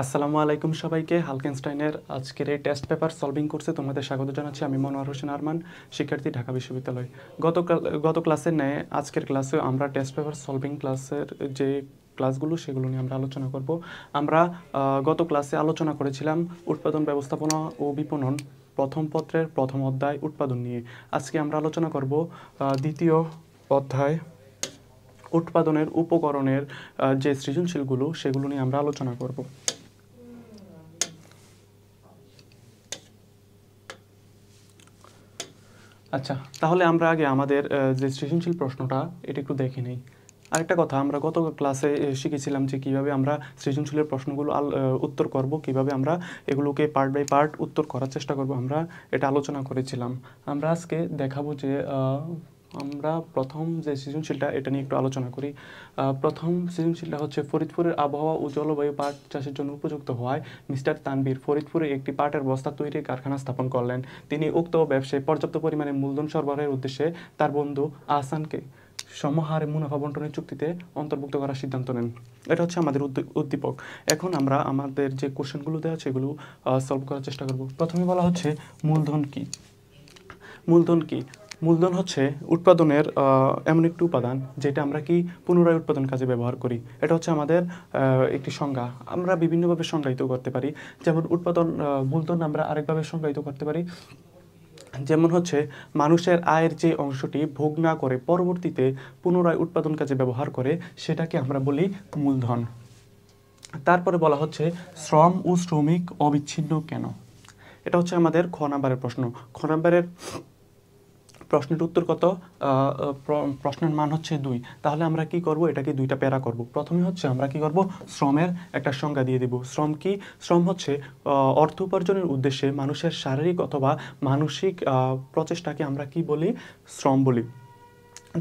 আসসালামু আলাইকুম সবাইকে। হালকেনস্টাইনের আজকের এই টেস্ট পেপার সলভিং কোর্সে তোমাদের স্বাগত জানাচ্ছি। আমি মনোয়ার হোসেন আরমান, শিক্ষার্থী, ঢাকা বিশ্ববিদ্যালয়। গত ক্লাসের ন্যায় আজকের ক্লাসে আমরা টেস্ট পেপার সলভিং ক্লাসের যে ক্লাসগুলো সেগুলো নিয়ে আমরা আলোচনা করব। আমরা গত ক্লাসে আলোচনা করেছিলাম উৎপাদন ব্যবস্থাপনা ও বিপণন প্রথম পত্রের প্রথম অধ্যায় উৎপাদন নিয়ে। আজকে আমরা আলোচনা করব দ্বিতীয় অধ্যায় উৎপাদনের উপকরণের যে সৃজনশীলগুলো সেগুলো নিয়ে আমরা আলোচনা করব। আচ্ছা, তাহলে আমরা আগে আমাদের যে সৃজনশীল প্রশ্নটা এটা একটু দেখে নেই। আরেকটা কথা, আমরা গত ক্লাসে শিখেছিলাম যে কীভাবে আমরা সৃজনশীলের প্রশ্নগুলো উত্তর করব, কিভাবে আমরা এগুলোকে পার্ট বাই পার্ট উত্তর করার চেষ্টা করব, আমরা এটা আলোচনা করেছিলাম। আমরা আজকে দেখাবো যে আমরা প্রথম যে সৃজনশীলটা এটা নিয়ে একটু আলোচনা করি। প্রথম সৃজনশীলটা হচ্ছে ফরিদপুরের আবহাওয়া ও জলবায়ু পাট চাষের জন্য উপযুক্ত হওয়ায় মিস্টার তানভীর ফরিদপুরে একটি পাটের বস্তা তৈরির কারখানা স্থাপন করলেন। তিনি উক্ত ব্যবসায় পর্যাপ্ত পরিমাণে মূলধন সরবরাহের উদ্দেশ্যে তার বন্ধু আহসানকে সমহারে মুনাফা বন্টনের চুক্তিতে অন্তর্ভুক্ত করার সিদ্ধান্ত নেন। এটা হচ্ছে আমাদের উদ্দীপক। এখন আমরা আমাদের যে কোশ্চেনগুলো দেওয়া আছে এগুলো সলভ করার চেষ্টা করব। প্রথমে বলা হচ্ছে মূলধন কি। মূলধন কি? মূলধন হচ্ছে উৎপাদনের এমন একটি উপাদান যেটা আমরা কি পুনরায় উৎপাদন কাজে ব্যবহার করি। এটা হচ্ছে আমাদের একটি সংজ্ঞা। আমরা বিভিন্নভাবে সংজ্ঞায়িত করতে পারি। যেমন মূলধন আমরা আরেকভাবে সংজ্ঞায়িত করতে পারি, যেমন হচ্ছে মানুষের আয়ের যে অংশটি ভোগ না করে পরবর্তীতে পুনরায় উৎপাদন কাজে ব্যবহার করে সেটাকে আমরা বলি মূলধন। তারপরে বলা হচ্ছে শ্রম ও শ্রমিক অবিচ্ছিন্ন কেন। এটা হচ্ছে আমাদের খ নাম্বারের প্রশ্ন। খ নাম্বারের প্রশ্নের উত্তর কত? প্রশ্নের মান হচ্ছে 2। তাহলে আমরা কি করব? এটাকে দুইটা প্যারা করব। প্রথমে হচ্ছে আমরা কি করব? শ্রমের একটা সংজ্ঞা দিয়ে দেব। শ্রম কি? শ্রম হচ্ছে অর্থ উপার্জনের উদ্দেশ্যে মানুষের শারীরিক অথবা মানসিক প্রচেষ্টাকে আমরা কি বলি? শ্রম বলি।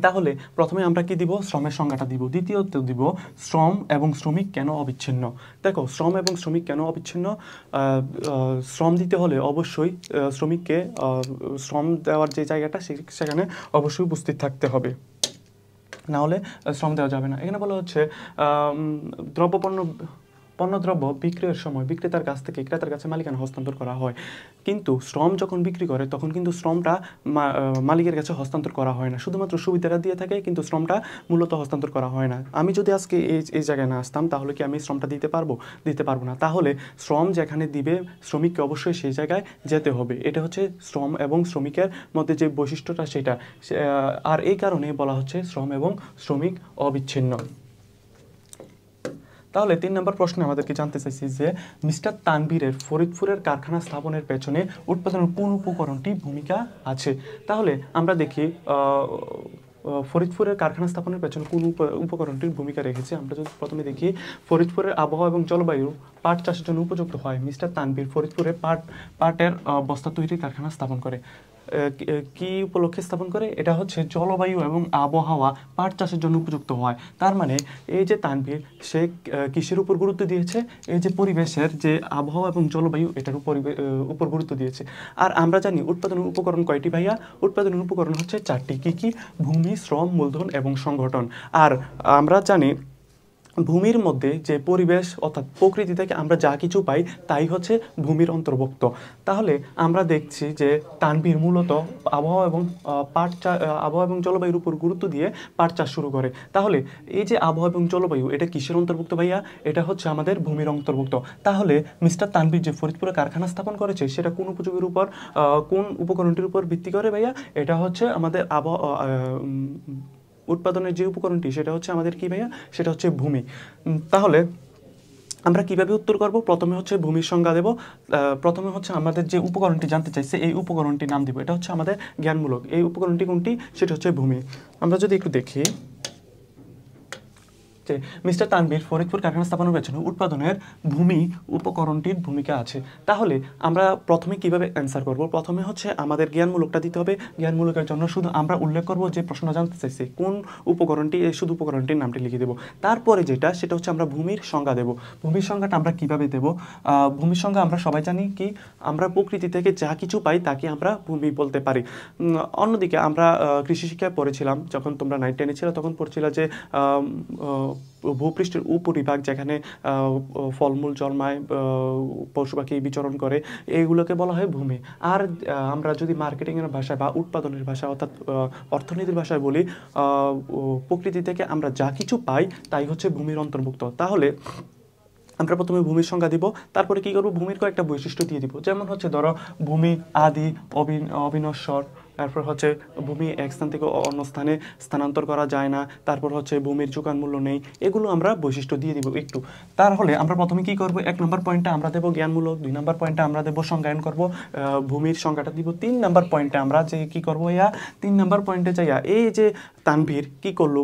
তাহলে প্রথমে আমরা কি দিব? শ্রমের সংজ্ঞাটা দিব। দ্বিতীয়ত দিব শ্রম এবং শ্রমিক কেন অবিচ্ছিন্ন। দেখো, শ্রম এবং শ্রমিক কেন অবিচ্ছিন্ন? শ্রম দিতে হলে অবশ্যই শ্রমিককে শ্রম দেওয়ার যে জায়গাটা সেখানে অবশ্যই উপস্থিত থাকতে হবে, না হলে শ্রম দেওয়া যাবে না। এখানে বলা হচ্ছে পণ্যদ্রব্য বিক্রয়ের সময় বিক্রেতার কাছ থেকে ক্রেতার কাছে মালিকানা হস্তান্তর করা হয়, কিন্তু শ্রম যখন বিক্রি করে তখন কিন্তু শ্রমটা মালিকের কাছে হস্তান্তর করা হয় না। শুধুমাত্র সুবিধাটা দিয়ে থাকে, কিন্তু শ্রমটা মূলত হস্তান্তর করা হয় না। আমি যদি আজকে এই জায়গায় না আসতাম তাহলে কি আমি শ্রমটা দিতে পারবো? দিতে পারবো না। তাহলে শ্রম যেখানে দিবে শ্রমিককে অবশ্যই সেই জায়গায় যেতে হবে। এটা হচ্ছে শ্রম এবং শ্রমিকের মধ্যে যে বৈশিষ্ট্যটা সেটা। আর এই কারণে বলা হচ্ছে শ্রম এবং শ্রমিক অবিচ্ছিন্ন। তাহলে 3 নম্বর প্রশ্নে আমাদেরকে জানতে চাইছি যে মিস্টার তানভীরের ফরিদপুরের কারখানা স্থাপনের পেছনে উৎপাদনের কোন উপকরণটি ভূমিকা আছে। তাহলে আমরা দেখি ফরিদপুরের কারখানা স্থাপনের পেছনে কোন উপকরণটির ভূমিকা রেখেছে। আমরা যদি প্রথমে দেখি, ফরিদপুরের আবহাওয়া এবং জলবায়ু পাট চাষের জন্য উপযুক্ত হয় মিস্টার তানভীর ফরিদপুরে পাটের বস্তা তৈরির কারখানা স্থাপন করে। কি উপলক্ষে স্থাপন করে? এটা হচ্ছে জলবায়ু এবং আবহাওয়া পাট চাষের জন্য উপযুক্ত হয়। তার মানে এই যে তানভীর সে কিসের উপর গুরুত্ব দিয়েছে? এই যে পরিবেশের যে আবহাওয়া এবং জলবায়ু এটার উপর গুরুত্ব দিয়েছে। আর আমরা জানি উৎপাদনের উপকরণ কয়টি ভাইয়া? উৎপাদনের উপকরণ হচ্ছে 4টি। কি কি? ভূমি, শ্রম, মূলধন এবং সংগঠন। আর আমরা জানি ভূমির মধ্যে যে পরিবেশ অর্থাৎ প্রকৃতি থেকে আমরা যা কিছু পাই তাই হচ্ছে ভূমির অন্তর্ভুক্ত। তাহলে আমরা দেখছি যে তানভীর মূলত আবহাওয়া এবং জলবায়ুর উপর গুরুত্ব দিয়ে পাট চাষ শুরু করে। তাহলে এই যে আবহাওয়া এবং জলবায়ু এটা কিসের অন্তর্ভুক্ত ভাইয়া? এটা হচ্ছে আমাদের ভূমির অন্তর্ভুক্ত। তাহলে মিস্টার তানভীর যে ফরিদপুরে কারখানা স্থাপন করেছে সেটা কোন কোন উপকরণটির উপর ভিত্তি করে ভাইয়া? এটা হচ্ছে আমাদের উৎপাদনের যে উপকরণটি সেটা হচ্ছে আমাদের কি ভাইয়া? সেটা হচ্ছে ভূমি। তাহলে আমরা কিভাবে উত্তর করব? প্রথমে হচ্ছে ভূমির সংজ্ঞা দেব। প্রথমে হচ্ছে আমাদের যে উপকরণটি জানতে চাইছে এই উপকরণটির নাম দিব। এটা হচ্ছে আমাদের জ্ঞানমূলক। এই উপকরণটি কোনটি? সেটা হচ্ছে ভূমি। আমরা যদি একটু দেখি যে মিস্টার তানভীর ফরিদপুর কারখানা স্থাপনের পেছনে উৎপাদনের ভূমি উপকরণটির ভূমিকা আছে। তাহলে আমরা প্রথমে কিভাবে অ্যান্সার করব? প্রথমে হচ্ছে আমাদের জ্ঞানমূলকটা দিতে হবে। জ্ঞানমূলকের জন্য শুধু আমরা উল্লেখ করব যে প্রশ্ন জানতে চাইছে কোন উপকরণটি, শুধু উপকরণটির নামটি লিখে দেব। তারপরে সেটা হচ্ছে আমরা ভূমির সংজ্ঞা দেব। ভূমির সংজ্ঞাটা আমরা কিভাবে দেব? ভূমির সংজ্ঞা আমরা সবাই জানি কি? আমরা প্রকৃতি থেকে যা কিছু পাই তাকে আমরা ভূমি বলতে পারি। অন্যদিকে আমরা কৃষি শিক্ষায় পড়েছিলাম, যখন তোমরা 9-10-এ ছিল তখন পড়ছিল যে ভূপৃষ্ঠের উপরিভাগ যেখানে ফলমূল জন্মায়, পশু পাখি বিচরণ করে, এইগুলোকে বলা হয় ভূমি। আর আমরা যদি মার্কেটিংয়ের ভাষায় বা উৎপাদনের ভাষায় অর্থাৎ অর্থনীতির ভাষায় বলি, প্রকৃতি থেকে আমরা যা কিছু পাই তাই হচ্ছে ভূমির অন্তর্ভুক্ত। তাহলে আমরা প্রথমে ভূমির সংজ্ঞা দিব, তারপরে কি করব, ভূমির কয়েকটা বৈশিষ্ট্য দিয়ে দিব। যেমন হচ্ছে ধরো ভূমি আদি, অবিনশ্বর, তারপর হচ্ছে ভূমি এক স্থান থেকে অন্য স্থানে স্থানান্তর করা যায় না, তারপর হচ্ছে ভূমির যোগান মূল্য নেই, এগুলো আমরা বৈশিষ্ট্য দিয়ে দিব একটু। তাহলে আমরা প্রথমে কি করব, 1 নম্বর পয়েন্টটা আমরা দেবো জ্ঞানমূলক, 2 নম্বর পয়েন্টটা আমরা দেবো সংজ্ঞায়ন করব, ভূমির সংজ্ঞাটা দিব, 3 নম্বর পয়েন্টে আমরা যে কি করব, 3 নম্বর পয়েন্টে যাইয়া এই যে তানভীর কি করলো,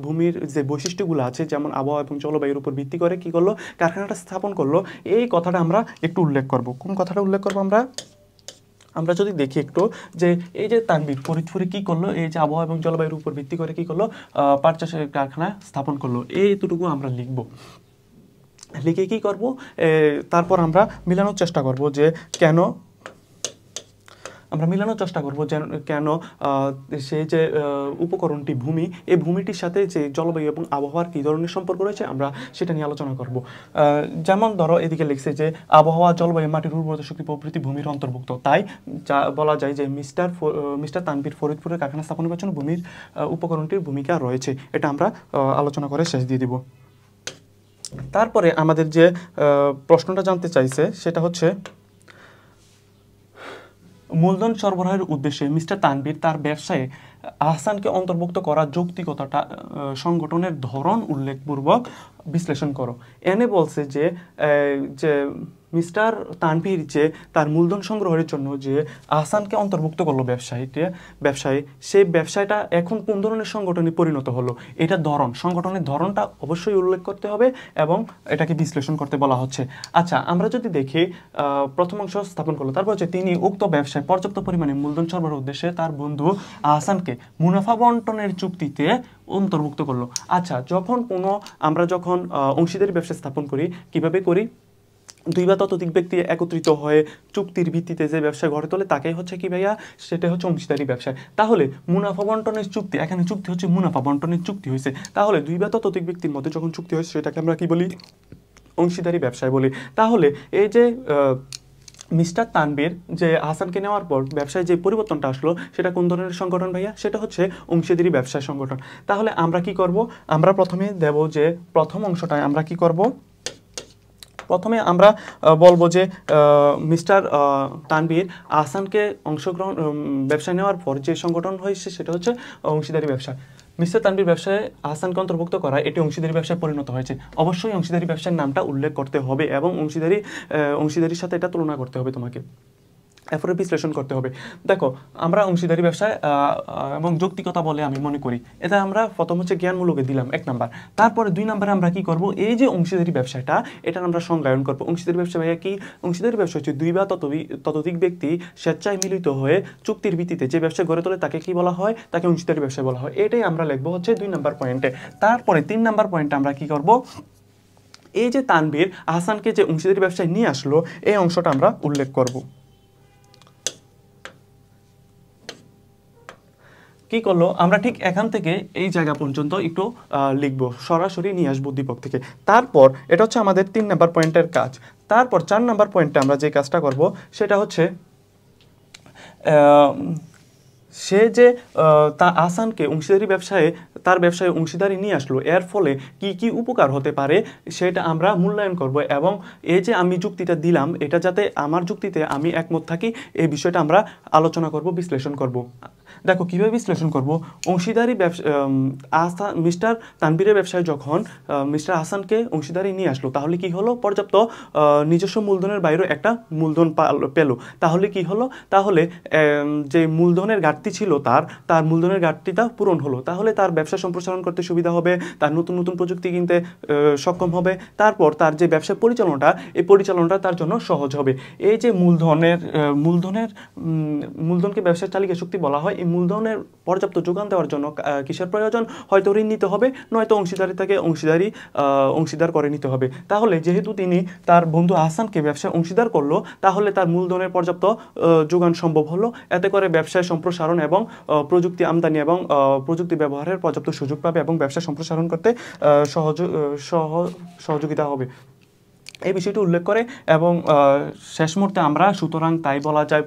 ভূমির যে বৈশিষ্ট্যগুলো আছে যেমন আবহাওয়া এবং জলবায়ুর উপর ভিত্তি করে কি করলো, কারখানাটা স্থাপন করলো, এই কথাটা আমরা একটু উল্লেখ করব। কোন কথাটা উল্লেখ করব আমরা যদি দেখি একটু, যে এই যে তানভীর ফরিদপুরে কি করলো, এই যে আবহাওয়া এবং জলবায়ুর উপর ভিত্তি করে কি করলো, পাট চাষের কারখানা স্থাপন করলো, এইটুকু আমরা লিখে কি করব, তারপর আমরা মিলানোর চেষ্টা করব যে কেন, কেন সেই যে উপকরণটি ভূমি, এই ভূমিটির সাথে যে জলবায়ু এবং আবহাওয়ার কী ধরনের সম্পর্ক রয়েছে আমরা সেটা নিয়ে আলোচনা করব। যেমন ধরো এদিকে লিখছে যে আবহাওয়া, জলবায়ু, মাটির উর্বরতা শক্তি প্রভৃতি ভূমির অন্তর্ভুক্ত। তাই যা বলা যায় যে মিস্টার তানভীর ফরিদপুরের কারখানা স্থাপনের পেছনে ভূমির উপকরণটির ভূমিকা রয়েছে। এটা আমরা আলোচনা করে শেষ দিয়ে দিব। তারপরে আমাদের যে প্রশ্নটা জানতে চাইছে সেটা হচ্ছে, মূলধন সরবরাহের উদ্দেশ্যে মিস্টার তানভীর তার ব্যবসায়ে আহসানকে অন্তর্ভুক্ত করার যৌক্তিকতাটা সংগঠনের ধরন উল্লেখপূর্বক বিশ্লেষণ করো। এনে বলছে যে মিস্টার তানভীর যে তার মূলধন সংগ্রহের জন্য যে আহসানকে অন্তর্ভুক্ত করলো ব্যবসায়ী, সেই ব্যবসায়টা এখন কোন ধরনের সংগঠনে পরিণত হলো, এটা সংগঠনের ধরনটা অবশ্যই উল্লেখ করতে হবে এবং এটাকে বিশ্লেষণ করতে বলা হচ্ছে। আচ্ছা, আমরা যদি দেখি প্রথম অংশ স্থাপন করলো, তারপর হচ্ছে তিনি উক্ত ব্যবসায় পর্যাপ্ত পরিমাণে মূলধন সরবরাহের উদ্দেশ্যে তার বন্ধু আহসানকে মুনাফা বন্টনের চুক্তিতে অন্তর্ভুক্ত করলো। আচ্ছা, আমরা যখন অংশীদারি ব্যবসা স্থাপন করি, কিভাবে করি, 2 বা ততোধিক ব্যক্তি একত্রিত হয়ে চুক্তির ভিত্তিতে যে ব্যবসা গড়ে তোলে তাকেই হচ্ছে কি ভাইয়া, সেটা হচ্ছে অংশীদারি ব্যবসা। তাহলে মুনাফা বন্টনের চুক্তি, এখানে চুক্তি হচ্ছে মুনাফা বন্টনের চুক্তি হয়েছে। তাহলে 2 বা ততোধিক ব্যক্তির মধ্যে যখন চুক্তি হয়েছে সেটাকে আমরা কি বলি, অংশীদারি ব্যবসায় বলি। তাহলে এই যে মিস্টার তানভীর যে আহসানকে নেওয়ার পর ব্যবসায় যে পরিবর্তনটা আসলো সেটা কোন ধরনের সংগঠন ভাইয়া, সেটা হচ্ছে অংশীদারি ব্যবসায় সংগঠন। তাহলে আমরা কি করব, আমরা প্রথমে দেব যে প্রথম অংশটায় আমরা কি করব, প্রথমে আমরা বলবো যে মিস্টার তানভীর আহসানকে ব্যবসায় নেওয়ার পর যে সংগঠন হয়েছে সেটা হচ্ছে অংশীদারি ব্যবসা। মিস্টার তানভীর ব্যবসায় আহসানকে অন্তর্ভুক্ত করা, এটি অংশীদারি ব্যবসায় পরিণত হয়েছে। অবশ্যই অংশীদারি ব্যবসার নামটা উল্লেখ করতে হবে এবং অংশীদারির সাথে এটা তুলনা করতে হবে তোমাকে, এরপরে বিশ্লেষণ করতে হবে। দেখো, আমরা অংশীদারি ব্যবসায় এবং যৌক্তিকতা বলে আমি মনে করি, এটা আমরা প্রথম হচ্ছে জ্ঞানমূলকে দিলাম 1 নাম্বার। তারপরে 2 নাম্বারে আমরা কি করব, এই যে অংশীদারি ব্যবসাটা, এটা আমরা সংজ্ঞায়ন করব। অংশীদারি ব্যবসা ভাইয়া কি, অংশীদারি ব্যবসা হচ্ছে 2 বা ততোধিক ব্যক্তি স্বেচ্ছায় মিলিত হয়ে চুক্তির ভিত্তিতে যে ব্যবসা গড়ে তোলে তাকে কি বলা হয়, তাকে অংশীদারি ব্যবসা বলা হয়। এটাই আমরা লিখবো হচ্ছে 2 নাম্বার পয়েন্টে। তারপরে 3 নাম্বার পয়েন্টে আমরা কি করব, এই যে তানভীর আহসানকে যে অংশীদারি ব্যবসায় নিয়ে আসলো এই অংশটা আমরা উল্লেখ করব। কি করলো, আমরা ঠিক এখান থেকে এই জায়গা পর্যন্ত একটু লিখবো, সরাসরি নিয়ে আসবো উদ্দীপক থেকে। তারপর এটা হচ্ছে আমাদের 3 নাম্বার পয়েন্টের কাজ। তারপর 4 নাম্বার পয়েন্টে আমরা যে কাজটা করব সেটা হচ্ছে, সে যে আহসানকে তার ব্যবসায় অংশীদারি নিয়ে আসলো, এর ফলে কি কি উপকার হতে পারে সেটা আমরা মূল্যায়ন করব এবং এই যে আমি যুক্তিটা দিলাম এটা যাতে আমার যুক্তিতে আমি একমত থাকি এই বিষয়টা আমরা আলোচনা করব, বিশ্লেষণ করব। দেখো কিভাবে বিশ্লেষণ করব, অংশীদারি মিস্টার তানভীরের ব্যবসায় যখন মিস্টার আহসানকে অংশীদারি নিয়ে আসলো তাহলে কি হলো, পর্যাপ্ত নিজস্ব মূলধনের বাইরে একটা মূলধন পেল। তাহলে কি হলো, তাহলে যে মূলধনের ঘাটতি ছিল তার মূলধনের ঘাটতিটা পূরণ হলো। তাহলে তার ব্যবসা সম্প্রসারণ করতে সুবিধা হবে, তার নতুন নতুন প্রযুক্তি কিনতে সক্ষম হবে। তারপর তার যে ব্যবসা পরিচালনাটা তার জন্য সহজ হবে। এই যে মূলধনকে ব্যবসার চালিকা শক্তি বলা হয়, এই মূলধনের পর্যাপ্ত যোগান দেওয়ার জন্য কিসের প্রয়োজন? হয়তো ঋণ নিতে হবে, নয়তো অংশীদারি থেকে অংশীদার করে নিতে হবে। তাহলে যেহেতু তিনি তার বন্ধু আহসানকে ব্যবসায় অংশীদার করলো, তাহলে তার মূলধনের পর্যাপ্ত যোগান সম্ভব হলো। এতে করে ব্যবসায় সম্প্রসারণ এবং প্রযুক্তি আমদানি এবং প্রযুক্তি ব্যবহারের পর্যাপ্ত সুযোগ পাবে এবং ব্যবসা সম্প্রসারণ করতে সহযোগিতা হবে, এই বিষয়টি উল্লেখ করে। এবং শেষ মুহূর্তে আমরা সুতরাং তাই বলা যায়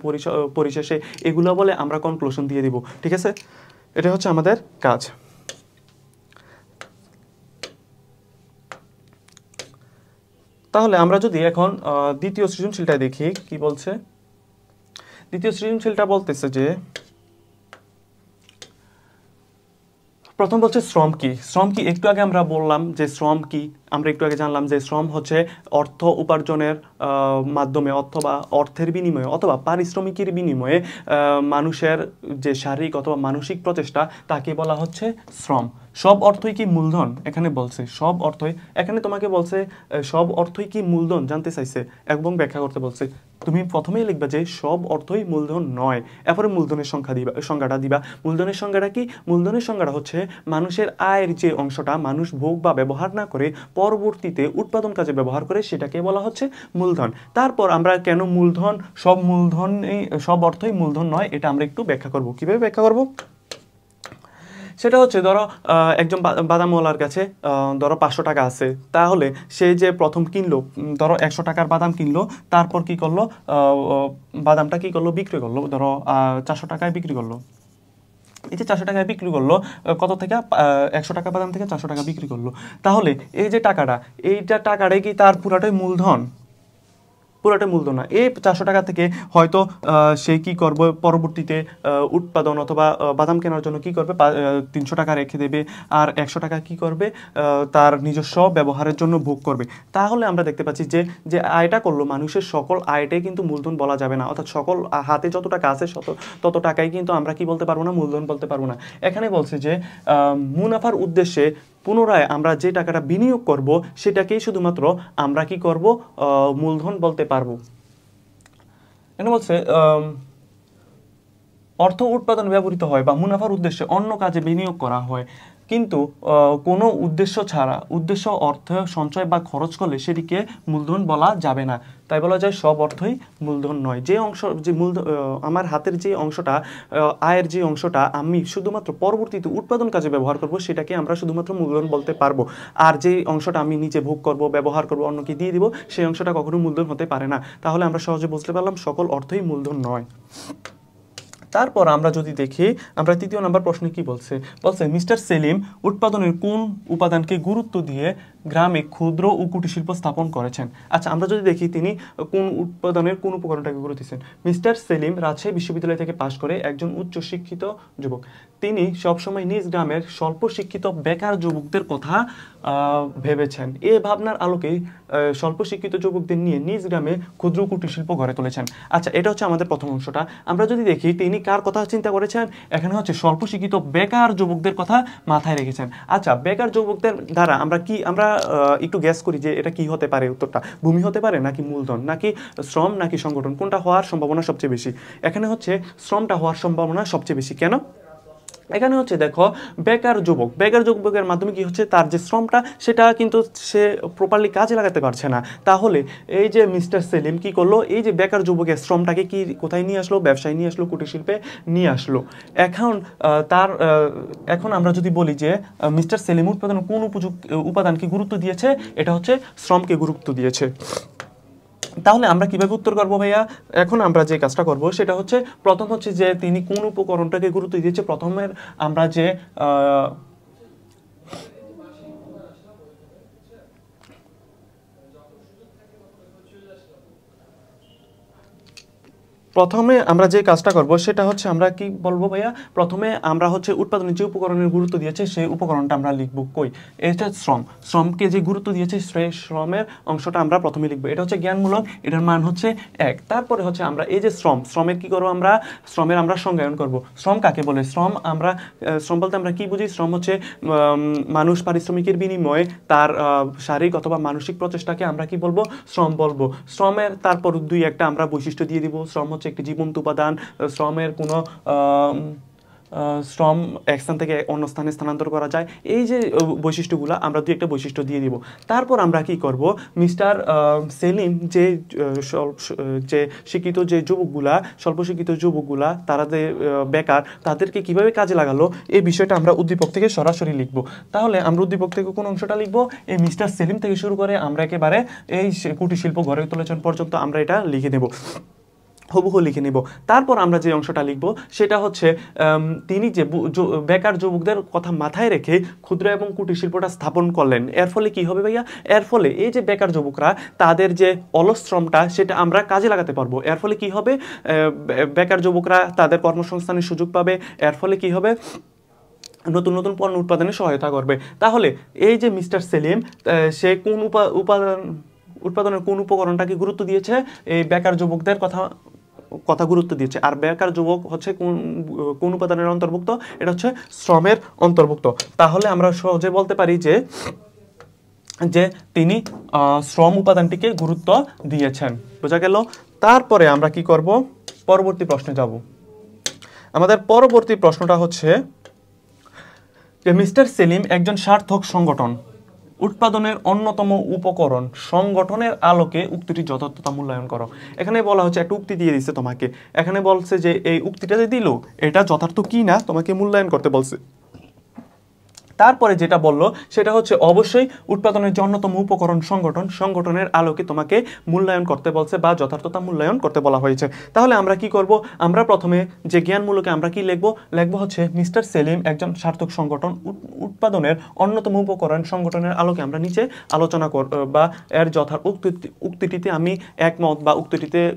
পরিশেষে এগুলো বলে আমরা কনক্লুশন দিয়ে দিব। ঠিক আছে, এটা হচ্ছে আমাদের কাজ। তাহলে আমরা যদি এখন দ্বিতীয় সৃজনশীলটা দেখি কি বলছে। দ্বিতীয় সৃজনশীলটা বলতেছে যে প্রথম বলছে শ্রম কি। শ্রম কি একটু আগে আমরা বললাম যে শ্রম কি, আমরা একটু আগে জানলাম যে শ্রম হচ্ছে অর্থ উপার্জনের মাধ্যমে অথবা অর্থের বিনিময়ে অথবা পারিশ্রমিকের বিনিময়ে মানুষের যে শারীরিক অথবা মানসিক প্রচেষ্টা তাকে বলা হচ্ছে শ্রম। সব অর্থই কি মূলধন? এখানে বলছে সব অর্থই, এখানে তোমাকে বলছে সব অর্থই কি মূলধন জানতে চাইছে এবং ব্যাখ্যা করতে বলছে। তুমি প্রথমেই লিখবা যে সব অর্থই মূলধন নয়, এরপরে মূলধনের সংজ্ঞাটা দিবা। মূলধনের সংজ্ঞাটা কি? মূলধনের সংজ্ঞাটা হচ্ছে মানুষের আয়ের যে অংশটা মানুষ ভোগ বা ব্যবহার না করে পরবর্তীতে উৎপাদন কাজে ব্যবহার করে সেটাকে বলা হচ্ছে মূলধন। তারপর আমরা কেন মূলধন, সব অর্থই মূলধন নয় এটা আমরা একটু ব্যাখ্যা করব। কিভাবে ব্যাখ্যা করব সেটা হচ্ছে, ধরো একজন বাদামওয়ালার কাছে ধরো 500 টাকা আছে, তাহলে সে যে প্রথম কিনলো, ধরো 100 টাকার বাদাম কিনলো, তারপর কি করলো, বাদামটা কি করলো, বিক্রি করলো, ধরো 400 টাকায় বিক্রি করলো। এই যে 400 টাকায় বিক্রি করলো, কত থেকে 100 টাকা বাদাম থেকে 400 টাকা বিক্রি করলো, তাহলে এই যে টাকাটাই কি তার পুরাটাই মূলধন? পুরোটা মূলধন না। এই 400 টাকা থেকে হয়তো সে কি করবে, পরবর্তীতে উৎপাদন অথবা বাদাম কেনার জন্য কি করবে, 300 টাকা রেখে দেবে, আর 100 টাকা কি করবে তার নিজস্ব ব্যবহারের জন্য ভোগ করবে। তাহলে আমরা দেখতে পাচ্ছি যে আয়টা করলো, মানুষের সকল আয়টাই কিন্তু মূলধন বলা যাবে না, অর্থাৎ সকল হাতে যত টাকা আছে তত টাকাই কিন্তু আমরা কি বলতে পারবো না, মূলধন বলতে পারবো না। এখানে বলছে যে মুনাফার উদ্দেশ্যে পুনরায় আমরা যে টাকাটা বিনিয়োগ করব সেটাকেই শুধুমাত্র আমরা কি করব, মূলধন বলতে পারবো। এখানে বলছে অর্থ উৎপাদনে ব্যবহৃত হয় বা মুনাফার উদ্দেশ্যে অন্য কাজে বিনিয়োগ করা হয়, কিন্তু কোনো উদ্দেশ্য অর্থ সঞ্চয় বা খরচ করলে সেটিকে মূলধন বলা যাবে না। তাই বলা যায় সব অর্থই মূলধন নয়। যে মূলধন আমার হাতের যে অংশটা, আয়ের যে অংশটা আমি শুধুমাত্র পরবর্তীতে উৎপাদন কাজে ব্যবহার করব সেটাকে আমরা শুধুমাত্র মূলধন বলতে পারবো। আর যে অংশটা আমি নিজে ভোগ করব, ব্যবহার করব, অন্যকে দিয়ে দিব, সেই অংশটা কখনো মূলধন হতে পারে না। তাহলে আমরা সহজে বুঝতে পারলাম সকল অর্থই মূলধন নয়। তারপর আমরা যদি দেখি, আমরা তৃতীয় নাম্বার প্রশ্নে কি বলছে মিস্টার সেলিম উৎপাদনের কোন উপাদানকে গুরুত্ব দিয়ে গ্রামে ক্ষুদ্র ও কুটির শিল্প স্থাপন করেছেন। আচ্ছা, আমরা যদি দেখি তিনি কোন উৎপাদনের কোন উপকরণটাকে গুরুত্ব দিচ্ছেন। মিস্টার সেলিম রাজশাহী বিশ্ববিদ্যালয় থেকে পাশ করে একজন উচ্চ শিক্ষিত যুবক। তিনি সবসময় নিজ গ্রামের স্বল্প শিক্ষিত বেকার যুবকদের কথা ভেবেছেন। এই ভাবনার আলোকে স্বল্প শিক্ষিত যুবকদের নিয়ে নিজ গ্রামে ক্ষুদ্র কুটির শিল্প গড়ে তুলেছেন। আচ্ছা, এটা হচ্ছে আমাদের প্রথম অংশটা। আমরা যদি দেখি তিনি কার কথা চিন্তা করেছেন, এখানে হচ্ছে স্বল্প শিক্ষিত বেকার যুবকদের কথা মাথায় রেখেছেন। আচ্ছা, বেকার যুবকদের দ্বারা আমরা একটু গ্যাস করি যে এটা কি হতে পারে, উত্তরটা ভূমি হতে পারে নাকি মূলধন নাকি শ্রম নাকি সংগঠন, কোনটা হওয়ার সম্ভাবনা সবচেয়ে বেশি? এখানে হচ্ছে শ্রমটা হওয়ার সম্ভাবনা সবচেয়ে বেশি। কেন? এখানে হচ্ছে দেখো বেকার যুবকের মাধ্যমে কি হচ্ছে, তার যে শ্রমটা সেটা কিন্তু সে প্রপারলি কাজে লাগাতে পারছে না। তাহলে এই যে মিস্টার সেলিম কি করলো, এই যে বেকার যুবকের শ্রমটাকে কি কোথায় নিয়ে আসলো, ব্যবসায় নিয়ে আসলো, কুটির শিল্পে নিয়ে আসলো। এখন আমরা যদি বলি যে মিস্টার সেলিম উৎপাদনের কোন উপাদানকে গুরুত্ব দিয়েছে, এটা হচ্ছে শ্রমকে গুরুত্ব দিয়েছে। তাহলে আমরা কিভাবে উত্তর করবো ভাইয়া? এখন আমরা যে কাজটা করব সেটা হচ্ছে, প্রথম হচ্ছে যে তিনি কোন উপকরণটাকে গুরুত্ব দিয়েছে, প্রথমের আমরা যে প্রথমে আমরা যে কাজটা করব সেটা হচ্ছে, আমরা কি বলবো ভাইয়া, প্রথমে আমরা হচ্ছে উৎপাদনের যে উপকরণের গুরুত্ব দিয়েছে সেই উপকরণটা আমরা লিখব। কই? এটা শ্রমকে যে গুরুত্ব দিয়েছে সেই শ্রমের অংশটা আমরা প্রথমে লিখবো। এটা হচ্ছে জ্ঞানমূলক, এটার মান হচ্ছে 1। তারপরে হচ্ছে আমরা এই যে শ্রমের কি করবো, শ্রমের আমরা সংজ্ঞায়ন করব। শ্রম কাকে বলে? শ্রম বলতে আমরা কি বুঝি? শ্রম হচ্ছে মানুষ পারিশ্রমিকের বিনিময়ে তার শারীরিক অথবা মানসিক প্রচেষ্টাকে আমরা কি বলবো? শ্রম বলবো। শ্রমের তারপর 2-1টা আমরা বৈশিষ্ট্য দিয়ে দিব। শ্রম হচ্ছে একটি জীবন্ত উপাদান, শ্রমের কোনো শ্রম এক স্থান থেকে অন্য স্থানে স্থানান্তর করা যায়। এই যে বৈশিষ্ট্যগুলো আমরা দুই একটা বৈশিষ্ট্য দিয়ে দিব। তারপর আমরা কি করব, মিস্টার সেলিম যে যে শিক্ষিত যে যুবকগুলা, স্বল্প শিক্ষিত যুবকগুলা, তারা যে বেকার, তাদেরকে কিভাবে কাজে লাগালো এই বিষয়টা আমরা উদ্দীপক থেকে সরাসরি লিখব। তাহলে আমরা উদ্দীপক থেকে কোন অংশটা লিখব, এই মিস্টার সেলিম থেকে শুরু করে আমরা একেবারে এই কুটির শিল্প গড়ে তোলার পর্যন্ত আমরা এটা লিখে দেব, হুবহু লিখে নিব। তারপর আমরা যে অংশটা লিখব সেটা হচ্ছে তিনি যে বেকার যুবকদের কথা মাথায় রেখে ক্ষুদ্র এবং কুটির শিল্পটা স্থাপন করলেন। এর ফলে কি হবে ভাইয়া, এর ফলে এই যে বেকার যুবকরা তাদের যে অলস শ্রমটা সেটা আমরা কাজে লাগাতে পারবো। এর ফলে কি হবে, বেকার যুবকরা তাদের কর্মসংস্থানের সুযোগ পাবে। এর ফলে কি হবে, নতুন নতুন পণ্য উৎপাদনে সহায়তা করবে। তাহলে এই যে মিস্টার সেলিম সে কোন উৎপাদনের কোন উপকরণটাকে গুরুত্ব দিয়েছে, এই বেকার যুবকদের কথা গুরুত্ব দিয়েছে। আর বেকার যুবক হচ্ছে কোন উপাদানের অন্তর্ভুক্ত, এটা হচ্ছে শ্রমের অন্তর্ভুক্ত। তাহলে আমরা সহজে বলতে পারি যে তিনি শ্রম উপাদানটিকে গুরুত্ব দিয়েছেন। বোঝা গেল? তারপরে আমরা কি করব, পরবর্তী প্রশ্নে যাব। আমাদের পরবর্তী প্রশ্নটা হচ্ছে যে মিস্টার সেলিম একজন সার্থক সংগঠন, উৎপাদনের অন্যতম উপকরণ, সংগঠনের আলোকে উক্তিটি যথার্থতা মূল্যায়ন করো। এখানে বলা হচ্ছে, একটা উক্তি দিয়ে দিচ্ছে তোমাকে, এখানে বলছে যে এই উক্তিটা যে দিল এটা যথার্থ কি না তোমাকে মূল্যায়ন করতে বলছে। তারপরে যেটা বললো সেটা হচ্ছে অবশ্যই উৎপাদনের যে অন্যতম উপকরণ সংগঠন, সংগঠনের আলোকে তোমাকে মূল্যায়ন করতে বলছে বা যথার্থতা মূল্যায়ন করতে বলা হয়েছে। তাহলে আমরা কি করব, আমরা প্রথমে যে জ্ঞানমূলকে আমরা কি লিখবো হচ্ছে মিস্টার সেলিম একজন সার্থক সংগঠন, উৎপাদনের অন্যতম উপকরণ সংগঠনের আলোকে আমরা নিচে আলোচনা বা এর উক্তিটিতে আমি একমত বা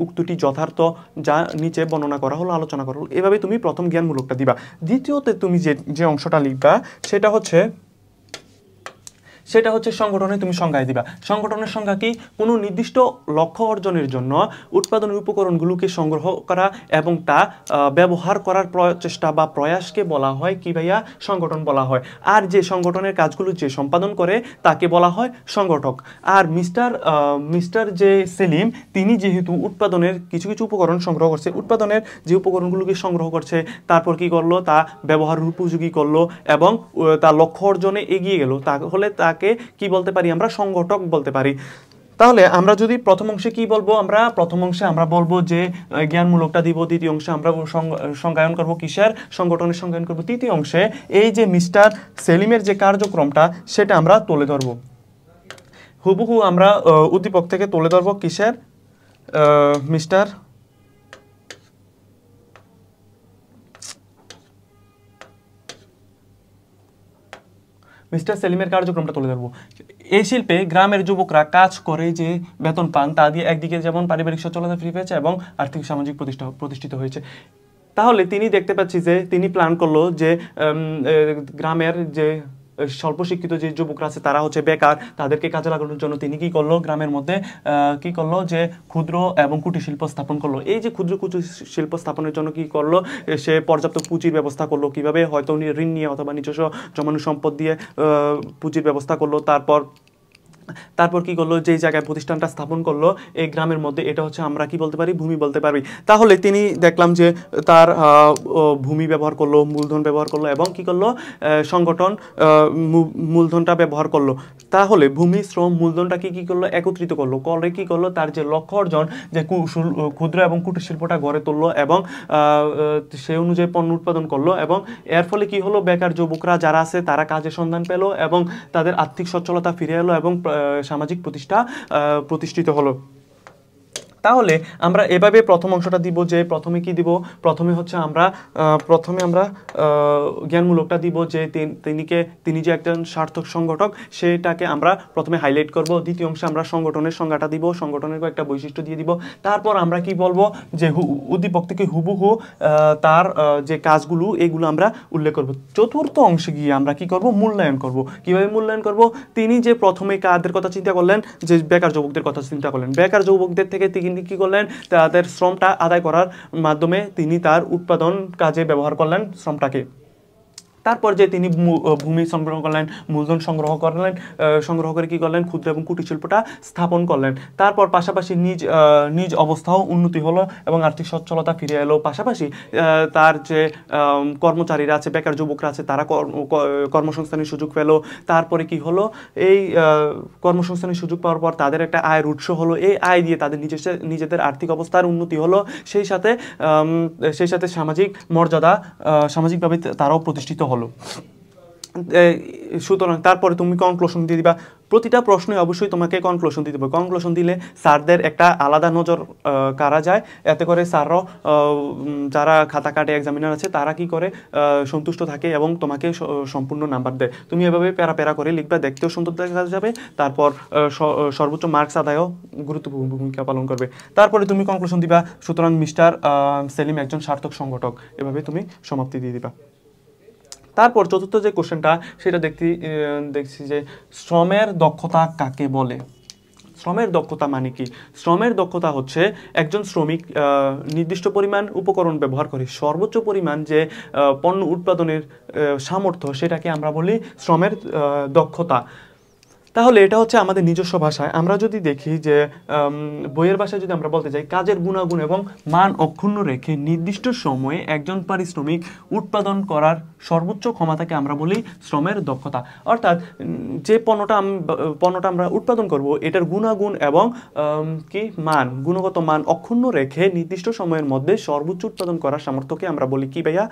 উক্তিটি যথার্থ যা নিচে বর্ণনা করা হলো, আলোচনা করা হলো, এভাবে তুমি প্রথম জ্ঞানমূলকটা দিবা। দ্বিতীয়তে তুমি যে অংশটা লিখবা সেটা হচ্ছে সংগঠনে তুমি সংজ্ঞায় দিবা। সংগঠনের সংজ্ঞা কি, কোনো নির্দিষ্ট লক্ষ্য অর্জনের জন্য উৎপাদনের উপকরণগুলোকে সংগ্রহ করা এবং তা ব্যবহার করার প্রচেষ্টা বা প্রয়াসকে বলা হয় কি ভাইয়া, সংগঠন বলা হয়। আর যে সংগঠনের কাজগুলো যে সম্পাদন করে তাকে বলা হয় সংগঠক। আর মিস্টার যে সেলিম, তিনি যেহেতু উৎপাদনের কিছু কিছু উপকরণ সংগ্রহ করছে, উৎপাদনের যে উপকরণগুলোকে সংগ্রহ করছে, তারপর কি করলো, তা ব্যবহার উপযোগী করলো এবং তার লক্ষ্য অর্জনে এগিয়ে গেল, তাহলে তাকে কি বলতে পারি, আমরা সংগঠক বলতে পারি। তাহলে আমরা যদি প্রথম অংশে কি বলবো, আমরা প্রথম অংশে আমরা বলবো যে জ্ঞানমূলকটা দিব, দ্বিতীয় অংশে আমরা সংজ্ঞায়ন করব কিসের, সংগঠনের সংজ্ঞায়ন করব, তৃতীয় অংশে এই যে মিস্টার সেলিমের যে কার্যক্রমটা সেটা আমরা তুলে ধরব, হুবহু আমরা উদ্দীপক থেকে তুলে ধরব কিসের, মিস্টার সেলিমের কার্যক্রমটা তুলে ধরবো। এই শিল্পে গ্রামের যুবকরা কাজ করে যে বেতন পান তা দিয়ে একদিকে যেমন পারিবারিক সচ্ছলতা ফিরে পেয়েছে এবং আর্থিক সামাজিক প্রতিষ্ঠিত হয়েছে। তাহলে তিনি দেখতে পাচ্ছি যে তিনি প্ল্যান করলো যে গ্রামের যে স্বল্প শিক্ষিত যে যুবকরা আছে তারা হচ্ছে বেকার, তাদেরকে কাজে লাগানোর জন্য তিনি কি করলো, গ্রামের মধ্যে কি করলো, যে ক্ষুদ্র এবং কুটির শিল্প স্থাপন করলো। এই যে ক্ষুদ্র কুটির শিল্প স্থাপনের জন্য কি করলো, সে পর্যাপ্ত পুঁজির ব্যবস্থা করলো। কিভাবে, হয়তো উনি ঋণ নিয়ে অথবা নিজস্ব জমানো সম্পদ দিয়ে পুঁজির ব্যবস্থা করলো। তারপর কি করলো, যেই জায়গায় প্রতিষ্ঠানটা স্থাপন করলো এই গ্রামের মধ্যে, এটা হচ্ছে আমরা কি বলতে পারি, ভূমি বলতে পারি। তাহলে তিনি দেখলাম যে তার ভূমি ব্যবহার করলো, মূলধন ব্যবহার করলো এবং কি করলো, সংগঠন মূলধনটা ব্যবহার করলো। তাহলে ভূমি, শ্রম, মূলধনটাকে কি করলো, একত্রিত করলো, করে কি করলো, তার যে লক্ষ্য অর্জন, যে ক্ষুদ্র এবং কুটির শিল্পটা গড়ে তুললো এবং সেই অনুযায়ী পণ্য উৎপাদন করলো এবং এর ফলে কি হলো, বেকার যুবকরা যারা আছে তারা কাজের সন্ধান পেলো এবং তাদের আর্থিক সচ্ছলতা ফিরে এলো এবং সামাজিক প্রতিষ্ঠিত হলো। তাহলে আমরা এভাবে প্রথম অংশটা দিব, যে প্রথমে কি দিব, প্রথমে আমরা জ্ঞানমূলকটা দিব যে তিনি যে একজন সার্থক সংগঠক সেটাকে আমরা প্রথমে হাইলাইট করব। দ্বিতীয় অংশে আমরা সংগঠনের সংজ্ঞাটা দিব, সংগঠনের কয়েকটা বৈশিষ্ট্য দিয়ে দিব। তারপর আমরা কি বলবো, যে উদ্দীপক থেকে হুবহু তার যে কাজগুলো এগুলো আমরা উল্লেখ করব। চতুর্থ অংশে গিয়ে আমরা কি করব, মূল্যায়ন করব। কিভাবে মূল্যায়ন করব, তিনি যে প্রথমে কাদের কথা চিন্তা করলেন, যে বেকার যুবকদের কথা চিন্তা করলেন, বেকার যুবকদের থেকে তিনি কি করলেন, তাদের শ্রমটা আদায় করার মাধ্যমে তিনি তার উৎপাদন কাজে ব্যবহার করলেন শ্রমটাকে। তারপর যে তিনি ভূমি সংগ্রহ করলেন, মূলধন সংগ্রহ করে কি করলেন, ক্ষুদ্র এবং কুটির শিল্পটা স্থাপন করলেন। তারপর পাশাপাশি নিজ অবস্থাও উন্নতি হলো এবং আর্থিক সচ্ছলতা ফিরে এলো। পাশাপাশি তার যে কর্মচারীরা আছে, বেকার যুবকরা আছে, তারা কর্মসংস্থানের সুযোগ পেল। তারপরে কি হলো, এই কর্মসংস্থানের সুযোগ পাওয়ার পর তাদের একটা আয়ের উৎস হলো। এই আয় দিয়ে তাদের নিজেদের আর্থিক অবস্থার উন্নতি হলো। সেই সাথে সামাজিক মর্যাদা, সামাজিকভাবে তারাও প্রতিষ্ঠিত হলো। সুতরাং তারপরে তুমি কনক্লুশন দিয়ে দিবা। প্রতিটা প্রশ্নে অবশ্যই তোমাকে কনক্লুশন দিতে হবে। কনক্লুশন দিলে স্যারদের একটা আলাদা নজর কারা যায়, এতে করে স্যাররাও, যারা খাতা কাটে এক্সামিনার আছে, তারা কি করে সন্তুষ্ট থাকে এবং তোমাকে সম্পূর্ণ নাম্বার দেয়। তুমি এভাবে প্যারা করে লিখবা, দেখতেও সুন্দর দেখা যাবে, তারপর সর্বোচ্চ মার্কস আদায়ও গুরুত্বপূর্ণ ভূমিকা পালন করবে। তারপরে তুমি কনক্লুশন দিবা, সুতরাং মিস্টার সেলিম একজন সার্থক সংগঠক, এভাবে তুমি সমাপ্তি দিয়ে দিবা। তারপর চতুর্থ যে কোশ্চেনটা, সেটা দেখছি যে শ্রমের দক্ষতা কাকে বলে। শ্রমের দক্ষতা মানে কি? শ্রমের দক্ষতা হচ্ছে একজন শ্রমিক নির্দিষ্ট পরিমাণ উপকরণ ব্যবহার করে সর্বোচ্চ পরিমাণ যে পণ্য উৎপাদনের সামর্থ্য, সেটাকে আমরা বলি শ্রমের দক্ষতা। তাহলে এটা হচ্ছে আমাদের নিজস্ব ভাষায়। আমরা যদি দেখি যে বইয়ের ভাষায় যদি আমরা বলতে চাই, কাজের গুণাগুণ এবং মান অক্ষুণ্ণ রেখে নির্দিষ্ট সময়ে একজন পারিশ্রমিক উৎপাদন করার সর্বোচ্চ ক্ষমতাকে আমরা বলি শ্রমের দক্ষতা। অর্থাৎ যে পণ্যটা আমরা উৎপাদন করব, এটার গুণাগুণ এবং গুণগত মান অক্ষুণ্ণ রেখে নির্দিষ্ট সময়ের মধ্যে সর্বোচ্চ উৎপাদন করার সামর্থ্যকে আমরা বলি কি ভাইয়া?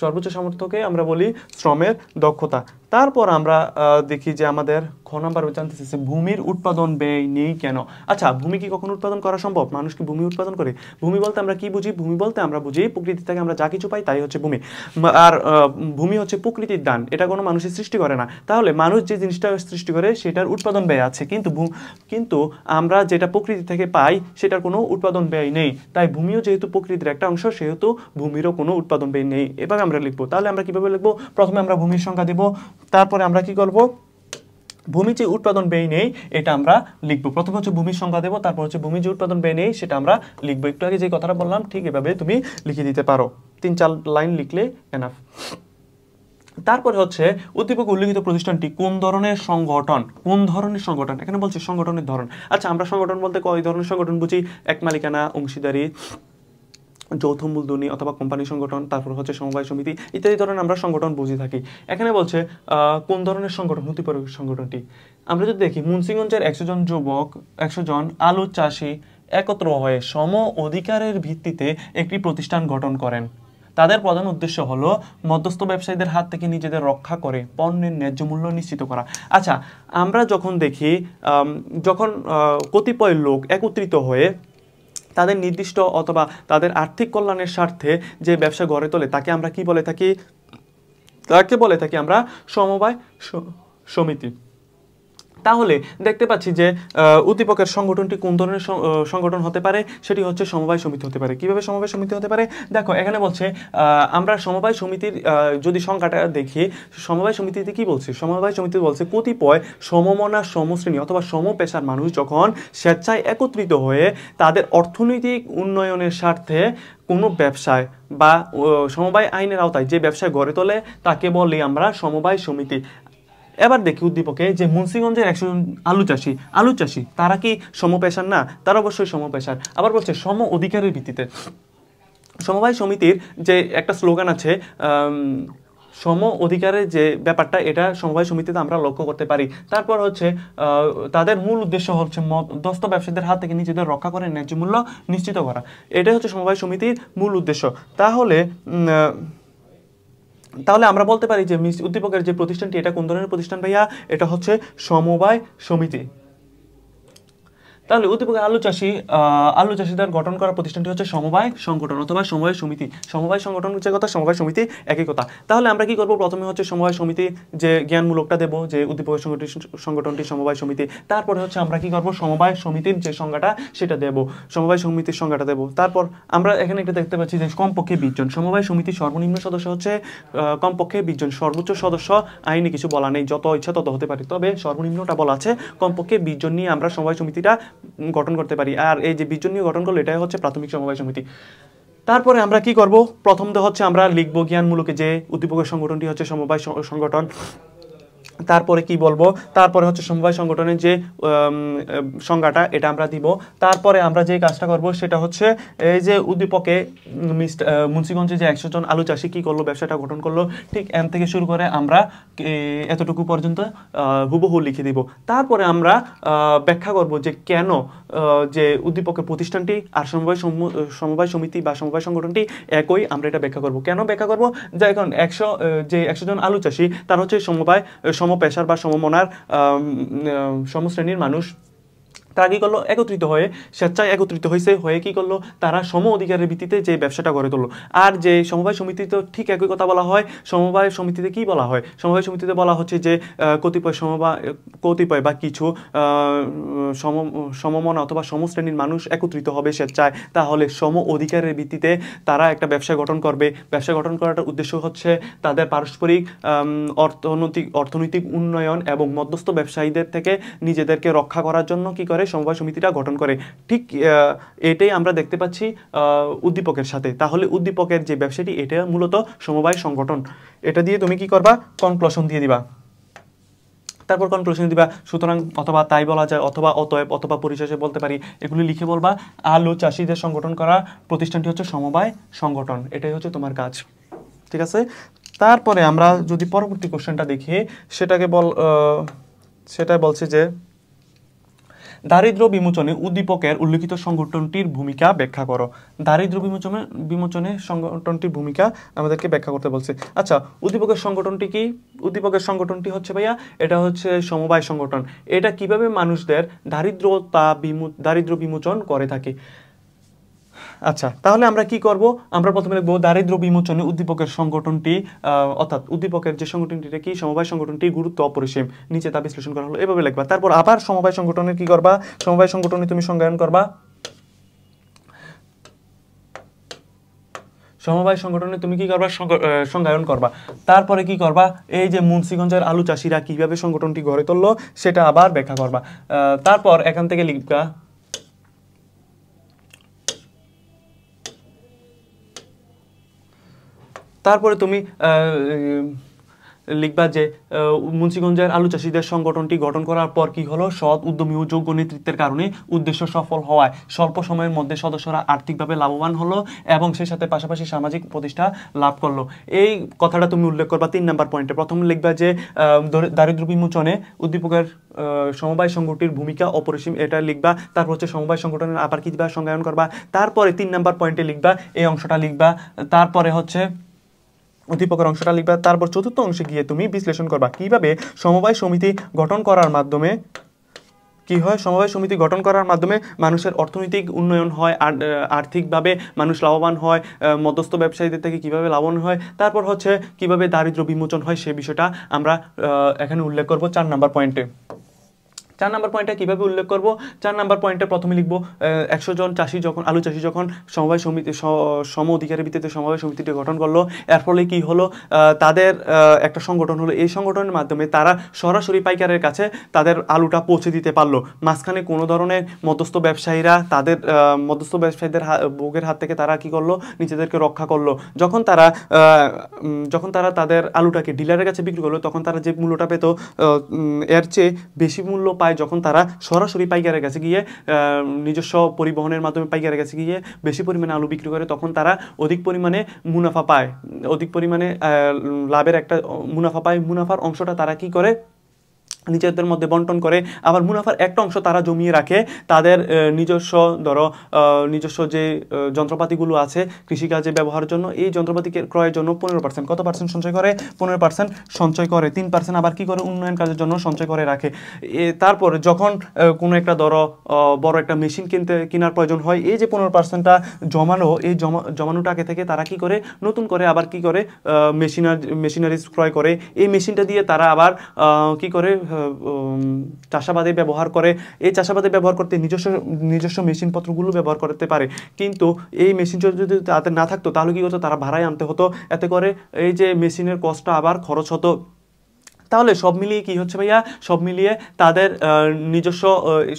সর্বোচ্চ সামর্থ্যকে আমরা বলি শ্রমের দক্ষতা। তারপর আমরা দেখি যে আমাদের খ নাম্বার জানতে চাইছে ভূমির উৎপাদন ব্যয় নেই কেন। আচ্ছা, ভূমি কি কখনো উৎপাদন করা সম্ভব? মানুষ কি ভূমি উৎপাদন করে? ভূমি বলতে আমরা কি বুঝি? ভূমি বলতে আমরা বুঝি প্রকৃতি থেকে আমরা যা কিছু পাই তাই হচ্ছে ভূমি। আর ভূমি হচ্ছে প্রকৃতির দান, এটা কোনো মানুষের সৃষ্টি করে না। তাহলে মানুষ যে জিনিসটা সৃষ্টি করে সেটার উৎপাদন ব্যয় আছে, কিন্তু আমরা যেটা প্রকৃতি থেকে পাই সেটার কোনো উৎপাদন ব্যয় নেই। তাই ভূমিও যেহেতু প্রকৃতির একটা অংশ, সেহেতু ভূমিরও কোনো উৎপাদন ব্যয় নেই। এভাবে আমরা লিখবো। তাহলে আমরা কিভাবে লিখবো? প্রথমে আমরা ভূমির সংখ্যা দেব, তারপরে আমরা কি করব, ভূমি যে উৎপাদন ব্যয় নেই এটা আমরা লিখবো। প্রথমে হচ্ছে ভূমির সংখ্যা দেবো, তারপর হচ্ছে ভূমি যে উৎপাদন ব্যয় নেই সেটা আমরা লিখবো। একটু আগে যে কথাটা বললাম ঠিক এভাবে তুমি লিখে দিতে পারো, 3-4 লাইন লিখলে এনাফ। তারপরে হচ্ছে উদ্দীপক উল্লেখিত প্রতিষ্ঠানটি কোন ধরনের সংগঠন? কোন ধরনের সংগঠন? এখানে বলছে সংগঠনের ধরন। আচ্ছা, আমরা সংগঠন বলতে কয় ধরনের সংগঠন বুঝি? এক মালিকানা, অংশীদারি, যৌথ মূলধনী অথবা কোম্পানি সংগঠন, তারপর হচ্ছে সমবায় সমিতি ইত্যাদি ধরনের আমরা সংগঠন বুঝে থাকি। এখানে বলছে কোন ধরনের সংগঠন হতে পারে সংগঠনটি। আমরা যদি দেখি মুন্সিগঞ্জের 100 জন যুবক, 100 জন আলু চাষি একত্র হয়ে সম অধিকারের ভিত্তিতে একটি প্রতিষ্ঠান গঠন করেন। তাদের প্রধান উদ্দেশ্য হলো মধ্যস্থ ব্যবসায়ীদের হাত থেকে নিজেদের রক্ষা করে পণ্যের ন্যায্য মূল্য নিশ্চিত করা। আচ্ছা, আমরা যখন দেখি যখন কতিপয় লোক একত্রিত হয়ে তাদের নির্দিষ্ট অথবা তাদের আর্থিক কল্যাণের স্বার্থে যে ব্যবসা গড়ে তোলে, তাকে আমরা কি বলে থাকি? তাকে বলে থাকি আমরা সমবায় সমিতি। তাহলে দেখতে পাচ্ছি যে উদ্দীপকের সংগঠনটি কোন ধরনের সংগঠন হতে পারে, সেটি হচ্ছে সমবায় সমিতি হতে পারে। কিভাবে সমবায় সমিতি হতে পারে? দেখো, এখানে বলছে আমরা সমবায় সমিতির যদি সংখ্যাটা দেখি, সমবায় সমিতিতে কি বলছে? সমবায় সমিতি বলছে কতিপয় সমমনা, সমশ্রেণী অথবা সমপেশার মানুষ যখন স্বেচ্ছায় একত্রিত হয়ে তাদের অর্থনৈতিক উন্নয়নের স্বার্থে কোনো ব্যবসায় বা সমবায় আইনের আওতায় যে ব্যবসায় গড়ে তোলে তাকে বলি আমরা সমবায় সমিতি। এবার দেখি উদ্দীপকে যে মুন্সিগঞ্জের 100 জন আলু চাষি তারা কি সমপেশার না? তারা অবশ্যই সমপেশার। আবার বলছে সম অধিকারের ভিত্তিতে। সমবায় সমিতির যে একটা স্লোগান আছে, সম অধিকারের যে ব্যাপারটা, এটা সমবায় সমিতিতে আমরা লক্ষ্য করতে পারি। তারপর হচ্ছে তাদের মূল উদ্দেশ্য হচ্ছে মধ্যস্থ ব্যবসায়ীদের হাত থেকে নিজেদের রক্ষা করে ন্যায্য মূল্য নিশ্চিত করা। এটাই হচ্ছে সমবায় সমিতির মূল উদ্দেশ্য। তাহলে আমরা বলতে পারি যে উদ্দীপকের যে প্রতিষ্ঠানটি, এটা কোন ধরনের প্রতিষ্ঠান ভাইয়া? এটা হচ্ছে সমবায় সমিতি। তাহলে উদ্দীপকের আলু চাষিদের গঠন করা প্রতিষ্ঠানটি হচ্ছে সমবায় সংগঠন অথবা সমবায় সমিতি। সমবায় সংগঠন হচ্ছে কথা, সমবায় সমিতি একই কথা। তাহলে আমরা কি করব? প্রথমে হচ্ছে সমবায় সমিতি যে জ্ঞানমূলকটা দেব, যে উদ্দীপকের সংগঠনটি সমবায় সমিতি। তারপরে হচ্ছে আমরা কি করব? সমবায় সমিতির যে সংজ্ঞাটা সেটা দেব, সমবায় সমিতির সংজ্ঞাটা দেব। তারপর আমরা এখানে একটা দেখতে পাচ্ছি যে কমপক্ষে 20 জন। সমবায় সমিতির সর্বনিম্ন সদস্য হচ্ছে কমপক্ষে 20 জন। সর্বোচ্চ সদস্য আইনে কিছু বলা নেই, যত ইচ্ছা তত হতে পারে, তবে সর্বনিম্নটা বলা আছে কমপক্ষে 20 জন নিয়ে আমরা সমবায় সমিতিটা গঠন করতে পারি। আর এই যে 20 জন নিয়ে গঠন করলো, এটাই হচ্ছে প্রাথমিক সমবায় সমিতি। তারপরে আমরা কি করব, প্রথমত হচ্ছে আমরা লিখব জ্ঞানমূলক যে উদ্দীপকের সংগঠনটি হচ্ছে সমবায় সংগঠন। তারপরে কি বলবো, তারপরে হচ্ছে সমবায় সংগঠনের যে সংজ্ঞাটা এটা আমরা দিব। তারপরে আমরা যে কাজটা করব সেটা হচ্ছে এই যে উদ্দীপকে মুন্সিগঞ্জে যে 100 জন আলু চাষি কি করলো, ব্যবসাটা গঠন করলো, ঠিক এম থেকে শুরু করে আমরা এতটুকু পর্যন্ত হুবহু লিখে দিব। তারপরে আমরা ব্যাখ্যা করব যে কেন যে উদ্দীপকের প্রতিষ্ঠানটি আর সমবায় সমিতি বা সমবায় সংগঠনটি একই, আমরা এটা ব্যাখ্যা করব। কেন ব্যাখ্যা করব, যে এখন 100 জন আলু চাষি তার হচ্ছে সমবায় সমপেশার বা সমমনার সমশ্রেণীর মানুষ, তারা কি করলো, একত্রিত হয়ে স্বেচ্ছায় একত্রিত হয়ে কি করলো, তারা সম অধিকারের ভিত্তিতে যে ব্যবসাটা গড়ে তুললো। আর যে সমবায় সমিতিতে ঠিক একই কথা বলা হয়। সমবায় সমিতিতে কি বলা হয়, সমবায় সমিতিতে বলা হচ্ছে যে কতিপয় বা কিছু সমমনা অথবা সমশ্রেণীর মানুষ একত্রিত হবে স্বেচ্ছায়, তাহলে সম অধিকারের ভিত্তিতে তারা একটা ব্যবসা গঠন করবে। ব্যবসা গঠন করাটার উদ্দেশ্য হচ্ছে তাদের পারস্পরিক অর্থনৈতিক উন্নয়ন এবং মধ্যস্থ ব্যবসায়ীদের থেকে নিজেদেরকে রক্ষা করার জন্য কি করে, সমবায় সমিতিটা গঠন করে। ঠিক এটাই আমরা দেখতে পাচ্ছি উদ্দীপকের সাথে। তাহলে উদ্দীপকের যে ব্যবসাটি এটা মূলত সমবায় সংগঠন। এটা দিয়ে তুমি কি করবা, কনক্লুশন দিয়ে দিবা। তারপর কনক্লুশন দিবা, সুতরাং অথবা তাই বলা যায়, অথবা অতএব, অথবা পরিশেষে বলতে পারি, এগুলি লিখে বলবা আলু চাষিদের সংগঠন করা প্রতিষ্ঠানটি হচ্ছে সমবায় সংগঠন। এটাই হচ্ছে তোমার কাজ, ঠিক আছে। তারপরে আমরা যদি পরবর্তী কোশ্চেনটা দেখি, সেটা বলছে যে দারিদ্র্য বিমোচনে উদ্দীপকের উল্লেখিত সংগঠনটির ভূমিকা ব্যাখ্যা করো। দারিদ্র্য বিমোচনে সংগঠনটির ভূমিকা আমাদেরকে ব্যাখ্যা করতে বলছে। আচ্ছা, উদ্দীপকের সংগঠনটি কি? উদ্দীপকের সংগঠনটি হচ্ছে ভাইয়া, এটা হচ্ছে সমবায় সংগঠন। এটা কিভাবে মানুষদের দারিদ্র্য বিমোচন করে থাকে। আচ্ছা, তাহলে আমরা কি করব, আমরা প্রথমে লিখব দারিদ্র্য বিমোচনে উদ্দীপকের সংগঠনটি, অর্থাৎ উদ্দীপকের যে সংগঠনটিটা কি, সমবায় সংগঠনটির গুরুত্ব অপরিসীম, নিচে তা বিশ্লেষণ করা হলো, এভাবে লিখবা। তারপর আবার সমবায় সংগঠনের কি করবা, সমবায় সংগঠনে তুমি সংজ্ঞায়ন করবা, সমবায় সংগঠনে তুমি কি করবা, সংজ্ঞায়ন করবা। তারপরে কি করবা, এই যে মুন্সিগঞ্জের আলু চাষিরা কিভাবে সংগঠনটি গড়ে তুললো সেটা আবার ব্যাখ্যা করবা। তারপর এখান থেকে লিখবা, তারপরে তুমি লিখবা যে মুন্সিগঞ্জের আলু চাষিদের সংগঠনটি গঠন করার পর কি হলো, সৎ, উদ্যমী ও যোগ্য নেতৃত্বের কারণে উদ্দেশ্য সফল হওয়ায় স্বল্প সময়ের মধ্যে সদস্যরা আর্থিকভাবে লাভবান হলো এবং সেই সাথে পাশাপাশি সামাজিক প্রতিষ্ঠা লাভ করলো। এই কথাটা তুমি উল্লেখ করবা 3 নাম্বার পয়েন্টে। প্রথম লিখবা যে দারিদ্র্য বিমোচনে উদ্দীপকের সমবায় সংগঠনটির ভূমিকা অপরিসীম, এটা লিখবা। তারপর হচ্ছে সমবায় সংগঠনের আবার কি দিবা, সংজ্ঞায়ন করবা। তারপরে 3 নাম্বার পয়েন্টে লিখবা, এই অংশটা লিখবা। তারপরে হচ্ছে উদ্দীপকের অংশটা লিখবা। তারপর চতুর্থ অংশে গিয়ে তুমি বিশ্লেষণ করবা কিভাবে সমবায় সমিতি গঠন করার মাধ্যমে কি হয়, সমবায় সমিতি গঠন করার মাধ্যমে মানুষের অর্থনৈতিক উন্নয়ন হয়, আর্থিকভাবে মানুষ লাভবান হয়, মধ্যস্থ ব্যবসায়ীদের থেকে কিভাবে লাভবান হয়। তারপর হচ্ছে কিভাবে দারিদ্র্য বিমোচন হয়, সেই বিষয়টা আমরা এখানে উল্লেখ করব 4 নাম্বার পয়েন্টে। 4 নাম্বার পয়েন্টে কিভাবে উল্লেখ করব, 4 নাম্বার পয়েন্টে প্রথমে লিখব 100 জন চাষি যখন, আলু চাষি যখন সমবায় সমিতি সম অধিকারের ভিত্তিতে সমবায় সমিতিটি গঠন করলো, এর ফলে কি হলো, তাদের একটা সংগঠন হলো। এই সংগঠনের মাধ্যমে তারা সরাসরি পাইকারের কাছে তাদের আলুটা পৌঁছে দিতে পারলো। মাঝখানে কোনো ধরনের মধ্যস্থ ব্যবসায়ীরা মধ্যস্থ ব্যবসায়ীদের ভোগের হাত থেকে তারা কি করলো, নিজেদেরকে রক্ষা করলো। যখন তারা তাদের আলুটাকে ডিলারের কাছে বিক্রি করলো, তখন তারা যে মূল্যটা পেত এর চেয়ে বেশি মূল্য পায় যখন তারা সরাসরি পাইকারের কাছে গিয়ে নিজস্ব পরিবহনের মাধ্যমে পাইকারের কাছে গিয়ে বেশি পরিমাণে আলু বিক্রি করে, তখন তারা অধিক পরিমাণে মুনাফা পায়, অধিক পরিমাণে লাভের একটা মুনাফা পায়। মুনাফার অংশটা তারা কি করে, নিজেদের মধ্যে বন্টন করে। আবার মুনাফার একটা অংশ তারা জমিয়ে রাখে তাদের নিজস্ব যে যন্ত্রপাতিগুলো আছে কৃষিকাজে ব্যবহারের জন্য, এই যন্ত্রপাতি ক্রয়ের জন্য 15%, কত পার্সেন্ট সঞ্চয় করে, 15% সঞ্চয় করে। 3% আবার কি করে, উন্নয়ন কাজের জন্য সঞ্চয় করে রাখে। তারপর যখন কোনো একটা বড় একটা মেশিন কেনার প্রয়োজন হয়, এই যে 15%টা জমানো, এই জমানোটাকে থেকে তারা কি করে, নতুন করে আবার কি করে মেশিনারিজ ক্রয় করে। এই মেশিনটা দিয়ে তারা আবার কি করে, চাষাবাদে ব্যবহার করে। এই চাষাবাদে ব্যবহার করতে নিজস্ব মেশিনপত্রগুলো ব্যবহার করতে পারে। কিন্তু এই মেশিন যদি তাদের না থাকতো, তাহলে কি হতো, তারা ভাড়ায় আনতে হতো। এতে করে এই যে মেশিনের কস্টটা আবার খরচ হতো। তাহলে সব মিলিয়ে কি হচ্ছে ভাইয়া, সব মিলিয়ে তাদের নিজস্ব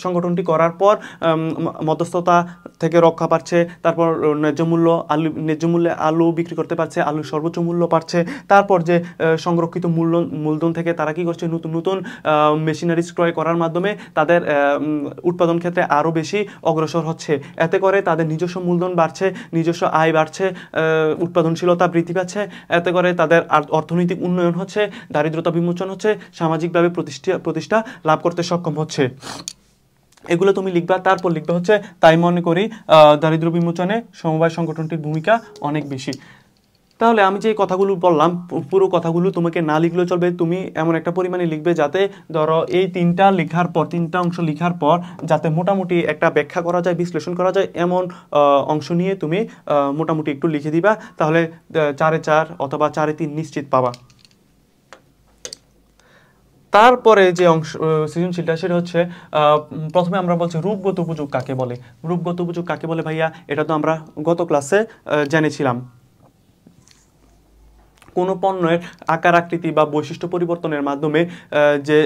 সংগঠনটি করার পর মধ্যস্থতা থেকে রক্ষা পাচ্ছে, তারপর ন্যায্য মূল্যে আলু বিক্রি করতে পারছে, আলুর সর্বোচ্চ মূল্য পাচ্ছে, তারপর যে সংরক্ষিত মূলধন থেকে তারা কি করছে, নতুন নতুন মেশিনারিজ ক্রয় করার মাধ্যমে তাদের উৎপাদন ক্ষেত্রে আরও বেশি অগ্রসর হচ্ছে। এতে করে তাদের নিজস্ব মূলধন বাড়ছে, নিজস্ব আয় বাড়ছে, উৎপাদনশীলতা বৃদ্ধি পাচ্ছে, এতে করে তাদের অর্থনৈতিক উন্নয়ন হচ্ছে, দারিদ্রতা বিমোচন হচ্ছে, সামাজিকভাবে প্রতিষ্ঠা লাভ করতে সক্ষম হচ্ছে। এগুলো তুমি লিখবা। তারপর লিখবা হচ্ছে তাই মনে করি দারিদ্র বিমোচনে সমবায় সংগঠনটির ভূমিকা অনেক বেশি। তাহলে আমি যে কথাগুলো বললাম পুরো কথাগুলো তোমাকে না লিখলেও চলবে, তুমি এমন একটা পরিমাণে লিখবে যাতে ধরো এই তিনটা অংশ লেখার পর যাতে মোটামুটি একটা ব্যাখ্যা করা যায়, বিশ্লেষণ করা যায়, এমন অংশ নিয়ে তুমি মোটামুটি একটু লিখে দিবা, তাহলে 4-4 অথবা 4-3 নিশ্চিত পাবা। তারপরে যে অংশ সৃজনশীলটা সেটা হচ্ছে প্রথমে আমরা বলছি রূপগত উপযোগ কাকে বলে। রূপগত উপযোগ কাকে বলে ভাইয়া, এটা তো আমরা গত ক্লাসে জেনেছিলাম। কোনো পণ্যের আকার আকৃতি বা বৈশিষ্ট্য পরিবর্তনের মাধ্যমে যে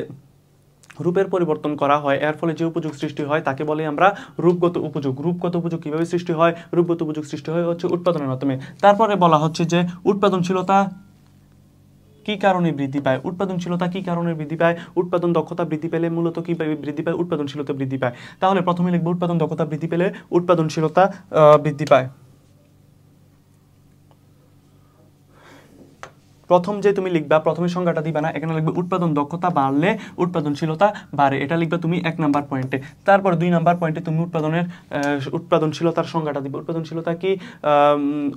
রূপের পরিবর্তন করা হয়, এর ফলে যে উপযোগ সৃষ্টি হয় তাকে বলে আমরা রূপগত উপযোগ। রূপগত উপযোগ কিভাবে সৃষ্টি হয়? রূপগত উপযোগ সৃষ্টি হয় হচ্ছে উৎপাদনের মাধ্যমে। তারপরে বলা হচ্ছে যে উৎপাদনশীলতা কি কারণে বৃদ্ধি পায়? উৎপাদনশীলতা কি কারণে বৃদ্ধি পায়? উৎপাদন দক্ষতা বৃদ্ধি পেলে মূলত কি বৃদ্ধি পায়? উৎপাদনশীলতা বৃদ্ধি পায়। তাহলে প্রথমে লিখব উৎপাদন দক্ষতা বৃদ্ধি পেলে উৎপাদনশীলতা বৃদ্ধি পায়। প্রথম যে তুমি লিখবা, প্রথমে সংজ্ঞাটা দিবা না, এখানে লিখবে উৎপাদন দক্ষতা বাড়লে উৎপাদনশীলতা বাড়ে, এটা লিখবে তুমি 1 নাম্বার পয়েন্টে। তারপর 2 নাম্বার পয়েন্টে তুমি উৎপাদনশীলতার সংজ্ঞাটা দিবে। উৎপাদনশীলতা কি?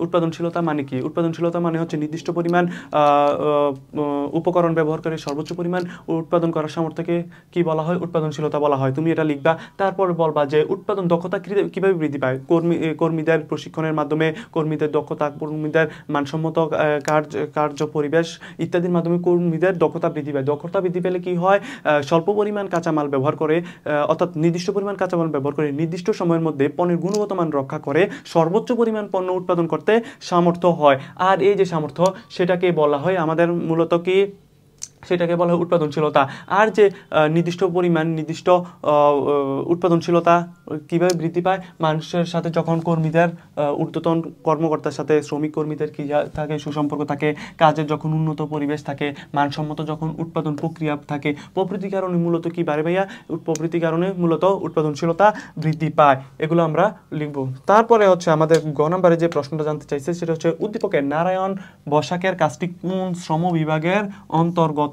উৎপাদনশীলতা মানে কি? উৎপাদনশীলতা মানে হচ্ছে নির্দিষ্ট পরিমাণ উপকরণ ব্যবহার করে সর্বোচ্চ পরিমাণ উৎপাদন করার সামর্থ্যকে কি বলা হয়? উৎপাদনশীলতা বলা হয়। তুমি এটা লিখবা। তারপর বলবা যে উৎপাদন দক্ষতা কিভাবে বৃদ্ধি পায়? কর্মীদের প্রশিক্ষণের মাধ্যমে, কর্মীদের দক্ষতা, কর্মীদের মানসম্মত কার্য পরিবেশ ইত্যাদির মাধ্যমে কর্মীদের দক্ষতা বৃদ্ধি পায়। দক্ষতা বৃদ্ধি পেলে কি হয়? স্বল্প পরিমাণ কাঁচামাল ব্যবহার করে, অর্থাৎ নির্দিষ্ট পরিমাণ কাঁচামাল ব্যবহার করে নির্দিষ্ট সময়ের মধ্যে পণ্যের গুণগত মান রক্ষা করে সর্বোচ্চ পরিমাণ পণ্য উৎপাদন করতে সামর্থ্য হয়। আর এই যে সামর্থ্য, সেটাকে বলা হয় আমাদের মূলত কি, সেটাকে বলা হয় উৎপাদনশীলতা। আর যে নির্দিষ্ট উৎপাদনশীলতা কিভাবে বৃদ্ধি পায়? মানুষের সাথে যখন কর্মীদের, ঊর্ধ্বতন কর্মকর্তার সাথে শ্রমিক কর্মীদের কি থাকে, সুসম্পর্ক থাকে, কাজের যখন উন্নত পরিবেশ থাকে, মানসম্মত যখন উৎপাদন প্রক্রিয়া থাকে, প্রভৃতি কারণে মূলত কি বাড়ে ভাইয়া? প্রভৃতি কারণে মূলত উৎপাদনশীলতা বৃদ্ধি পায়। এগুলো আমরা লিখব। তারপরে হচ্ছে আমাদের গ নম্বরে যে প্রশ্নটা জানতে চাইছে সেটা হচ্ছে উদ্দীপকের নারায়ণ বসাকের কাজটি কোন শ্রম বিভাগের অন্তর্গত?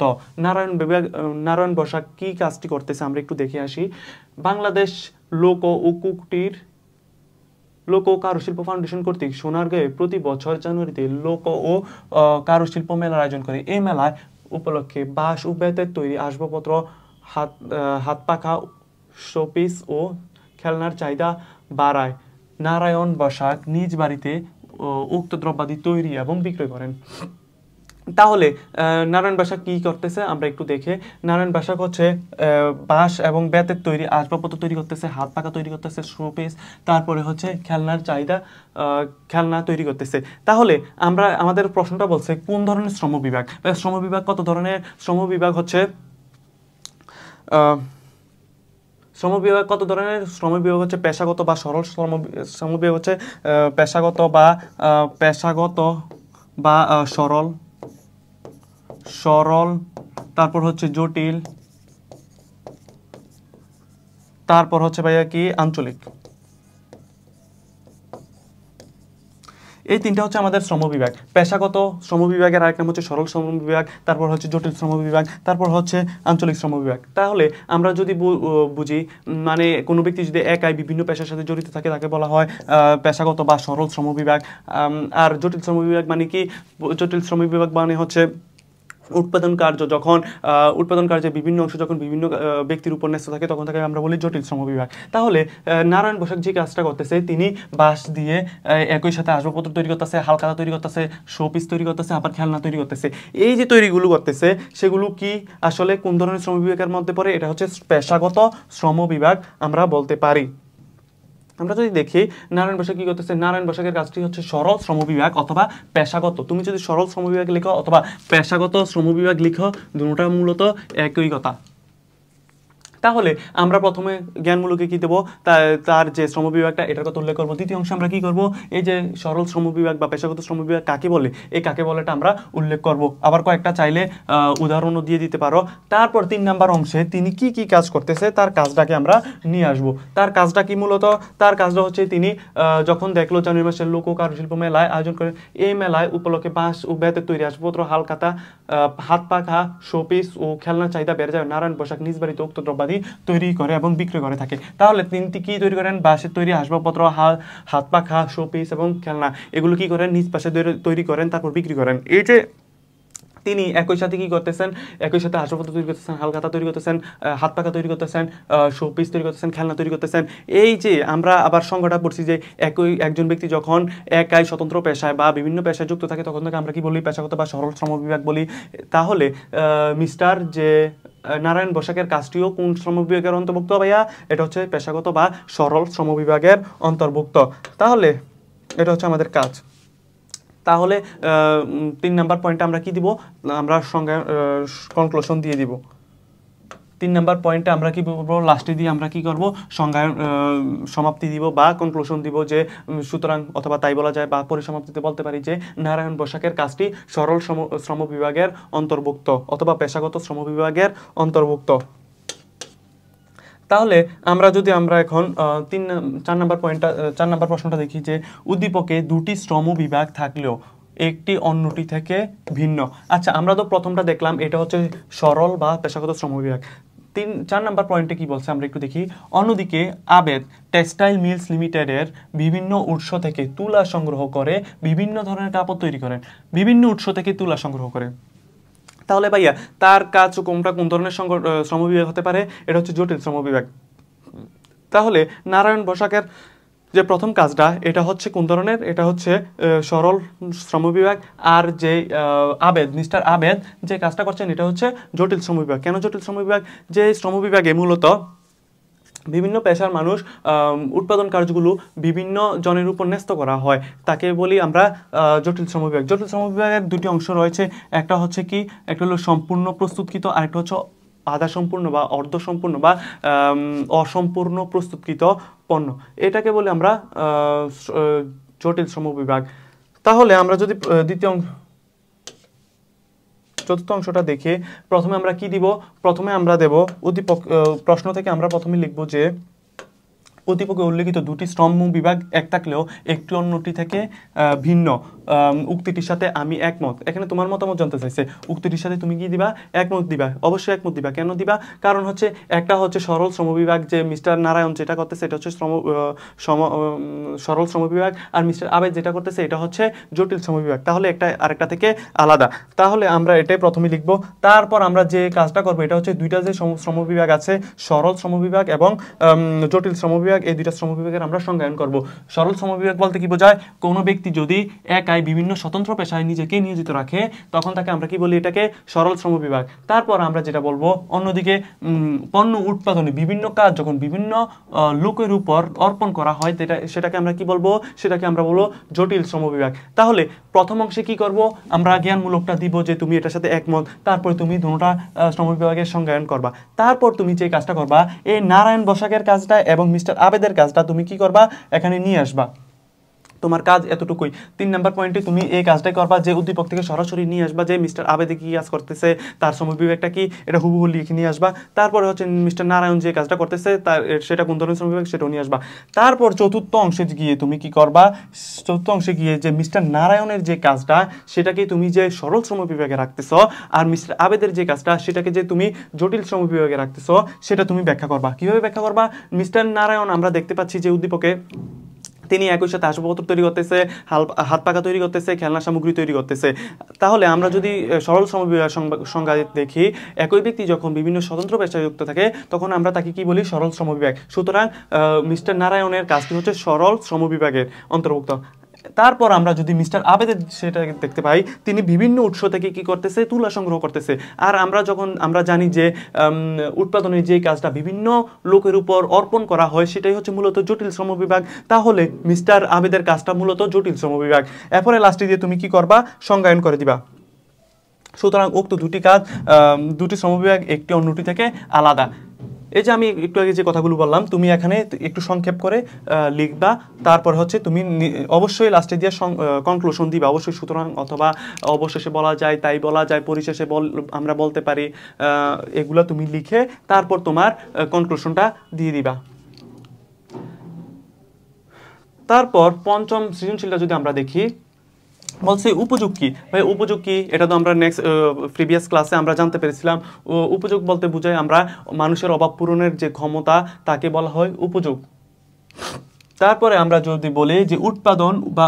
নারায়ণ বসাক কি কাজটি করতেছে আমরা একটু দেখে আসি। বাংলাদেশ লোক ও কারুশিল্প ফাউন্ডেশন কর্তৃক সোনারগাঁয়ে প্রতি বছর জানুয়ারিতে লোক ও কারুশিল্প মেলার আয়োজন করে। এই মেলায় উপলক্ষে বাঁশ ও বেতের তৈরি আসবাবপত্র, হাত পাখা, শোপিস ও খেলনার চাহিদা বাড়ায়। নারায়ণ বসাক নিজ বাড়িতে উক্ত দ্রব্যাদি তৈরি এবং বিক্রয় করেন। তাহলে নারায়ণ বসাক কি করতেছে আমরা একটু দেখে। নারায়ণ বসাক হচ্ছে বাঁশ এবং বেতের তৈরি আসবাবপত্র তৈরি করতেছে, হাত পাখা তৈরি করতেছে, শোপিস, তারপরে হচ্ছে খেলনা তৈরি করতেছে। তাহলে আমাদের প্রশ্নটা বলছে কোন ধরনের শ্রম বিভাগ। শ্রম বিভাগ কত ধরনের? শ্রম বিভাগ হচ্ছে পেশাগত বা সরল শ্রম বিভাগ হচ্ছে পেশাগত বা সরল, তারপর হচ্ছে জটিল, তারপর হচ্ছে ভাইয়া কি আঞ্চলিক। এই তিনটা হচ্ছে আমাদের শ্রম বিভাগ। পেশাগত শ্রম বিভাগের আরেক নাম হচ্ছে সরল শ্রম বিভাগ, তারপর হচ্ছে জটিল শ্রম বিভাগ, তারপর হচ্ছে আঞ্চলিক শ্রম বিভাগ। তাহলে আমরা যদি বুঝি, মানে কোনো ব্যক্তি যদি একাই বিভিন্ন পেশার সাথে জড়িত থাকে তাকে বলা হয় পেশাগত বা সরল শ্রম বিভাগ। আর জটিল শ্রম বিভাগ মানে কি? জটিল শ্রম বিভাগ মানে হচ্ছে উৎপাদন কার্যে বিভিন্ন অংশ যখন বিভিন্ন ব্যক্তির উপর ন্যস্ত থাকে তখন তাকে আমরা বলি জটিল শ্রম বিভাগ। তাহলে নারায়ণ বসাক যে কাজটা করতেছে, তিনি বাঁশ দিয়ে একই সাথে আসবাবপত্র তৈরি করতেছে, হালখাতা তৈরি করতেছে, শোপিস তৈরি করতেছে, আবার খেলনা তৈরি করতেছে। এই যে তৈরিগুলো করতেছে সেগুলো কি আসলে কোন ধরনের শ্রম বিভাগের মধ্যে পড়ে? এটা হচ্ছে পেশাগত শ্রম বিভাগ আমরা বলতে পারি। আমরা যদি দেখি নারায়ণ বসাক কি করতেছে, নারায়ণ বসাকের কাজটি হচ্ছে সরল শ্রমবিভাগ অথবা পেশাগত। তুমি যদি সরল শ্রমবিভাগ লিখো অথবা পেশাগত শ্রমবিভাগ লিখো, দুটোটা মূলত একই কথা। তাহলে আমরা প্রথমে জ্ঞানমূলকে কি দেবো, তার যে শ্রমবিভাগটা এটার কথা উল্লেখ করবো। দ্বিতীয় অংশে আমরা কি করব, এই যে সরল শ্রমবিভাগ বা পেশাগত শ্রমবিভাগ কাকে বলে, এই কাকে বলেটা আমরা উল্লেখ করব। আবার কয়েকটা চাইলে উদাহরণও দিয়ে দিতে পারো। তারপর 3 নাম্বার অংশে তিনি কি কি কাজ করতেছে তার কাজটাকে আমরা নিয়ে আসব। তার কাজটা কি মূলত, তার কাজটা হচ্ছে তিনি যখন দেখলো জানুয়ারি মাসের লোক ও কারুশিল্প মেলায় আয়োজন করে, এই মেলায় উপলক্ষে বাঁশ ও বেতের তৈরি আসবাবপত্র, হালখাতা, হাত পাখা, শোপিস ও খেলনার চাহিদা বেড়ে যায়। নারায়ণ বসাক নিজ বাড়িতে উক্ত দ্রব্যাদি তৈরি করে এবং বিক্রি করে থাকে। তাহলে তিনি কি তৈরি করেন, বাঁশের তৈরি আসবাবপত্র, হাত পাখা, শোপিস এবং খেলনা, এগুলো কি করেন, নিজ পাশে তৈরি করেন, তারপর বিক্রি করেন। এই যে তিনি একই সাথে কি করতেছেন, একই সাথে আসবাবপত্র তৈরি করতেছেন, হালখাতা তৈরি করতেছেন, হাত পাখা তৈরি করতেছেন, শোপিস তৈরি করতেছেন, খেলনা তৈরি করতেছেন। এই যে আমরা আবার সংজ্ঞাটা পড়ছি যে একজন ব্যক্তি যখন একাই স্বতন্ত্র পেশায় বা বিভিন্ন পেশায় যুক্ত থাকে তখন তাকে আমরা কি বলি, পেশাগত বা সরল শ্রমবিভাগ বলি। তাহলে মিস্টার যে নারায়ণ বসাকের কাজটিও কোন শ্রমবিভাগের অন্তর্ভুক্ত ভাইয়া, এটা হচ্ছে পেশাগত বা সরল শ্রমবিভাগের অন্তর্ভুক্ত। তাহলে এটা হচ্ছে আমাদের কাজ। তাহলে 3 নাম্বার পয়েন্টে আমরা কি দিব, আমরা সংজ্ঞা কনক্লুশন দিয়ে দিব। 3 নাম্বার পয়েন্টে আমরা কি বলবো, লাস্টে দিয়ে আমরা কি করব, সংজ্ঞায়ন সমাপ্তি দিব বা কনক্লুশন দিব যে সুতরাং অথবা তাই বলা যায় বা পরিসমাপ্তিতে বলতে পারি যে নারায়ণ বসাকের কাজটি সরল শ্রম বিভাগের অন্তর্ভুক্ত অথবা পেশাগত শ্রম বিভাগের অন্তর্ভুক্ত। তাহলে আমরা এখন 4 নাম্বার প্রশ্নটা দেখি যে উদ্দীপকে দুটি শ্রম বিভাগ থাকলেও একটি অন্যটি থেকে ভিন্ন। আচ্ছা, আমরা তো প্রথমটা দেখলাম, এটা হচ্ছে সরল বা পেশাগত শ্রম বিভাগ। 4 নাম্বার পয়েন্টে কি বলছে আমরা একটু দেখি। অন্যদিকে আবেদ টেক্সটাইল মিলস লিমিটেডের বিভিন্ন উৎস থেকে তুলা সংগ্রহ করে বিভিন্ন ধরনের কাপড় তৈরি করেন, বিভিন্ন উৎস থেকে তুলা সংগ্রহ করে। তাহলে ভাইয়া তার কাজ কোনটা, কোন ধরনের শ্রমবিভাগ হতে পারে, এটা হচ্ছে জটিল শ্রমবিভাগ। তাহলে নারায়ণ বসাকের যে প্রথম কাজটা এটা হচ্ছে কোন ধরনের, এটা হচ্ছে সরল শ্রমবিভাগ। আর যে মিস্টার আবেদ যে কাজটা করছেন এটা হচ্ছে জটিল শ্রমবিভাগ। কেন জটিল শ্রমবিভাগ, যে শ্রমবিভাগে মূলত বিভিন্ন পেশার মানুষ উৎপাদন কার্যগুলো বিভিন্ন জনের উপর ন্যস্ত করা হয়, তাকে বলি আমরা জটিল শ্রমবিভাগ। জটিল শ্রমবিভাগের দুটি অংশ রয়েছে, একটা হচ্ছে কি, একটা হলো সম্পূর্ণ প্রস্তুতকৃত, আরেকটা হচ্ছে আধা সম্পূর্ণ বা অর্ধ সম্পূর্ণ বা অসম্পূর্ণ প্রস্তুতকৃত পণ্য, এটাকে বলি আমরা জটিল শ্রমবিভাগ। তাহলে আমরা যদি চতুর্থ অংশটা দেখে প্রথমে আমরা কি দিব, প্রথমে আমরা দেব উদ্দীপক। প্রশ্ন থেকে আমরা প্রথমে লিখব যে উদ্দীপকে উল্লেখিত দুটি শ্রম বিভাগ এক থাকলেও একটি অন্যটি থেকে ভিন্ন, উক্তিটির সাথে আমি একমত। এখানে তোমার মতামত জানতে চাইছে, উক্তিটির সাথে তুমি কি দিবা, একমত দিবা। অবশ্যই একমত দিবা। কেন দিবা, কারণ হচ্ছে একটা হচ্ছে সরল শ্রমবিভাগ, যে মিস্টার নারায়ণ যেটা করতেছে এটা হচ্ছে সরল শ্রমবিভাগ, আর মিস্টার আবেদ যেটা করতেছে এটা হচ্ছে জটিল শ্রমবিভাগ। তাহলে একটা আরেকটা থেকে আলাদা। তাহলে আমরা এটাই প্রথমে লিখব। তারপর আমরা যে কাজটা করবো এটা হচ্ছে দুইটা যে শ্রমবিভাগ আছে, সরল শ্রমবিভাগ এবং জটিল শ্রমবিভাগ, এই দুইটা শ্রমবিভাগের আমরা সংজ্ঞায়ন করব। সরল শ্রমবিভাগ বলতে কি বোঝায়, কোনো ব্যক্তি যদি একাই বিভিন্ন স্বতন্ত্র পেশায় নিজেকে নিয়োজিত রাখে তখন তাকে আমরা কি বলি, এটাকে সরল শ্রমবিভাগ। তারপর আমরা যেটা বলবো, অন্যদিকে পণ্য উৎপাদনে বিভিন্ন কাজ যখন বিভিন্ন লোকের উপর অর্পণ করা হয় সেটাকে আমরা কি বলবো, সেটাকে আমরা বলবো জটিল শ্রমবিভাগ। তাহলে প্রথম অংশে কি করব, আমরা জ্ঞানমূলকটা দিব যে তুমি এটার সাথে একমত, তারপরে তুমি দুটোটা শ্রমবিভাগের সংজ্ঞায়ন করবা। তারপর তুমি যে কাজটা করবা, এই নারায়ণ বসাকের কাজটা এবং মিস্টার আবেদের কাজটা তুমি কি করবা, এখানে নিয়ে আসবা। তোমার কাজ এতটুকুই। 3 নাম্বার পয়েন্টে তুমি এই কাজটাই করবা যে উদ্দীপক থেকে সরাসরি নিয়ে আসবা যে মিস্টার আবেদে কি কাজ করতেছে, তার শ্রমবিভাগটা কি, এটা হুবহু লিখে নিয়ে আসবা। তারপরে হচ্ছে মিস্টার নারায়ণ যে কাজটা করতেছে তার সেটা কোন ধরনের শ্রমবিভাগ সেটাও নিয়ে আসবা। তারপর চতুর্থ অংশে গিয়ে তুমি কি করবা, চতুর্থ অংশে গিয়ে যে মিস্টার নারায়ণের যে কাজটা সেটাকে তুমি যে সরল শ্রমবিভাগে রাখতেছ, আর মিস্টার আবেদের যে কাজটা সেটাকে যে তুমি জটিল শ্রমবিভাগে রাখতেছ, সেটা তুমি ব্যাখ্যা করবা। কিভাবে ব্যাখ্যা করবা, মিস্টার নারায়ণ আমরা দেখতে পাচ্ছি যে উদ্দীপকে তিনি একই সাথে আসবাবপত্র তৈরি করতেছে, হাত পাখা তৈরি করতেছে, খেলনা সামগ্রী তৈরি করতেছে। তাহলে আমরা যদি সরল শ্রমবিভাগ সংজ্ঞা দেখি, একই ব্যক্তি যখন বিভিন্ন স্বতন্ত্র পেশায় যুক্ত থাকে তখন আমরা তাকে কি বলি, সরল শ্রমবিভাগ। সুতরাং মিস্টার নারায়ণের কাজটি হচ্ছে সরল শ্রমবিভাগের অন্তর্ভুক্ত। তারপর আমরা যদি মিস্টার আবেদের সেটা দেখতে পাই, তিনি বিভিন্ন উৎস থেকে কি করতেছে, তুলা সংগ্রহ করতেছে। আর আমরা জানি যে উৎপাদনের যে কাজটা বিভিন্ন লোকের উপর অর্পণ করা হয় সেটাই হচ্ছে মূলত জটিল শ্রম বিভাগ। তাহলে মিস্টার আবেদের কাজটা মূলত জটিল শ্রম বিভাগ। এরপরে লাস্টে দিয়ে তুমি কি করবা, সংজ্ঞায়ন করে দিবা। সুতরাং উক্ত দুটি কাজ, দুটি শ্রমবিভাগ একটি অন্যটি থেকে আলাদা। এই যে আমি একটু আগে যে কথাগুলো বললাম, তুমি এখানে একটু সংক্ষেপ করে লিখবা। তারপর হচ্ছে তুমি অবশ্যই লাস্টে দিয়ে কনক্লুশন দিবা অবশ্যই। সুতরাং অথবা অবশেষে বলা যায়, তাই বলা যায়, পরিশেষে আমরা বলতে পারি, এগুলো তুমি লিখে তারপর তোমার কনক্লুশনটা দিয়ে দিবা। তারপর পঞ্চম সৃজনশীলটা যদি আমরা দেখি, বলছে উপযোগ কি। ভাই উপযোগ কি, এটা তো আমরা নেক্সট প্রিভিয়াস ক্লাসে আমরা জানতে পেরেছিলাম। উপযোগ বলতে বোঝায় আমরা মানুষের অভাব পূরণের যে ক্ষমতা তাকে বলা হয় উপযোগ। তারপরে আমরা যদি বলি যে উৎপাদন বা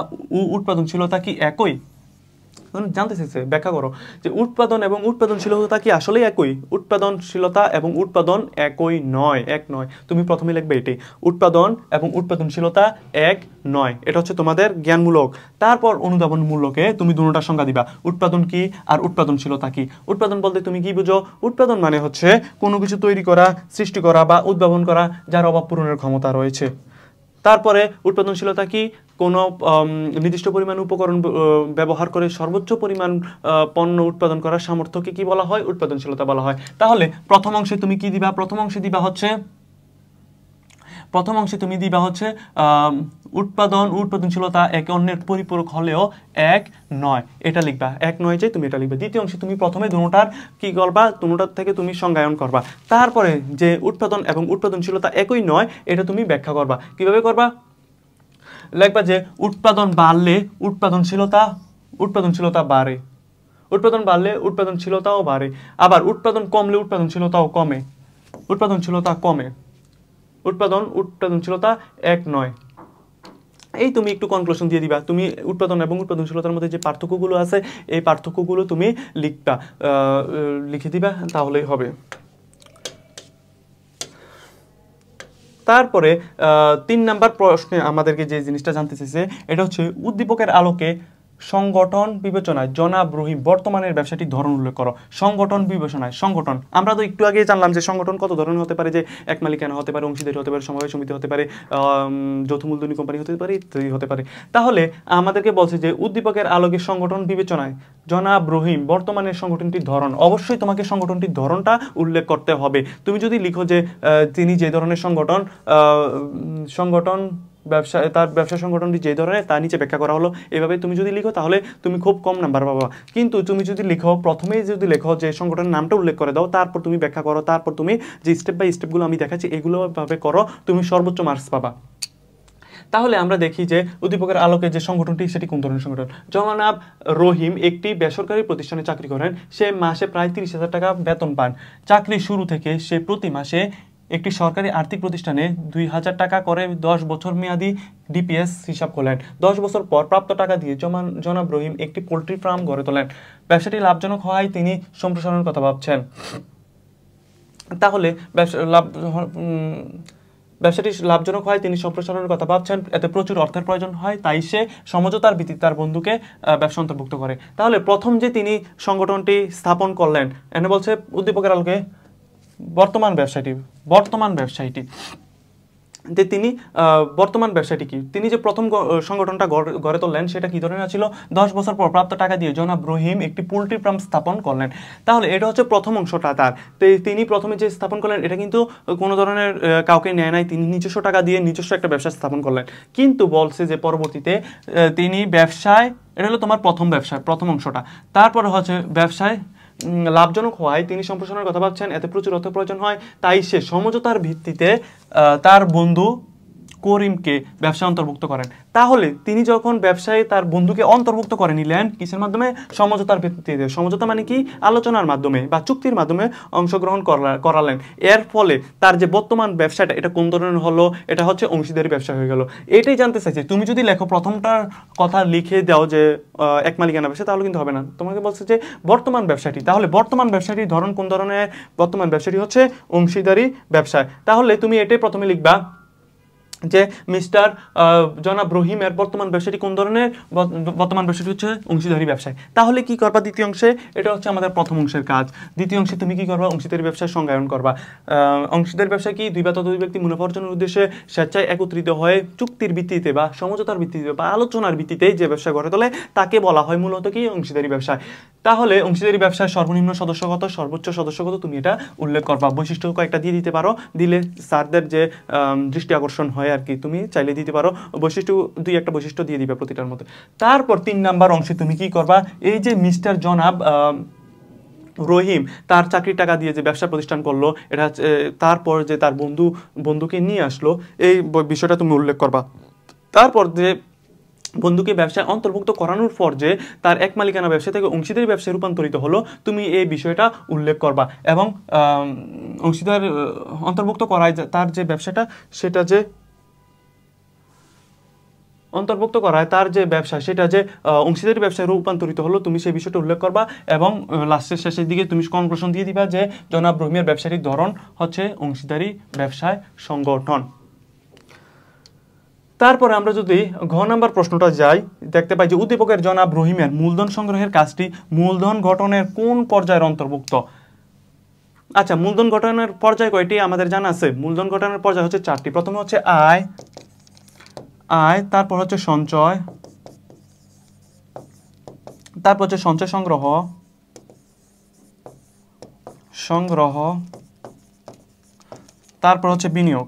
উৎপাদনশীলতা কি একই, জানতে চাইছে ব্যাখ্যা করো যে উৎপাদন এবং উৎপাদনশীলতা কি আসলেই একই। উৎপাদনশীলতা এবং উৎপাদন একই নয়, এক নয়। তুমি প্রথমে লিখবে এটাই, উৎপাদন এবং উৎপাদনশীলতা এক নয়। এটা হচ্ছে তোমাদের জ্ঞানমূলক। তারপর অনুধাবনমূলকে তুমি দুটোটার সংজ্ঞা দিবা, উৎপাদন কি আর উৎপাদনশীলতা কি। উৎপাদন বলতে তুমি কি বুঝো, উৎপাদন মানে হচ্ছে কোনো কিছু তৈরি করা, সৃষ্টি করা বা উদ্ভাবন করা যার অভাব পূরণের ক্ষমতা রয়েছে। তারপরে উৎপাদনশীলতা কি, কোনো নির্দিষ্ট পরিমাণ উপকরণ ব্যবহার করে সর্বোচ্চ পরিমাণ পণ্য উৎপাদন করার সামর্থ্যকে কি বলা হয়, উৎপাদনশীলতা বলা হয়। তাহলে প্রথম অংশে তুমি কি দিবা, প্রথম অংশে তুমি দিবা হচ্ছে উৎপাদন উৎপাদনশীলতা একে অন্যের পরিপূরক হলেও এক নয়, এটা লিখবা। এক নয় যে তুমি এটা লিখবে। দ্বিতীয় অংশে তুমি প্রথমে দুটোটার কি করবা, দুটোটার থেকে তুমি সংজ্ঞায়ন করবা। তারপরে যে উৎপাদন এবং উৎপাদনশীলতা একই নয় এটা তুমি ব্যাখ্যা করবা। কিভাবে করবা, লিখবা যে উৎপাদন বাড়লে উৎপাদনশীলতা বাড়ে, উৎপাদন বাড়লে উৎপাদনশীলতাও বাড়ে, আবার উৎপাদন কমলে উৎপাদনশীলতাও কমে, উৎপাদনশীলতা কমে, উৎপাদনশীলতা এক নয়। এই তুমি একটু কনক্লুশন দিয়ে দিবা। তুমি উৎপাদন এবং উৎপাদনশীলতার মধ্যে যে পার্থক্যগুলো আছে এই পার্থক্যগুলো তুমি লিখে দিবা, তাহলেই হবে। তারপরে 3 নাম্বার প্রশ্নে আমাদেরকে যে জিনিসটা জানতে চাইছে এটা হচ্ছে উদ্দীপকের আলোকে সংগঠন বিবেচনায় জনাব রহিম বর্তমানের ব্যবসাটির ধরন উল্লেখ করো। সংগঠন বিবেচনায়, সংগঠন আমরা তো একটু আগে জানলাম যে সংগঠন কত ধরনের হতে পারে, যে এক মালিকানা হতে পারে, অংশীদারি হতে পারে, সমবায় সমিতি হতে পারে, যৌথ মূলধনী কোম্পানি হতে পারে, ইত্যাদি হতে পারে। তাহলে আমাদেরকে বলছে যে উদ্দীপকের আলোকে সংগঠন বিবেচনায় জনাব রহিম বর্তমানের সংগঠনটির ধরন, অবশ্যই তোমাকে সংগঠনটির ধরনটা উল্লেখ করতে হবে। তুমি যদি লিখো যে তিনি যে ধরনের সংগঠন ব্যবসা, তার ব্যবসা সংগঠনটি যে ধরনের তা নিচে ব্যাখ্যা করা হলো, এভাবে তুমি যদি লিখো তাহলে তুমি খুব কম নাম্বার পাবা। কিন্তু তুমি যদি লিখো, প্রথমেই যদি লেখো যে সংগঠনের নামটা উল্লেখ করে দাও, তারপর তুমি ব্যাখ্যা করো, তারপর তুমি যে স্টেপ বাই স্টেপগুলো আমি দেখাচ্ছি এগুলো ভাবে করো, তুমি সর্বোচ্চ মার্কস পাবা। তাহলে আমরা দেখি যে উদ্দীপকের আলোকে যে সংগঠনটি সেটি কোন ধরনের সংগঠন। জনাব রহিম একটি বেসরকারি প্রতিষ্ঠানে চাকরি করেন, সে মাসে প্রায় 30,000 টাকা বেতন পান। চাকরির শুরু থেকে সে প্রতি মাসে একটি সরকারি আর্থিক প্রতিষ্ঠানে 2,000 টাকা করে 10 বছর মেয়াদী ডিপিএস হিসাব খোলেন। 10 বছর পর প্রাপ্ত টাকা দিয়ে জনাব রহিম একটি পোল্ট্রি ফার্ম গড়ে তোলেন। ব্যবসাটি লাভজনক হওয়ায় তিনি সম্প্রসারণের কথা ভাবছেন। তাহলে ব্যবসাটি লাভজনক হয় তিনি সম্প্রসারণের কথা ভাবছেন, এতে প্রচুর অর্থের প্রয়োজন হয়, তাই সে সমঝোতার ভিত্তিতে তার বন্ধুকে ব্যবসা অন্তর্ভুক্ত করে। তাহলে প্রথম যে তিনি সংগঠনটি স্থাপন করলেন, এনে বলছে উদ্দীপকের আলোকে বর্তমান ব্যবসায়টি যে তিনি বর্তমান ব্যবসাটি কি, তিনি যে প্রথম সংগঠনটা গড়ে তুললেন সেটা কি ধরনের ছিল। 10 বছর পর প্রাপ্ত টাকা দিয়ে জনাব রহিম একটি পোল্ট্রি ফার্ম স্থাপন করলেন। তাহলে এটা হচ্ছে প্রথম অংশটা তার। তিনি প্রথমে যে স্থাপন করলেন এটা কিন্তু কোনো ধরনের কাউকে নেয় নাই, তিনি নিজস্ব টাকা দিয়ে নিজস্ব একটা ব্যবসা স্থাপন করলেন। কিন্তু বলছে যে পরবর্তীতে তিনি ব্যবসায়, এটা হলো তোমার প্রথম অংশটা। তারপরে হচ্ছে ব্যবসায় লাভজনক হওয়ায় তিনি সম্প্রসারণের কথা ভাবছেন, এতে প্রচুর অর্থ প্রয়োজন হয়, তাই সে সমঝোতার ভিত্তিতে তার বন্ধু করিমকে ব্যবসায় অন্তর্ভুক্ত করেন। তাহলে তিনি যখন ব্যবসায় তার বন্ধুকে অন্তর্ভুক্ত করে নিলেন কিসের মাধ্যমে, সমঝোতার ভিত্তিতে। সমঝোতা মানে কি, আলোচনার মাধ্যমে বা চুক্তির মাধ্যমে অংশগ্রহণ করালেন। এর ফলে তার যে বর্তমান ব্যবসাটা এটা কোন ধরনের হলো, এটা হচ্ছে অংশীদারি ব্যবসা হয়ে গেল। এটাই জানতে চাইছি। তুমি যদি লেখো প্রথমটার কথা লিখে দাও যে এক মালিকানা ব্যবসা, তাহলে কিন্তু হবে না। তোমাকে বলছে যে বর্তমান ব্যবসাটি, তাহলে বর্তমান ব্যবসাটির ধরন কোন ধরনের, বর্তমান ব্যবসাটি হচ্ছে অংশীদারি ব্যবসায়। তাহলে তুমি এটাই প্রথমে লিখবা যে মিস্টার জনাব রহিমের বর্তমান ব্যবসাটি কোন ধরনের, বর্তমান ব্যবসাটি হচ্ছে অংশীদারি ব্যবসায়। তাহলে কি করবা দ্বিতীয় অংশে, এটা হচ্ছে আমাদের প্রথম অংশের কাজ। দ্বিতীয় অংশে তুমি কি করবা, অংশীদারি ব্যবসায় সংজ্ঞায়ন করবা। অংশীদারি ব্যবসা কি, দুই বা ততোধিক ব্যক্তি মুনাফা অর্জনের উদ্দেশ্যে স্বেচ্ছায় একত্রিত হয়ে চুক্তির ভিত্তিতে বা সমঝোতার ভিত্তিতে বা আলোচনার ভিত্তিতে যে ব্যবসা গড়ে তোলে তাকে বলা হয় মূলত কি অংশীদারি ব্যবসায়। তাহলে অংশীদারি ব্যবসায় সর্বনিম্ন সদস্যগত সর্বোচ্চ সদস্যগত তুমি এটা উল্লেখ করবা। বৈশিষ্ট্য কয়েকটা দিয়ে দিতে পারো, দিলে স্যারদের যে দৃষ্টি আকর্ষণ হয় আর কি, তুমি চাইলে দিতে পারো। বৈশিষ্ট্য দুই একটা বৈশিষ্ট্য দিয়ে দিবে প্রতিটার মধ্যে। তারপর 3 নাম্বার অংশে তুমি কি করবা, এই যে মিস্টার জনাব রহিম তার চাকরির টাকা দিয়ে যে ব্যবসা প্রতিষ্ঠান করলো, এটা তারপর যে তার বন্ধুকে নিয়ে আসলো, এই বিষয়টা তুমি উল্লেখ করবা। তারপর যে বন্ধুকে ব্যবসায় অন্তর্ভুক্ত করানোর পর যে তার এক মালিকানা ব্যবসা থেকে অংশীদারি ব্যবসায় রূপান্তরিত হলো, তুমি এই বিষয়টা উল্লেখ করবা। এবং অংশীদার অন্তর্ভুক্ত করায় তার যে ব্যবসাটা, সেটা যে অন্তর্ভুক্ত করায় তার যে ব্যবসা, সেটা যে অংশীদারি ব্যবসায় রূপান্তরিত হলো, তুমি সেই বিষয়টা উল্লেখ করবা। এবং লাস্টের শেষের দিকে তুমি কনক্লুশন দিয়ে দিবা যে জনাব রহিমের ব্যবসাটির ধরন হচ্ছে অংশীদারি ব্যবসায় সংগঠন। তারপরে আমরা যদি ঘ নাম্বার প্রশ্নটা যাই, দেখতে পাই যে উদ্দীপকের জনাব রহিমের মূলধন সংগ্রহের কাজটি মূলধন গঠনের কোন পর্যায়ের অন্তর্ভুক্ত। আচ্ছা, মূলধন গঠনের পর্যায় কয়টি আমাদের জানা আছে? মূলধন গঠনের পর্যায় হচ্ছে 4টি। প্রথমে হচ্ছে আয়, তারপর হচ্ছে সঞ্চয়, তারপর হচ্ছে সঞ্চয় সংগ্রহ, তারপর হচ্ছে বিনিয়োগ।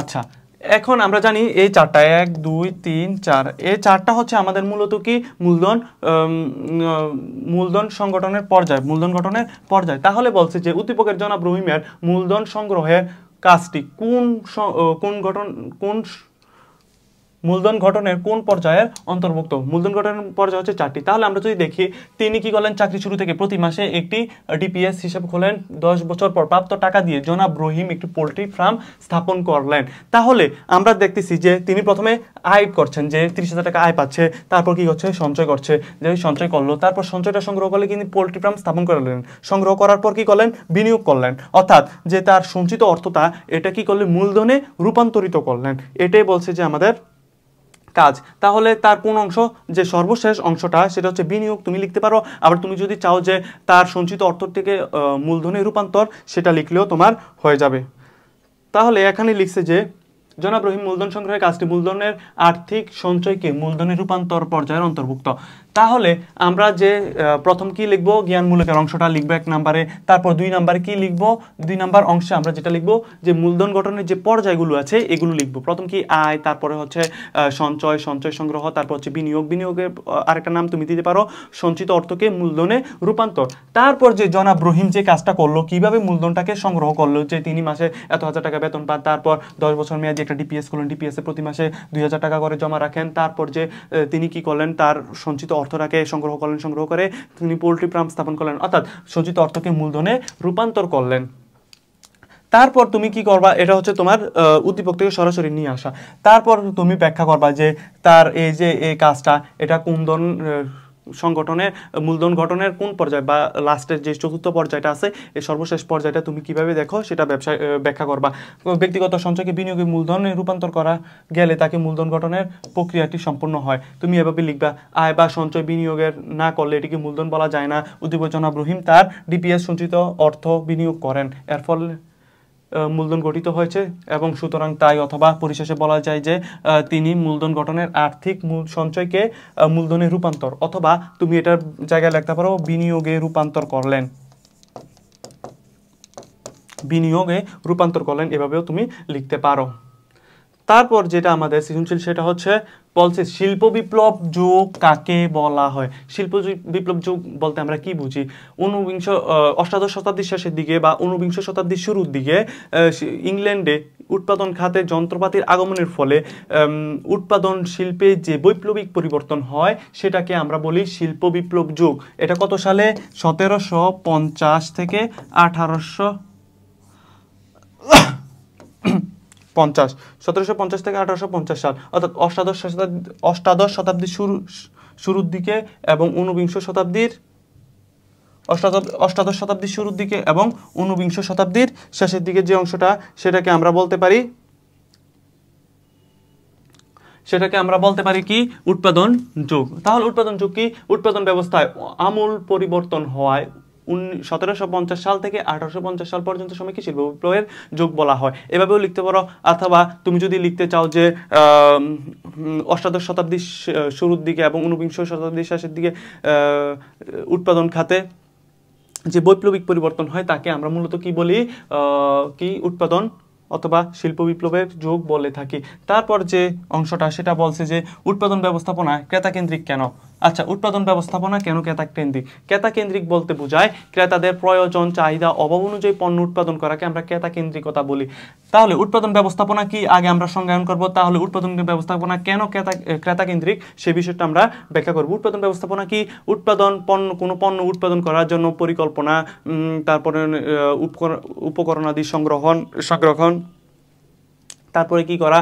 আচ্ছা, এখন আমরা জানি এই 4টা 1 2 3 4, এই 4টা হচ্ছে আমাদের মূলত কি মূলধন সংগঠনের পর্যায়, মূলধন গঠনের পর্যায়। তাহলে বলছে যে উদ্দীপকের জনাব রহিমের মূলধন সংগ্রহের কাজটি মূলধন গঠনের কোন পর্যায়ের অন্তর্ভুক্ত। মূলধন গঠনের পর্যায় হচ্ছে 4টি। তাহলে আমরা যদি দেখি, তিনি কি করলেন, চাকরি শুরু থেকে প্রতি মাসে একটি ডিপিএস হিসাব খোলেন। 10 বছর পর প্রাপ্ত টাকা দিয়ে জনাব রহিম একটি পোল্ট্রি ফার্ম স্থাপন করলেন। তাহলে আমরা দেখতেছি যে তিনি প্রথমে আয় করছেন, যে 30,000 টাকা আয় পাচ্ছে, তারপর কি করছে, সঞ্চয় করছে, যে সঞ্চয় করলো, তারপর সঞ্চয়টা সংগ্রহ করলে কিন্তু পোল্ট্রি ফার্ম স্থাপন করলেন। সংগ্রহ করার পর কি করলেন, বিনিয়োগ করলেন, অর্থাৎ যে তার সঞ্চিত অর্থটা এটা কি করলেন, মূলধনে রূপান্তরিত করলেন। এটাই বলছে যে আমাদের কাজ। তাহলে তার কোন অংশ, যে সর্বশেষ অংশটা, সেটা হচ্ছে বিনিয়োগ, তুমি লিখতে পারো। আবার তুমি যদি চাও যে তার সঞ্চিত অর্থ থেকে মূলধনে রূপান্তর, সেটা লিখলেও তোমার হয়ে যাবে। তাহলে এখানে লিখছে যে জনাব রহিম মূলধন সংগ্রহের কাজটি মূলধনের আর্থিক সঞ্চয়কে মূলধনে রূপান্তর পর্যায়ের অন্তর্ভুক্ত। তাহলে আমরা যে প্রথম কি লিখব, জ্ঞানমূলকের অংশটা লিখবো 1 নম্বরে। তারপর 2 নম্বরে কি লিখবো, 2 নম্বর অংশে আমরা যেটা লিখবো যে মূলধন গঠনের যে পর্যায়গুলো আছে এগুলো লিখবো। প্রথম কি আয়, তারপরে হচ্ছে সঞ্চয় সংগ্রহ, তারপর হচ্ছে বিনিয়োগের আরেকটা নাম তুমি দিতে পারো সঞ্চিত অর্থকে মূলধনে রূপান্তর। তারপর যে জনাব রহিম যে কাজটা করলো, কিভাবে মূলধনটাকে সংগ্রহ করলো, যে তিনি মাসে এত হাজার টাকা বেতন পান, তারপর 10 বছর মেয়াদি একটা ডিপিএস করলেন, ডিপিএস এ প্রতি মাসে 2,000 টাকা করে জমা রাখেন। তারপর যে তিনি কি করলেন, তার সঞ্চিত অর্থটাকে সংগ্রহ করে তিনি পোল্ট্রি ফার্ম স্থাপন করলেন, অর্থাৎ সঞ্চিত অর্থকে মূলধনে রূপান্তর করলেন। তারপর তুমি কি করবা, এটা হচ্ছে তোমার উদ্দীপক থেকে সরাসরি নিয়ে আসা। তারপর তুমি ব্যাখ্যা করবা যে তার এই যে এই কাজটা, এটা কোন ধরনের সংগঠনের মূলধন গঠনের কোন পর্যায়ে, বা লাস্টের যে চতুর্থ পর্যায়টা আছে, এই সর্বশেষ পর্যায়টা তুমি কিভাবে দেখো সেটা ব্যাখ্যা করবা। ব্যক্তিগত সঞ্চয়কে বিনিয়োগে মূলধনে রূপান্তর করা গেলে তাকে মূলধন গঠনের প্রক্রিয়াটি সম্পূর্ণ হয়। তুমি এভাবে লিখবা, আয় বা সঞ্চয় বিনিয়োগের না করলে এটিকে মূলধন বলা যায় না। উদ্দীপক জনাব রহিম তার ডিপিএস সঞ্চিত অর্থ বিনিয়োগ করেন, এর ফলে মূলধন গঠিত হয়েছে এবং সুতরাং তাই, অথবা পরিশেষে বলা যায় যে তিনি মূলধন গঠনের আর্থিক সঞ্চয়কে মূলধনে রূপান্তর, অথবা তুমি এটার জায়গায় লিখতে পারো বিনিয়োগে রূপান্তর করলেন, এভাবেও তুমি লিখতে পারো। তারপর যেটা আমাদের সৃজনশীল, সেটা হচ্ছে বলছে শিল্প বিপ্লব যুগ কাকে বলা হয়। শিল্প বিপ্লব যুগ বলতে আমরা কি বুঝি, অষ্টাদশ শতাব্দীর শেষের দিকে বা 19বিংশ শতাব্দীর শুরুর দিকে ইংল্যান্ডে উৎপাদন খাতে যন্ত্রপাতির আগমনের ফলে উৎপাদন শিল্পে যে বৈপ্লবিক পরিবর্তন হয়, সেটাকে আমরা বলি শিল্প বিপ্লব যুগ। এটা কত সালে, 1750 থেকে 1750 থেকে 1850 সাল, অর্থাৎ অষ্টাদশ শতাব্দীর শুরুর দিকে এবং 19বিংশ শতাব্দীর অষ্টাদশ শতাব্দীর শুরুর দিকে এবং ঊনবিংশ শতাব্দীর শেষের দিকে যে অংশটা সেটাকে আমরা বলতে পারি কি উৎপাদন যুগ। তাহলে উৎপাদন যুগ কি? উৎপাদন ব্যবস্থায় আমূল পরিবর্তন হওয়ায় 1750 সাল থেকে 1850 সাল পর্যন্ত সময়কে শিল্প বিপ্লবের যুগ বলা হয়। এভাবেও লিখতে পারো, অথবা তুমি যদি লিখতে চাও যে অষ্টাদশ শতাব্দীর শুরুর দিকে এবং ঊনবিংশ শতাব্দীর শেষের দিকে উৎপাদন খাতে যে বৈপ্লবিক পরিবর্তন হয় তাকে আমরা মূলত কি বলি? কি উৎপাদন অথবা শিল্প বিপ্লবের যুগ বলে থাকি। তারপর যে অংশটা সেটা বলছে যে উৎপাদন ব্যবস্থাপনা ক্রেতাকেন্দ্রিক কেন? আচ্ছা, উৎপাদন ব্যবস্থাপনা কেন ক্রেতাকেন্দ্রিক? ক্রেতাকেন্দ্রিক বলতে বোঝায় ক্রেতাদের প্রয়োজন, চাহিদা, অভাব অনুযায়ী পণ্য উৎপাদন করাকে আমরা ক্রেতাকেন্দ্রিকতা বলি। তাহলে উৎপাদন ব্যবস্থাপনা কি আগে আমরা সংজ্ঞায়ন করব। তাহলে উৎপাদন ব্যবস্থাপনা কেন ক্রেতাকেন্দ্রিক সে বিষয়টা আমরা ব্যাখ্যা করব। উৎপাদন ব্যবস্থাপনা কি? কোনো পণ্য উৎপাদন করার জন্য পরিকল্পনা, তারপরে উপকরণাদি সংগ্রহণ, তারপরে কি করা,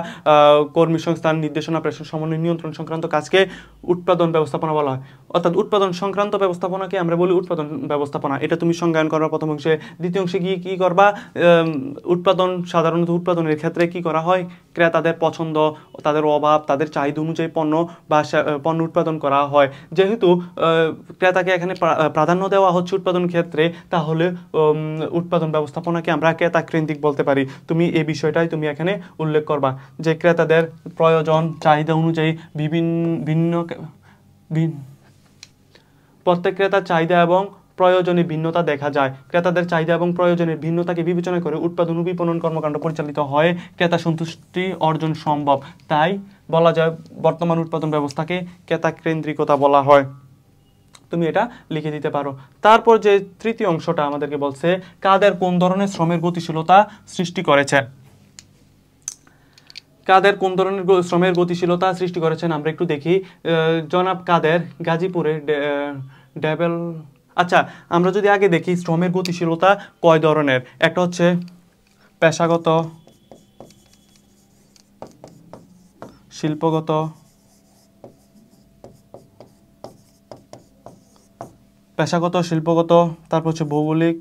কর্মী সংস্থান, নির্দেশনা, প্রেষণ, সমন্বয়, নিয়ন্ত্রণ সংক্রান্ত কাজকে উৎপাদন ব্যবস্থাপনা বলা হয়। অর্থাৎ উৎপাদন সংক্রান্ত ব্যবস্থাপনাকে আমরা বলি উৎপাদন ব্যবস্থাপনা। এটা তুমি সংজ্ঞায়ন করবা প্রথম অংশে। দ্বিতীয় অংশে গিয়ে কি করবা? সাধারণত উৎপাদনের ক্ষেত্রে কি করা হয়? ক্রেতাদের পছন্দ, তাদের অভাব, তাদের চাহিদা অনুযায়ী পণ্য উৎপাদন করা হয়। যেহেতু ক্রেতাকে এখানে প্রাধান্য দেওয়া হচ্ছে উৎপাদন ক্ষেত্রে, তাহলে উৎপাদন ব্যবস্থাপনাকে আমরা ক্রেতাকেন্দ্রিক বলতে পারি। তুমি এই বিষয়টাই তুমি এখানে উল্লেখ করবা যে ক্রেতাদের প্রয়োজন, চাহিদা অনুযায়ী প্রত্যেক ক্রেতার চাহিদা এবং প্রয়োজনে ভিন্নতা দেখা যায়। ক্রেতাদের চাহিদা এবং প্রয়োজনের ভিন্নতাকে বিবেচনা করে উৎপাদন ও বিপণন কর্মকাণ্ড পরিচালিত হয়, ক্রেতা সন্তুষ্টি অর্জন সম্ভব। তাই বলা যায় বর্তমান উৎপাদন ব্যবস্থাকে ক্রেতাকেন্দ্রিকতা বলা হয়। তুমি এটা লিখে দিতে পারো। তারপর যে তৃতীয় অংশটা আমাদেরকে বলছে কাদের কোন ধরনের শ্রমের গতিশীলতা সৃষ্টি করেছে। কাদের কোন ধরনের শ্রমের গতিশীলতা সৃষ্টি করেছেন আমরা একটু দেখি। জনাব কাদের গাজীপুরে আচ্ছা, আমরা যদি আগে দেখি শ্রমের গতিশীলতা কয় ধরনের। একটা হচ্ছে পেশাগত, শিল্পগত, তারপর হচ্ছে ভৌগোলিক,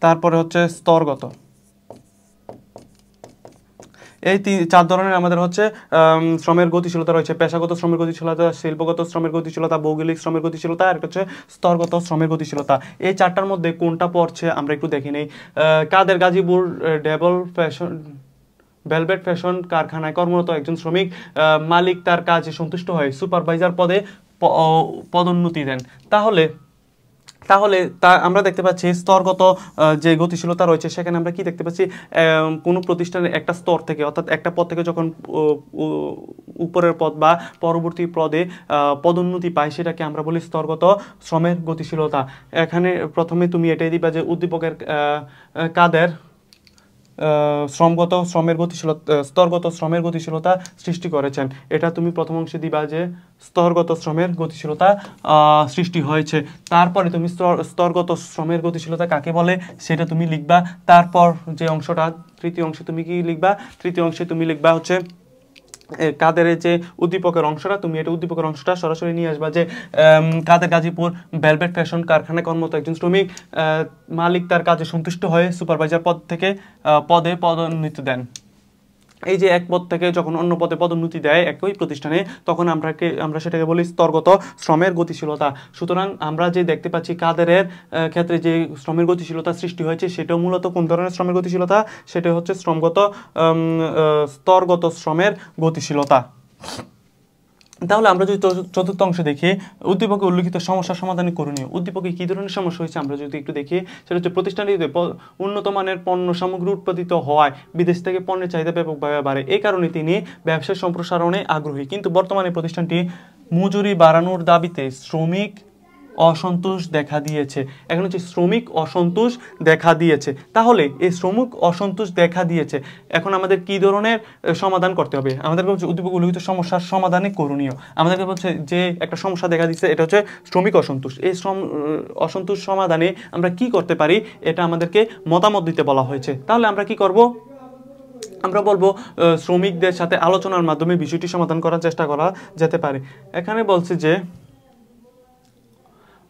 তারপরে হচ্ছে স্তরগত। এই চার ধরনের আমাদের হচ্ছে শ্রমের গতিশীলতা রয়েছে। পেশাগত শ্রমের গতিশীলতা, শিল্পগত শ্রমের গতিশীলতা, ভৌগোলিক শ্রমের গতিশীলতা, আর একটা হচ্ছে স্তরগত শ্রমের গতিশীলতা। এই চারটার মধ্যে কোনটা পড়ছে আমরা একটু দেখে নেই। কাদের গাজীপুর ভেলভেট ফ্যাশন কারখানায় কর্মরত একজন শ্রমিক মালিক তার কাজে সন্তুষ্ট হয়ে সুপারভাইজার পদে পদোন্নতি দেন। তাহলে আমরা দেখতে পাচ্ছি স্তরগত যে গতিশীলতা রয়েছে সেখানে আমরা কি দেখতে পাচ্ছি? কোনো প্রতিষ্ঠানের একটা স্তর থেকে, অর্থাৎ একটা পদ থেকে যখন উপরের পদ বা পরবর্তী পদে পদোন্নতি পায় সেটাকে আমরা বলি স্তরগত শ্রমের গতিশীলতা। এখানে প্রথমে তুমি এটাই দিবা যে উদ্দীপকের কাদের স্তরগত শ্রমের গতিশীলতা সৃষ্টি করেছেন। এটা তুমি প্রথম অংশে দিবা যে স্তরগত শ্রমের গতিশীলতা সৃষ্টি হয়েছে। তারপরে তুমি স্তরগত শ্রমের গতিশীলতা কাকে বলে সেটা তুমি লিখবা। তারপর যে অংশটা তৃতীয় অংশে তুমি কি লিখবা? তৃতীয় অংশে তুমি লিখবা হচ্ছে কাদের যে উদ্দীপকের অংশটা, তুমি এটা উদ্দীপকের অংশটা সরাসরি নিয়ে আসবা যে কাদের গাজীপুর ভেলভেট ফ্যাশন কারখানায় কর্মরত একজন শ্রমিক মালিক তার কাজে সন্তুষ্ট হয়ে সুপারভাইজার পদ থেকে পদে পদোন্নতি দেন। এই যে এক পদ থেকে যখন অন্য পদে পদোন্নতি দেয় একই প্রতিষ্ঠানে, তখন আমরা সেটাকে বলি স্তরগত শ্রমের গতিশীলতা। সুতরাং আমরা যে দেখতে পাচ্ছি কাদেরের ক্ষেত্রে যে শ্রমের গতিশীলতা সৃষ্টি হয়েছে সেটাও মূলত কোন ধরনের শ্রমের গতিশীলতা? সেটা হচ্ছে স্তরগত শ্রমের গতিশীলতা। তাহলে আমরা যদি চতুর্থ অংশে দেখি উদ্দীপকে উল্লিখিত সমস্যা সমাধানে করণীয়। উদ্দীপকে কি ধরনের সমস্যা হয়েছে আমরা যদি একটু দেখি, সেটা হচ্ছে প্রতিষ্ঠানটিতে উন্নত মানের পণ্য সামগ্রী উৎপাদিত হওয়ায় বিদেশ থেকে পণ্যের চাহিদা ব্যাপকভাবে বাড়ে। এই কারণে তিনি ব্যবসার সম্প্রসারণে আগ্রহী, কিন্তু বর্তমানে প্রতিষ্ঠানটি মজুরি বাড়ানোর দাবিতে শ্রমিক অসন্তোষ দেখা দিয়েছে। এখন হচ্ছে শ্রমিক অসন্তোষ দেখা দিয়েছে। তাহলে এই শ্রমিক অসন্তোষ দেখা দিয়েছে, এখন আমাদের কি ধরনের সমাধান করতে হবে? আমাদেরকে হচ্ছে উদ্দীপক উল্লিখিত সমস্যার সমাধানে করণীয়। আমাদেরকে হচ্ছে যে একটা সমস্যা দেখা দিচ্ছে এটা হচ্ছে শ্রমিক অসন্তোষ। এই অসন্তোষ সমাধানে আমরা কি করতে পারি এটা আমাদেরকে মতামত দিতে বলা হয়েছে। তাহলে আমরা কি করব? আমরা বলবো শ্রমিকদের সাথে আলোচনার মাধ্যমে বিষয়টি সমাধান করার চেষ্টা করা যেতে পারে। এখানে বলছে যে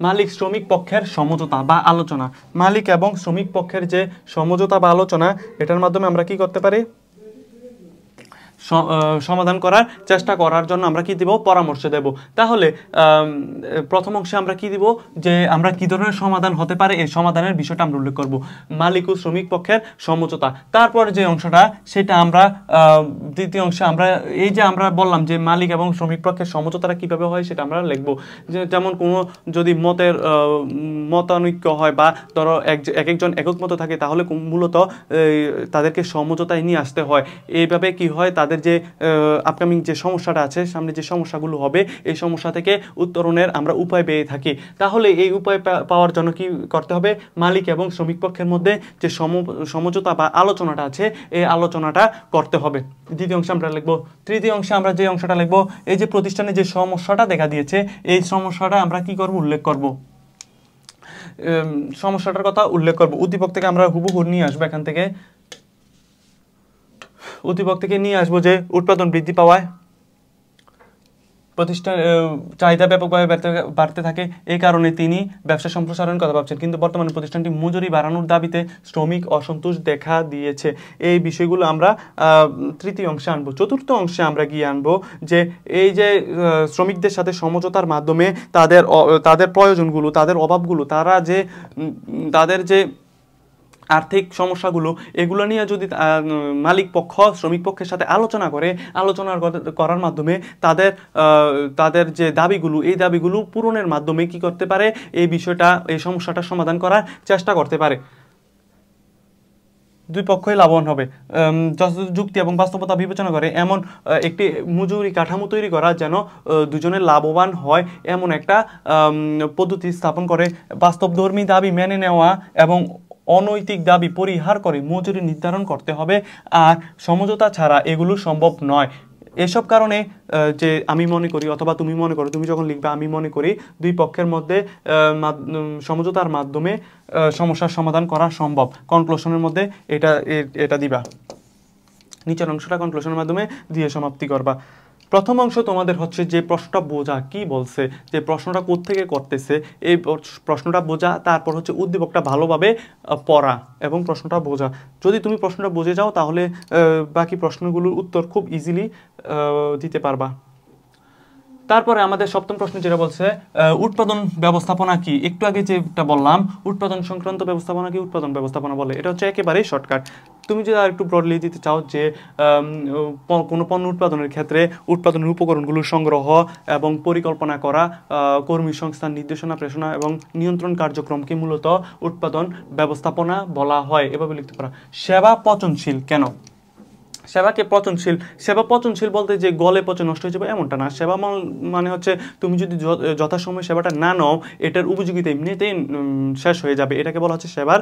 মালিক শ্রমিক পক্ষের সমঝোতা বা আলোচনা, মালিক এবং শ্রমিক পক্ষের যে সমঝোতা বা আলোচনা, এটার মাধ্যমে আমরা কি করতে পারি, সমাধান করার চেষ্টা করার জন্য আমরা কি দিব, পরামর্শ দেব। তাহলে প্রথম অংশে আমরা কি দিব, যে আমরা কি ধরনের সমাধান হতে পারে এই সমাধানের বিষয়টা আমরা উল্লেখ করব, মালিক ও শ্রমিক পক্ষের সমঝোতা। তারপর যে অংশটা সেটা আমরা দ্বিতীয় অংশে আমরা এই যে আমরা বললাম যে মালিক এবং শ্রমিক পক্ষের সমঝোতাটা কিভাবে হয় সেটা আমরা লিখব। যেমন কোনো যদি মতের মতানৈক্য হয় বা ধরো একজন একক মত থাকে, তাহলে মূলত তাদেরকে সমঝোতায় নিয়ে আসতে হয়। এইভাবে কি হয়, তাদের যে আপকামিং যে সমস্যাটা আছে, সামনে যে সমস্যাগুলো হবে, এই সমস্যা থেকে উত্তরণের আমরা উপায় পেয়ে থাকি। তাহলে এই উপায় পাওয়ার জন্য কি করতে হবে, মালিক এবং শ্রমিক পক্ষের মধ্যে যে সমঝোতা বা আলোচনাটা আছে এই আলোচনাটা করতে হবে। দ্বিতীয় অংশে আমরা লিখবো। তৃতীয় অংশে আমরা যে অংশটা লিখবো, এই যে প্রতিষ্ঠানে যে সমস্যাটা দেখা দিয়েছে এই সমস্যাটা আমরা কি করব, উল্লেখ করব, সমস্যাটার কথা উল্লেখ করব। উদ্দীপক থেকে আমরা হুবহু নিয়ে আসবো, এখান থেকে উদ্দীপক থেকে নিয়ে আসবো যে উৎপাদন বৃদ্ধি পাওয়ায় প্রতিষ্ঠান চাহিদা ব্যাপকভাবে বাড়তে থাকে, এই কারণে তিনি ব্যবসা সম্প্রসারণের কথা ভাবছেন, কিন্তু বর্তমানে প্রতিষ্ঠানটি মজুরি বাড়ানোর দাবিতে শ্রমিক অসন্তোষ দেখা দিয়েছে। এই বিষয়গুলো আমরা তৃতীয় অংশে আনবো। চতুর্থ অংশে আমরা গিয়ে আনবো যে এই যে শ্রমিকদের সাথে সমঝোতার মাধ্যমে তাদের প্রয়োজনগুলো, তাদের অভাবগুলো, তাদের যে আর্থিক সমস্যাগুলো, এগুলো নিয়ে যদি মালিক পক্ষ শ্রমিক পক্ষের সাথে আলোচনা করার মাধ্যমে তাদের যে দাবিগুলো, এই দাবিগুলো পূরণের মাধ্যমে কি করতে পারে, এই সমস্যাটা সমাধান করার চেষ্টা করতে পারে। দুই পক্ষই লাভবান হবে। যুক্তি এবং বাস্তবতা বিবেচনা করে এমন একটি মজুরি কাঠামো তৈরি করা যেন দুজনের লাভবান হয়, এমন একটা পদ্ধতি স্থাপন করে বাস্তবধর্মী দাবি মেনে নেওয়া এবং অনৈতিক দাবি পরিহার করে মজুরি নির্ধারণ করতে হবে। আর সমঝোতা ছাড়া এগুলো সম্ভব নয়। এসব কারণে যে আমি মনে করি অথবা তুমি মনে করো, তুমি যখন লিখবে আমি মনে করি দুই পক্ষের মধ্যে সমঝোতার মাধ্যমে সমস্যার সমাধান করা সম্ভব। কনক্লুশনের মধ্যে এটা দিবা, নিচের অংশটা কনক্লুশনের মাধ্যমে দিয়ে সমাপ্তি করবা। প্রথম অংশ তোমাদের হচ্ছে যে প্রশ্নটা বোঝা, কি বলছে, যে প্রশ্নটা কোত্থেকে করতেছে এই প্রশ্নটা বোঝা, তারপর হচ্ছে উদ্দীপকটা ভালোভাবে পড়া এবং প্রশ্নটা বোঝা। যদি তুমি প্রশ্নটা বুঝে যাও তাহলে বাকি প্রশ্নগুলোর উত্তর খুব ইজিলি দিতে পারবা। তারপরে আমাদের সপ্তম প্রশ্ন যেটা বলছে উৎপাদন ব্যবস্থাপনা কি, একটু আগে যেটা বললাম উৎপাদন সংক্রান্ত ব্যবস্থাপনা কি উৎপাদন ব্যবস্থাপনা বলে, এটা হচ্ছে একেবারেই শর্টকাট। তুমি যদি আর একটু ব্রডলি দিতে চাও যে কোনো পণ্য উৎপাদনের ক্ষেত্রে উৎপাদনের উপকরণগুলোর সংগ্রহ এবং পরিকল্পনা করা, কর্মী সংস্থান, নির্দেশনা, প্রেষণা এবং নিয়ন্ত্রণ কার্যক্রমকে মূলত উৎপাদন ব্যবস্থাপনা বলা হয়। এভাবে লিখতে পারো। সেবা পচনশীল কেন? সেবাকে পচনশীল, সেবা পচনশীল বলতে যে গলে পচে নষ্ট হয়ে যাবে এমনটা না। সেবা মানে হচ্ছে তুমি যদি যথাসময়ে সেবাটা না নাও, এটার উপযোগিতা এমনিতেই শেষ হয়ে যাবে, এটাকে বলা হচ্ছে সেবার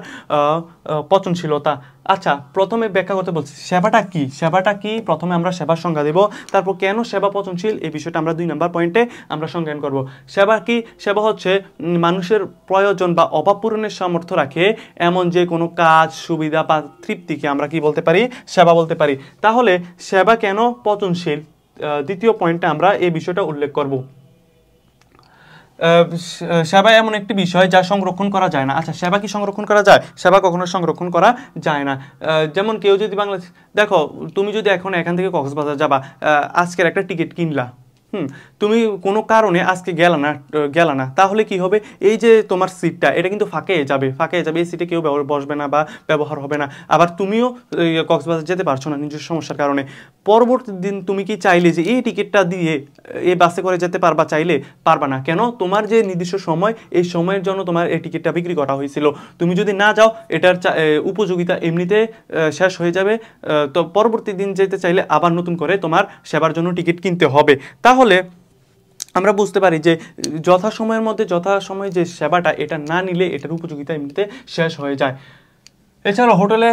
পচনশীলতা। আচ্ছা, প্রথমে ব্যাখ্যা করতে বলছি সেবাটা কি। সেবাটা কি প্রথমে আমরা সেবার সংজ্ঞা দেব, তারপর কেন সেবা পচনশীল এই বিষয়টা আমরা 2 নম্বর পয়েন্টে আমরা সংজ্ঞান করব। সেবা কি? সেবা হচ্ছে মানুষের প্রয়োজন বা অভাব পূরণের সামর্থ্য রাখে এমন যে কোনো কাজ, সুবিধা বা তৃপ্তিকে আমরা কি বলতে পারি, সেবা বলতে পারি। তাহলে সেবা কেন পচনশীল, দ্বিতীয় পয়েন্টে আমরা এই বিষয়টা উল্লেখ করব। সেবা এমন একটি বিষয় যা সংরক্ষণ করা যায় না। আচ্ছা, সেবা কি সংরক্ষণ করা যায়? সেবা কখনো সংরক্ষণ করা যায় না। যেমন কেউ যদি বাংলাদেশ, দেখো তুমি যদি এখন এখান থেকে কক্সবাজার যাবা, আজকের একটা টিকিট কিনলা, তুমি কোনো কারণে আজকে গেলা না, তাহলে কি হবে, এই যে তোমার সিটটা এটা কিন্তু ফাঁকে যাবে, এই সিটে কেউ বসবে না বা ব্যবহার হবে না। আবার তুমিও কক্সবাজার যেতে পারছো না নিজের সমস্যার কারণে। পরবর্তী দিন তুমি কি চাইলে যে এই টিকিটটা দিয়ে এই বাসে করে যেতে পারবা? চাইলে পারবা না। কেন? তোমার যে নির্দিষ্ট সময়, এই সময়ের জন্য তোমার এই টিকিটটা বিক্রি করা হয়েছিল। তুমি যদি না যাও, এটার উপযোগিতা এমনিতে শেষ হয়ে যাবে। তো পরবর্তী দিন যেতে চাইলে আবার নতুন করে তোমার সেবার জন্য টিকিট কিনতে হবে। তাহলে আমরা বুঝতে পারি যে যথাসময়ে যে সেবাটা এটা না নিলে এটার উপযোগিতা এমনিতে শেষ হয়ে যায়। এছাড়াও হোটেলে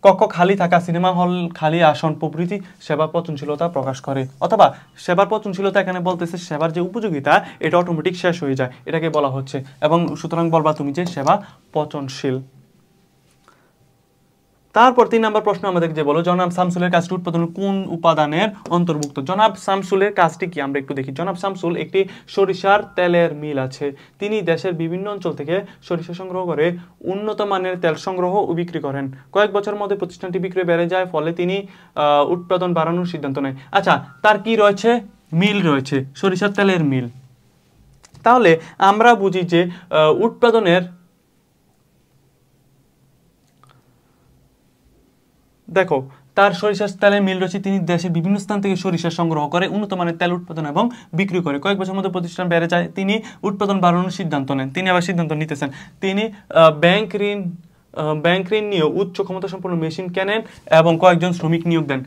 কক্ষ খালি থাকা, সিনেমা হল খালি আসন প্রভৃতি সেবা পচনশীলতা প্রকাশ করে। অথবা সেবার পচনশীলতা এখানে বলতেছে সেবার যে উপযোগিতা এটা অটোমেটিক শেষ হয়ে যায়, এটাকে বলা হচ্ছে। এবং সুতরাং বলবা তুমি যে সেবা পচনশীল। তারপর 3 নম্বর প্রশ্ন আমাদের যে বলো জনাব শামসুলের কাজটি উৎপাদন কোন উপাদানের অন্তর্ভুক্ত। জনাব শামসুলের কাজটি কি আমরা একটু দেখি। জনাব শামসুল একটি সরিষার তেলের মিল আছে। তিনি দেশের বিভিন্ন অঞ্চল থেকে সরিষা সংগ্রহ করে উন্নত মানের তেল সংগ্রহ ও বিক্রি করেন। কয়েক বছরের মধ্যে প্রতিষ্ঠানটি বিক্রি বেড়ে যায়, ফলে তিনি উৎপাদন বাড়ানোর সিদ্ধান্ত নেয়। আচ্ছা, তার কি রয়েছে? মিল রয়েছে, সরিষার তেলের মিল। তাহলে আমরা বুঝি যে উৎপাদনের, দেখো তার সরিষার তেলের মিল রয়েছে, তিনি দেশের বিভিন্ন স্থান থেকে সরিষা সংগ্রহ করে উন্নত মানের তেল উৎপাদন এবং বিক্রি করে। কয়েক বছরের মধ্যে প্রতিষ্ঠান বেড়ে যায়, তিনি উৎপাদন বাড়ানোর সিদ্ধান্ত নেন। তিনি আবার সিদ্ধান্ত নিতেছেন, তিনি ব্যাংক ঋণ নিয়ে উচ্চ ক্ষমতা সম্পন্ন মেশিন কেনেন এবং কয়েকজন শ্রমিক নিয়োগ দেন।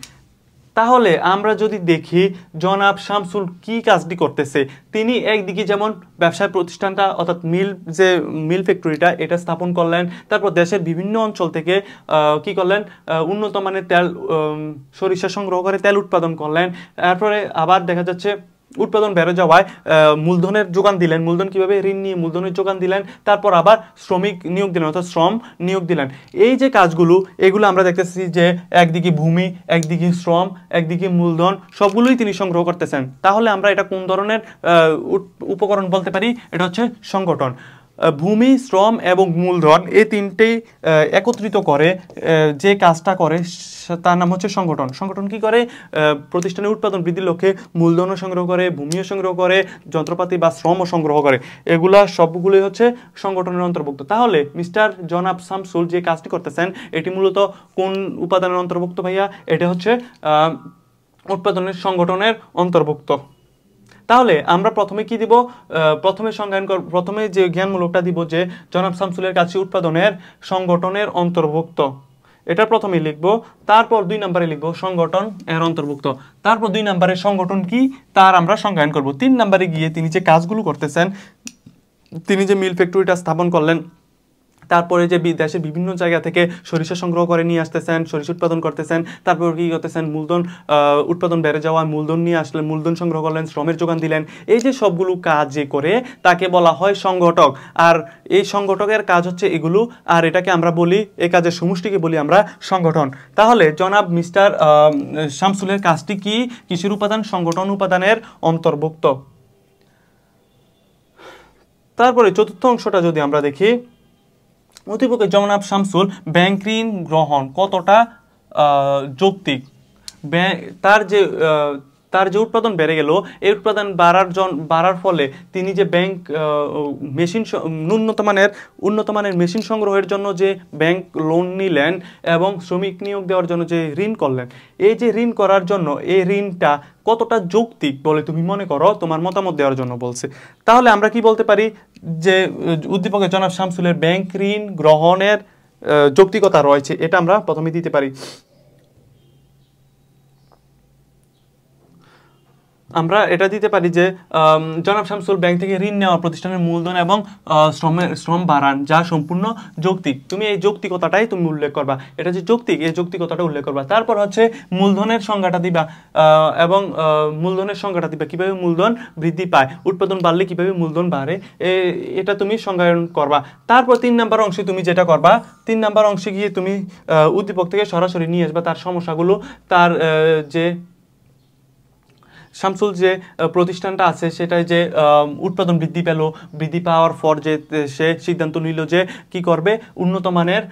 তাহলে আমরা যদি দেখি জনাব শামসুল কি কাজটি করতেছে, তিনি একদিকে যেমন ব্যবসায় প্রতিষ্ঠানটা অর্থাৎ মিল ফ্যাক্টরিটা এটা স্থাপন করলেন, তারপর দেশের বিভিন্ন অঞ্চল থেকে কি করলেন, উন্নত মানের তেল সরিষা সংগ্রহ করে তেল উৎপাদন করলেন। তারপরে আবার দেখা যাচ্ছে উৎপাদন বেড়ে যাওয়ায় মূলধনের যোগান দিলেন। মূলধন কিভাবে? ঋণ নিয়ে মূলধনের যোগান দিলেন। তারপর আবার শ্রমিক নিয়োগ দিলেন অর্থাৎ শ্রম নিয়োগ দিলেন। এই যে কাজগুলো, এগুলো আমরা দেখতেছি যে একদিকে ভূমি, একদিকে শ্রম, একদিকে মূলধন, সবগুলোই তিনি সংগ্রহ করতেছেন। তাহলে আমরা এটা কোন ধরনের উপকরণ বলতে পারি? এটা হচ্ছে সংগঠন। ভূমি, শ্রম এবং মূলধন এই তিনটেই একত্রিত করে যে কাজটা করে তার নাম হচ্ছে সংগঠন। সংগঠন কি করে? প্রতিষ্ঠানের উৎপাদন বৃদ্ধির লক্ষ্যে মূলধনও সংগ্রহ করে, ভূমিও সংগ্রহ করে, যন্ত্রপাতি বা শ্রমও সংগ্রহ করে। এগুলা সবগুলোই হচ্ছে সংগঠনের অন্তর্ভুক্ত। তাহলে মিস্টার জনাব শামসুল যে কাজটি করতেছেন এটি মূলত কোন উপাদানের অন্তর্ভুক্ত ভাইয়া? এটা হচ্ছে উৎপাদনের সংগঠনের অন্তর্ভুক্ত। তাহলে আমরা প্রথমে কি দিব? প্রথমে যে জ্ঞানমূলকটা দিব যে জনাব শামসুলের কাছে উৎপাদনের সংগঠনের অন্তর্ভুক্ত, এটা প্রথমে লিখবো। তারপর 2 নম্বরে লিখবো সংগঠন এর অন্তর্ভুক্ত। তারপর 2 নম্বরে সংগঠন কি তার আমরা সংজ্ঞায়ন করব। 3 নম্বরে গিয়ে তিনি যে কাজগুলো করতেছেন, তিনি যে মিল ফ্যাক্টরিটা স্থাপন করলেন, তারপরে যে দেশের বিভিন্ন জায়গা থেকে সরিষা সংগ্রহ করে নিয়ে আসতেছেন, সরিষা উৎপাদন করতেছেন, তারপর কি করতেছেন, মূলধন উৎপাদন বেড়ে যাওয়ায় মূলধন নিয়ে আসলেন, মূলধন সংগ্রহ করলেন, শ্রমের যোগান দিলেন। এই যে সবগুলো কাজ যে করে তাকে বলা হয় সংগঠক। আর এই সংগঠকের কাজ হচ্ছে এগুলো, আর এটাকে আমরা বলি, এই কাজের সমষ্টিকে বলি আমরা সংগঠন। তাহলে জনাব মিস্টার শামসুলের কাজটি কি? কিসের উপাদান? সংগঠন উপাদানের অন্তর্ভুক্ত। তারপরে চতুর্থ অংশটা যদি আমরা দেখি, অতিপক্ষে জনাব শামসুল ব্যাংক ঋণ গ্রহণ কতটা যৌক্তিক? তার যে উৎপাদন বেড়ে গেল, এই উৎপাদন বাড়ার ফলে তিনি যে ব্যাংক উন্নত মানের মেশিন সংগ্রহের জন্য যে ব্যাংক লোন নিলেন এবং শ্রমিক নিয়োগ দেওয়ার জন্য যে ঋণ করলেন, এই যে ঋণ করার জন্য এই ঋণটা কতটা যৌক্তিক বলে তুমি মনে করো? তোমার মতামত দেওয়ার জন্য বলছে। তাহলে আমরা কি বলতে পারি যে উদ্দীপকে জনাব শামসুলের ব্যাংক ঋণ গ্রহণের যৌক্তিকতা রয়েছে, এটা আমরা প্রথমে দিতে পারি। আমরা এটা দিতে পারি যে জনাব শামসুল ব্যাংক থেকে ঋণ নেওয়া প্রতিষ্ঠানের মূলধন এবং শ্রম বাড়ান, যা সম্পূর্ণ যৌক্তিক। তুমি এই যৌক্তিকতাটাই তুমি উল্লেখ করবা, এটা যে যৌক্তিক এই যৌক্তিকতাটা উল্লেখ করবা। তারপর হচ্ছে মূলধনের সংজ্ঞাটা দিবা এবং মূলধনের সংজ্ঞাটা দিবা, কিভাবে মূলধন বৃদ্ধি পায়, উৎপাদন বাড়লে কিভাবে মূলধন বাড়ে, এটা তুমি সংজ্ঞায়ন করবা। তারপর 3 নম্বর অংশে তুমি যেটা করবা, 3 নম্বর অংশে গিয়ে তুমি উদ্দীপক থেকে সরাসরি নিয়ে আসবা তার সমস্যাগুলো, তার যে শামসুল যে প্রতিষ্ঠানটা আছে সেটাই যে উৎপাদন বৃদ্ধি পাওয়ার পর যে সে সিদ্ধান্ত নিল যে কি করবে, উন্নত মানের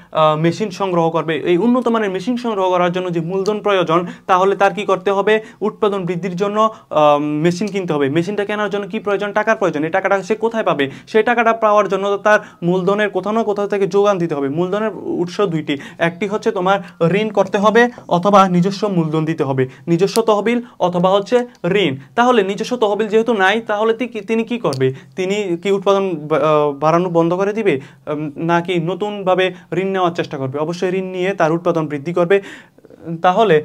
মেশিন সংগ্রহ করবে। এই উন্নত মানের মেশিন সংগ্রহ করার জন্য যে মূলধন প্রয়োজন, তাহলে তার কি করতে হবে? উৎপাদন বৃদ্ধির জন্য মেশিন কিনতে হবে। মেশিনটা কেনার জন্য কি প্রয়োজন? টাকার প্রয়োজন। এই টাকাটা সে কোথায় পাবে? সেই টাকাটা পাওয়ার জন্য তার মূলধনের কোথাও না কোথাও থেকে যোগান দিতে হবে। মূলধনের উৎস দুইটি, একটি হচ্ছে তোমার ঋণ করতে হবে অথবা নিজস্ব মূলধন দিতে হবে, নিজস্ব তহবিল অথবা হচ্ছে ঋণ। তাহলে নিজস্ব তহবিল যেহেতু নাই, তাহলে তিনি কি করবে? তিনি কি উৎপাদন বাড়ানো বন্ধ করে দিবে, নাকি নতুনভাবে ঋণ নেওয়ার চেষ্টা করবে? অবশ্যই ঋণ নিয়ে তার উৎপাদন বৃদ্ধি করবে। তাহলে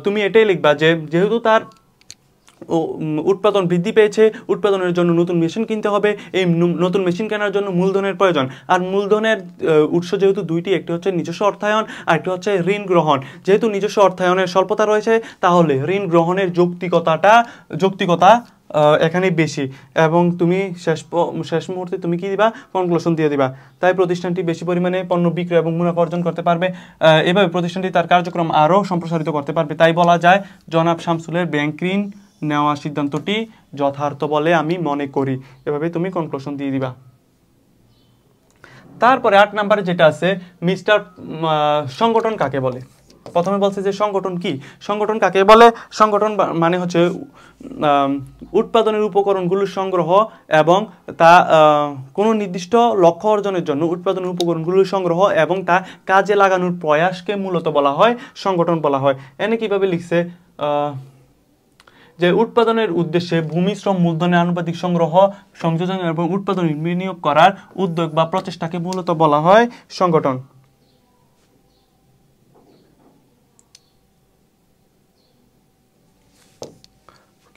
তুমি এটাই লিখবা যে যেহেতু তার উৎপাদন বৃদ্ধি পেয়েছে, উৎপাদনের জন্য নতুন মেশিন কিনতে হবে, এই নতুন মেশিন কেনার জন্য মূলধনের প্রয়োজন। আর মূলধনের উৎস যেহেতু দুইটি, একটি হচ্ছে নিজস্ব অর্থায়ন আর একটি হচ্ছে ঋণ গ্রহণ। যেহেতু নিজস্ব অর্থায়নের স্বল্পতা রয়েছে, তাহলে ঋণ গ্রহণের যৌক্তিকতা এখানে বেশি, এবং তুমি শেষ মুহূর্তে তুমি কি দিবা, কনক্লুশন দিয়ে দিবা। তাই প্রতিষ্ঠানটি বেশি পরিমাণে পণ্য বিক্রয় এবং মুনাফা অর্জন করতে পারবে, এভাবে প্রতিষ্ঠানটি তার কার্যক্রম আরও সম্প্রসারিত করতে পারবে। তাই বলা যায় জনাব শামসুলের ব্যাংক ঋণ নেওয়া সিদ্ধান্তটি যথার্থ বলে আমি মনে করি। এভাবে তুমি কনক্লুশন দিয়ে দিবা। তারপরে 8 নম্বরে যেটা আছে, মিস্টার সংগঠন কাকে বলে। প্রথমে বলছে যে সংগঠন কি, সংগঠন কাকে বলে। সংগঠন মানে হচ্ছে উৎপাদনের উপকরণগুলোর সংগ্রহ এবং তা কোনো নির্দিষ্ট লক্ষ্য অর্জনের জন্য উৎপাদনের উপকরণগুলোর সংগ্রহ এবং তা কাজে লাগানোর প্রয়াসকে মূলত বলা হয় সংগঠন বলা হয়। এনে কিভাবে লিখছে যে উৎপাদনের উদ্দেশ্যে ভূমি, শ্রম, মূলধনের আনুপাতিক সংগ্রহ, সংযোজন এবং উৎপাদন বিনিয়োগ করার উদ্যোগ বা প্রচেষ্টাকে মূলত বলা হয় সংগঠন।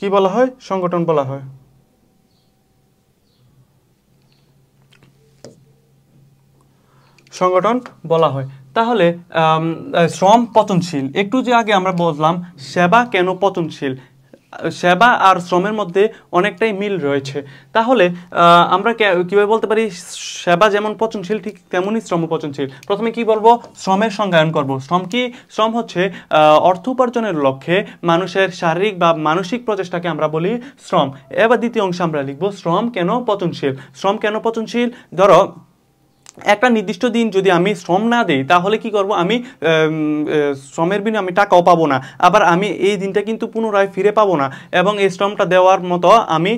কি বলা হয়, সংগঠন বলা হয়। সংগঠন বলা হয়। তাহলে শ্রম পচনশীল, একটু যে আগে আমরা বললাম সেবা কেন পচনশীল, সেবা আর শ্রমের মধ্যে অনেকটাই মিল রয়েছে। তাহলে আমরা কীভাবে বলতে পারি সেবা যেমন পচনশীল ঠিক তেমনই শ্রম পচনশীল। প্রথমে কি বলবো, শ্রমের সংজ্ঞায়ন করব। শ্রম কি, শ্রম হচ্ছে অর্থ উপার্জনের লক্ষ্যে মানুষের শারীরিক বা মানসিক প্রচেষ্টাকে আমরা বলি শ্রম। এবার দ্বিতীয় অংশে আমরা লিখব শ্রম কেন পচনশীল। শ্রম কেন পচনশীল, ধরো একটা নির্দিষ্ট দিন যদি আমি শ্রম না দিই তাহলে কি করব, আমি শ্রমের বিনিময়ে আমি টাকাও পাবো না, আবার আমি এই দিনটা কিন্তু পুনরায় ফিরে পাবো না, এবং এই শ্রমটা দেওয়ার মতো আমি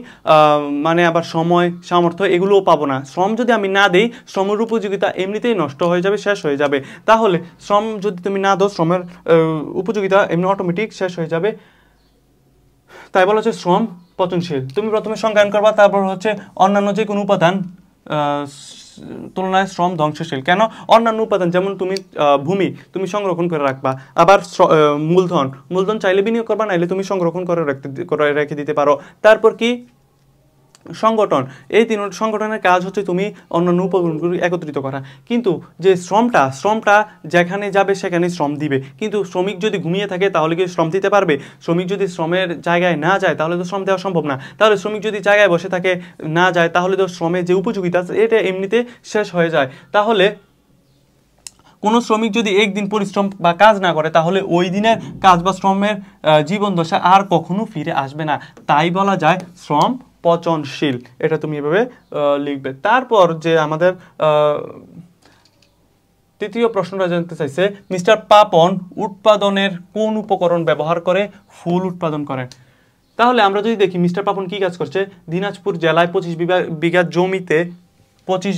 মানে আবার সময় সামর্থ্য এগুলোও পাবো না। শ্রম যদি আমি না দিই শ্রমের উপযোগিতা এমনিতেই নষ্ট হয়ে যাবে, শেষ হয়ে যাবে। তাহলে শ্রম যদি তুমি না দাও শ্রমের উপযোগিতা এমনি অটোমেটিক শেষ হয়ে যাবে। তাই বলা হচ্ছে শ্রম পচনশীল। তুমি প্রথমে সংজ্ঞায়ন করবা, তারপর হচ্ছে অন্যান্য যে কোনো উপাদান তুলনায় শ্রম ধ্বংসশীল। কেন, অন্যান্য উপাদান যেমন তুমি ভূমি তুমি সংরক্ষণ করে রাখবা, আবার মূলধন চাইলে বিনিয়োগ করবা, নাইলে তুমি সংরক্ষণ করে রেখে দিতে পারো। তারপর কি, সংগঠন, এই তিন সংগঠনের কাজ হচ্ছে তুমি অন্যান্য উপকরণগুলি একত্রিত করা। কিন্তু যে শ্রমটা যেখানে যাবে সেখানে শ্রম দিবে, কিন্তু শ্রমিক যদি ঘুমিয়ে থাকে তাহলে কি শ্রম দিতে পারবে? শ্রমিক যদি শ্রমের জায়গায় না যায় তাহলে তো শ্রম দেওয়া সম্ভব না। তাহলে শ্রমিক যদি জায়গায় বসে থাকে না যায় তাহলে তো শ্রমের যে উপযোগিতা এটা এমনিতে শেষ হয়ে যায়। তাহলে কোনো শ্রমিক যদি একদিন পরিশ্রম বা কাজ না করে তাহলে ওই দিনের কাজ বা শ্রমের জীবন দশা আর কখনো ফিরে আসবে না। তাই বলা যায় শ্রম পচনশীল। এটা তুমি এভাবে লিখবে। তারপর যে আমাদের তৃতীয় প্রশ্নটা জানতে চাইছে, মিস্টার পাপন উৎপাদনের কোন উপকরণ ব্যবহার করে ফুল উৎপাদন করেন। তাহলে আমরা যদি দেখি মিস্টার পাপন কি কাজ করছে, দিনাজপুর জেলায় 25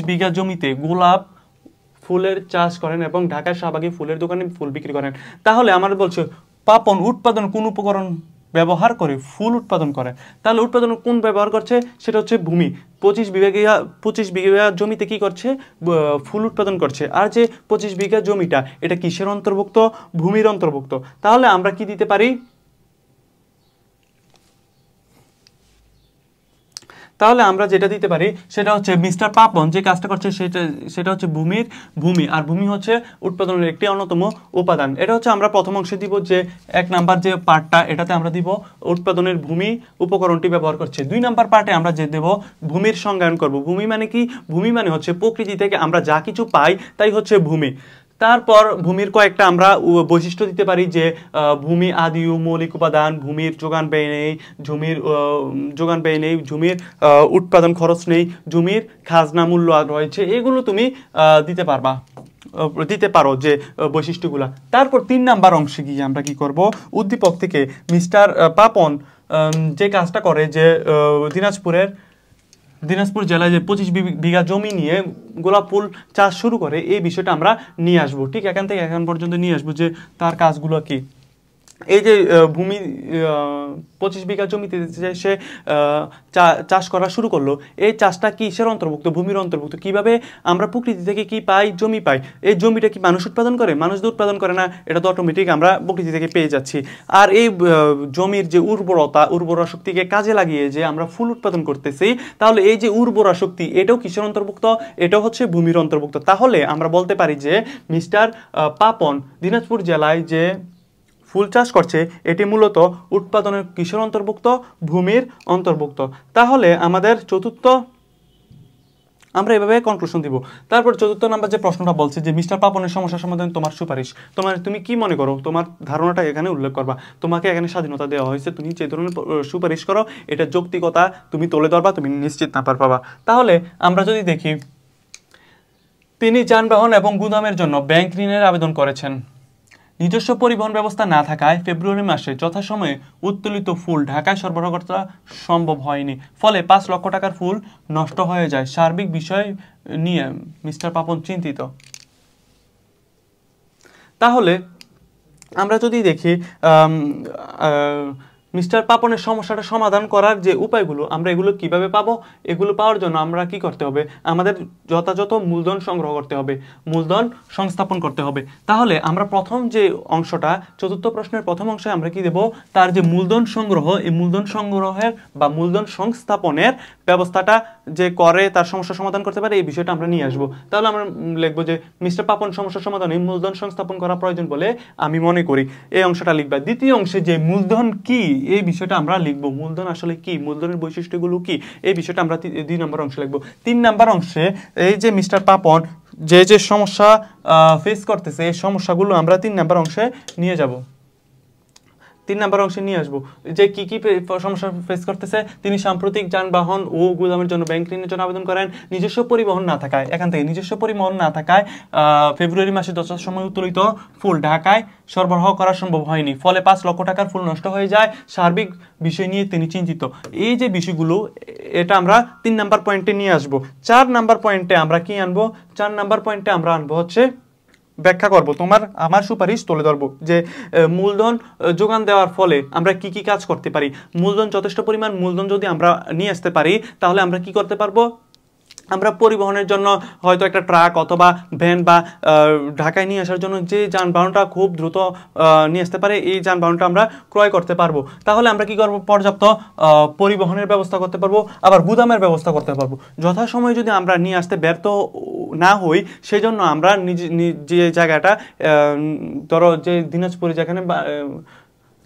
বিঘা জমিতে গোলাপ ফুলের চাষ করেন এবং ঢাকার শাহবাগে ফুলের দোকানে ফুল বিক্রি করেন। তাহলে আমরা বলছি পাপন উৎপাদন কোন উপকরণ ব্যবহার করে ফুল উৎপাদন করে। তাহলে উৎপাদন কোন ব্যবহার করছে, সেটা হচ্ছে ভূমি। 25 বিঘা জমিতে কি করছে, ফুল উৎপাদন করছে। আর যে 25 বিঘা জমিটা এটা কিসের অন্তর্ভুক্ত, ভূমির অন্তর্ভুক্ত। তাহলে আমরা কি দিতে পারি, তাহলে আমরা যেটা দিতে পারি সেটা হচ্ছে মিস্টার পাপন যে কাজটা করছে সেটা হচ্ছে ভূমি, আর ভূমি হচ্ছে উৎপাদনের একটি অন্যতম উপাদান। এটা হচ্ছে আমরা প্রথম অংশে দিব যে 1 নাম্বার যে পার্টটা এটাতে আমরা দিব উৎপাদনের ভূমি উপকরণটি ব্যবহার করছে। 2 নাম্বার পার্টে আমরা যে দেব ভূমির সংজ্ঞায়ন করব। ভূমি মানে কি, ভূমি মানে হচ্ছে প্রকৃতি থেকে আমরা যা কিছু পাই তাই হচ্ছে ভূমি। তারপর ভূমির কয়েকটা আমরা বৈশিষ্ট্য দিতে পারি যে ভূমি আদি ও মৌলিক উপাদান, ভূমির যোগান ব্যয় নেই, জমির উৎপাদন খরচ নেই, জমির খাজনা মূল্য রয়েছে, এগুলো তুমি দিতে পারো যে বৈশিষ্ট্যগুলা। তারপর 3 নাম্বার অংশে গিয়ে আমরা কি করব, উদ্দীপক থেকে মিস্টার পাপন যে কাজটা করে যে দিনাজপুর জেলায় যে 25 বিঘা জমি নিয়ে গোলাপ ফুল চাষ শুরু করে এই বিষয়টা আমরা নিয়ে আসবো। ঠিক এখান থেকে এখন পর্যন্ত নিয়ে আসবো যে তার কাজগুলো কি। এই যে ভূমি 25 বিঘা জমিতে সে চাষ করা শুরু করলো, এই চাষটা কিসের অন্তর্ভুক্ত, ভূমির অন্তর্ভুক্ত। কিভাবে আমরা প্রকৃতি থেকে কি পাই, জমি পাই। এই জমিটা কি মানুষ উৎপাদন করে, মানুষ তো উৎপাদন করে না, এটা তো অটোমেটিক আমরা প্রকৃতি থেকে পেয়ে যাচ্ছি। আর এই জমির যে উর্বরা শক্তিকে কাজে লাগিয়ে যে আমরা ফুল উৎপাদন করতেছি, তাহলে এই যে উর্বরা শক্তি এটাও কিসের অন্তর্ভুক্ত, এটাও হচ্ছে ভূমির অন্তর্ভুক্ত। তাহলে আমরা বলতে পারি যে মিস্টার পাপন দিনাজপুর জেলায় যে ফুল চাষ করছে এটি মূলত উৎপাদনের কিসের অন্তর্ভুক্ত? ভূমির অন্তর্ভুক্ত। তাহলে আমাদের চতুর্থ আমরা এভাবে কনক্লুশন দিব। তারপর চতুর্থ নাম্বার যে প্রশ্নটা বলছে যে মিস্টার পাপনের সমস্যা সমাধানে তোমার সুপারিশ, তুমি কি মনে করো, তোমার ধারণাটা এখানে উল্লেখ করবা। তোমাকে এখানে স্বাধীনতা দেওয়া হয়েছে, তুমি যে ধরনের সুপারিশ করো এটা যৌক্তিকতা তুমি তুলে ধরবা, তুমি নিশ্চিত নাম্বার পাবা। তাহলে আমরা যদি দেখি, তিনি যানবাহন এবং গুদামের জন্য ব্যাংক ঋণের আবেদন করেছেন। নিজস্ব পরিবহন ব্যবস্থা না থাকায় ফেব্রুয়ারি মাসে যথাসময়ে উত্তোলিত ফুল ঢাকায় সরবরাহ করা সম্ভব হয়নি, ফলে 5 লক্ষ টাকার ফুল নষ্ট হয়ে যায়। সার্বিক বিষয় নিয়ে মিস্টার পাপন চিন্তিত। তাহলে আমরা যদি দেখি মিস্টার পাপনের সমস্যাটা সমাধান করার যে উপায়গুলো, আমরা এগুলো কিভাবে পাবো, এগুলো পাওয়ার জন্য আমরা কি করতে হবে, আমাদের যথাযথ মূলধন সংগ্রহ করতে হবে, মূলধন সংস্থাপন করতে হবে। তাহলে আমরা প্রথম যে অংশটা, চতুর্থ প্রশ্নের প্রথম অংশে আমরা কি দেব, তার যে মূলধন সংগ্রহ, এই মূলধন সংগ্রহের বা মূলধন সংস্থাপনের ব্যবস্থাটা যে করে তার সমস্যা সমাধান করতে পারে, এই বিষয়টা আমরা নিয়ে আসবো। তাহলে আমরা লিখবো যে মিস্টার পাপন সমস্যা সমাধানে মূলধন সংস্থাপন করা প্রয়োজন বলে আমি মনে করি, এই অংশটা লিখবা। দ্বিতীয় অংশে যে মূলধন কি এই বিষয়টা আমরা লিখবো, মূলধন আসলে কি, মূলধনের বৈশিষ্ট্যগুলো কি, এই বিষয়টা আমরা 2 নম্বর অংশে লিখবো। 3 নম্বর অংশে এই যে মিস্টার পাপন যে সমস্যা ফেস করতেছে, এই সমস্যাগুলো আমরা 3 নম্বর অংশে নিয়ে যাব, 3 নম্বর অংশে নিয়ে আসবো। যে কি কি সমস্যা ফেস করতেছে, তিনি সাম্প্রতিক যানবাহন ও গুদামের জন্য ব্যাংক ঋণের জন্য আবেদন করেন। নিজস্ব পরিবহন না থাকায়, এখান থেকে নিজস্ব পরিবহন না থাকায় ফেব্রুয়ারি মাসে যথাসময়ে উত্তোলিত ফুল ঢাকায় সরবরাহ করা সম্ভব হয়নি, ফলে 5 লক্ষ টাকার ফুল নষ্ট হয়ে যায়। সার্বিক বিষয় নিয়ে তিনি চিন্তিত। এই যে বিষয়গুলো, এটা আমরা 3 নম্বর পয়েন্টে নিয়ে আসবো। 4 নম্বর পয়েন্টে আমরা কি আনবো, 4 নম্বর পয়েন্টে আমরা আনবো হচ্ছে ব্যাখ্যা করব, আমার সুপারিশ তুলে ধরবো যে মূলধন যোগান দেওয়ার ফলে আমরা কি কি কাজ করতে পারি। মূলধন যথেষ্ট পরিমাণ মূলধন যদি আমরা নিয়ে আসতে পারি, তাহলে আমরা কি করতে পারবো, আমরা পরিবহনের জন্য হয়তো একটা ট্রাক অথবা ভ্যান বা ঢাকায় নিয়ে আসার জন্য যে যানবাহনটা খুব দ্রুত নিয়ে আসতে পারে, এই যানবাহনটা আমরা ক্রয় করতে পারবো। তাহলে আমরা কি করব, পর্যাপ্ত পরিবহনের ব্যবস্থা করতে পারবো, আবার গুদামের ব্যবস্থা করতে পারবো। যথাসময়ে যদি আমরা নিয়ে আসতে ব্যর্থ না হই, সেই জন্য আমরা যে জায়গাটা, ধরো যে দিনাজপুরে যেখানে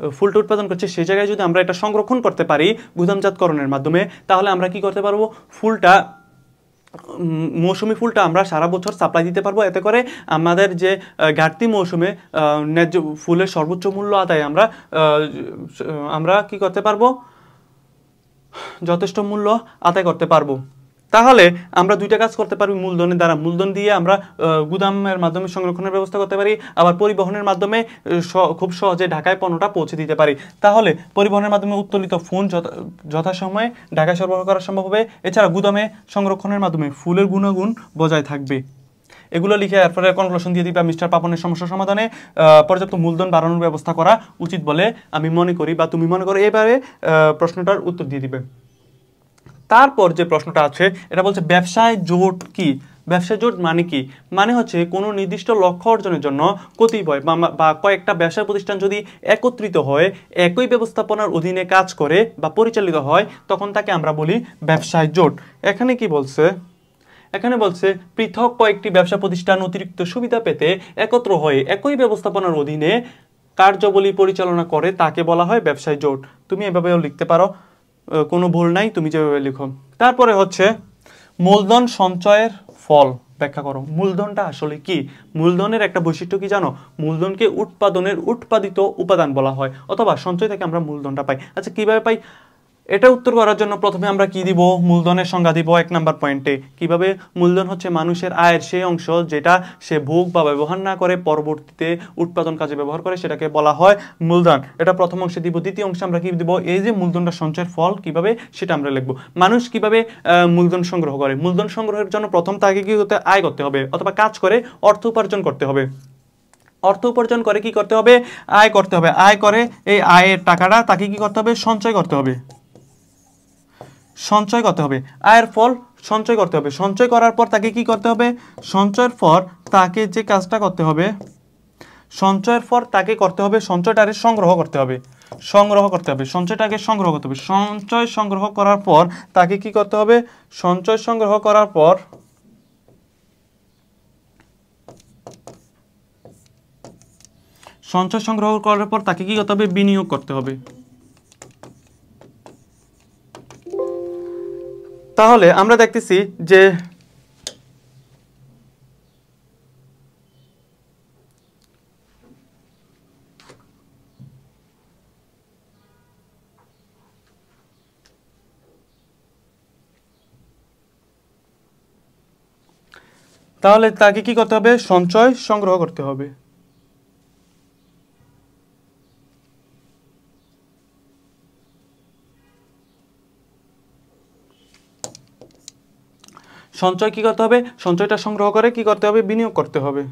ফুলটা উৎপাদন করছে, সেই জায়গায় যদি আমরা এটা সংরক্ষণ করতে পারি গুদামজাতকরণের মাধ্যমে, তাহলে আমরা কি করতে পারবো, মৌসুমি ফুলটা আমরা সারা বছর সাপ্লাই দিতে পারবো। এতে করে আমাদের যে ঘাটতি মৌসুমে ন্যায্য ফুলের সর্বোচ্চ মূল্য আদায় আমরা কি করতে পারবো, যথেষ্ট মূল্য আদায় করতে পারবো। তাহলে আমরা 2টা কাজ করতে পারি মূলধনের দ্বারা। মূলধন দিয়ে আমরা গুদামের মাধ্যমে সংরক্ষণের ব্যবস্থা করতে পারি, আবার পরিবহনের মাধ্যমে খুব সহজে ঢাকায় পণ্যটা পৌঁছে দিতে পারি। তাহলে পরিবহনের মাধ্যমে উত্তোলিত ফুল যথাসময়ে ঢাকায় সরবরাহ করা সম্ভব হবে। এছাড়া গুদামে সংরক্ষণের মাধ্যমে ফুলের গুণাগুণ বজায় থাকবে। এগুলো লিখে এরপরে কনক্লুশন দিয়ে দিবা, মিস্টার পাপনের সমস্যা সমাধানে পর্যাপ্ত মূলধন বাড়ানোর ব্যবস্থা করা উচিত বলে আমি মনে করি বা তুমি মনে করো, এবারে প্রশ্নটার উত্তর দিয়ে দিবে। তারপর যে প্রশ্নটা আছে, এটা বলছে ব্যবসায় জোট কি। ব্যবসায় জোট মানে কি, মানে হচ্ছে কোনো নির্দিষ্ট লক্ষ্য অর্জনের জন্য কতিপয় বা কয়েকটা ব্যবসায় প্রতিষ্ঠান যদি একত্রিত হয়ে একই ব্যবস্থাপনার অধীনে কাজ করে বা পরিচালিত হয়, তখন তাকে আমরা বলি ব্যবসায় জোট। এখানে কি বলছে, এখানে বলছে পৃথক কয়েকটি ব্যবসা প্রতিষ্ঠান অতিরিক্ত সুবিধা পেতে একত্র হয়ে একই ব্যবস্থাপনার অধীনে কার্যাবলী পরিচালনা করে, তাকে বলা হয় ব্যবসায় জোট। তুমি এভাবেও লিখতে পারো, কোনো ভুল নাই, তুমি যেভাবে লিখো। তারপরে হচ্ছে মূলধন সঞ্চয়ের ফল ব্যাখ্যা করো। মূলধনটা আসলে কি, মূলধনের একটা বৈশিষ্ট্য কি জানো, মূলধনকে উৎপাদিত উপাদান বলা হয়, অথবা সঞ্চয় থেকে আমরা মূলধনটা পাই। আচ্ছা, কিভাবে পাই, এটা উত্তর করার জন্য প্রথমে আমরা কি দিব, মূলধনের সংজ্ঞা দিব 1 নম্বর পয়েন্টে। কিভাবে, মূলধন হচ্ছে মানুষের আয়ের সেই অংশ যেটা সে ভোগ বা ব্যবহার না করে পরবর্তীতে উৎপাদন কাজে ব্যবহার করে, সেটাকে বলা হয় মূলধন। এটা প্রথম অংশে দিব। দ্বিতীয় অংশে আমরা কি দিব, এই যে মূলধনটা সঞ্চয়ের ফল কিভাবে সেটা আমরা লিখব। মানুষ কিভাবে মূলধন সংগ্রহ করে, মূলধন সংগ্রহের জন্য প্রথম তাকে কি করতে, আয় করতে হবে অথবা কাজ করে অর্থ উপার্জন করতে হবে। অর্থ উপার্জন করে কি করতে হবে, আয় করতে হবে। আয় করে এই আয়ের টাকাটা তাকে কি করতে হবে, সঞ্চয় করতে হবে। সঞ্চয় করতে হবে, আয়ের ফল সঞ্চয় করতে হবে। সঞ্চয় করার পর তাকে কি করতে হবে, সঞ্চয়ের পর তাকে যে কাজটা করতে হবে, সঞ্চয়ের পর তাকে করতে হবে, সঞ্চয়টাকে সংগ্রহ করতে হবে। সঞ্চয়টাকে সংগ্রহ করতে হবে। সঞ্চয় সংগ্রহ করার পর তাকে কি করতে হবে, সঞ্চয় সংগ্রহ করার পর সঞ্চয় সংগ্রহ করার পর তাকে কি করতে হবে? বিনিয়োগ করতে হবে। তাহলে আমরা দেখতেছি যে তাহলে তাকে কি করতে হবে? সঞ্চয় সংগ্রহ করতে হবে। সঞ্চয় কি করতে হবে? সঞ্চয়টা সংগ্রহ করে কি করতে হবে? বিনিয়োগ করতে হবে।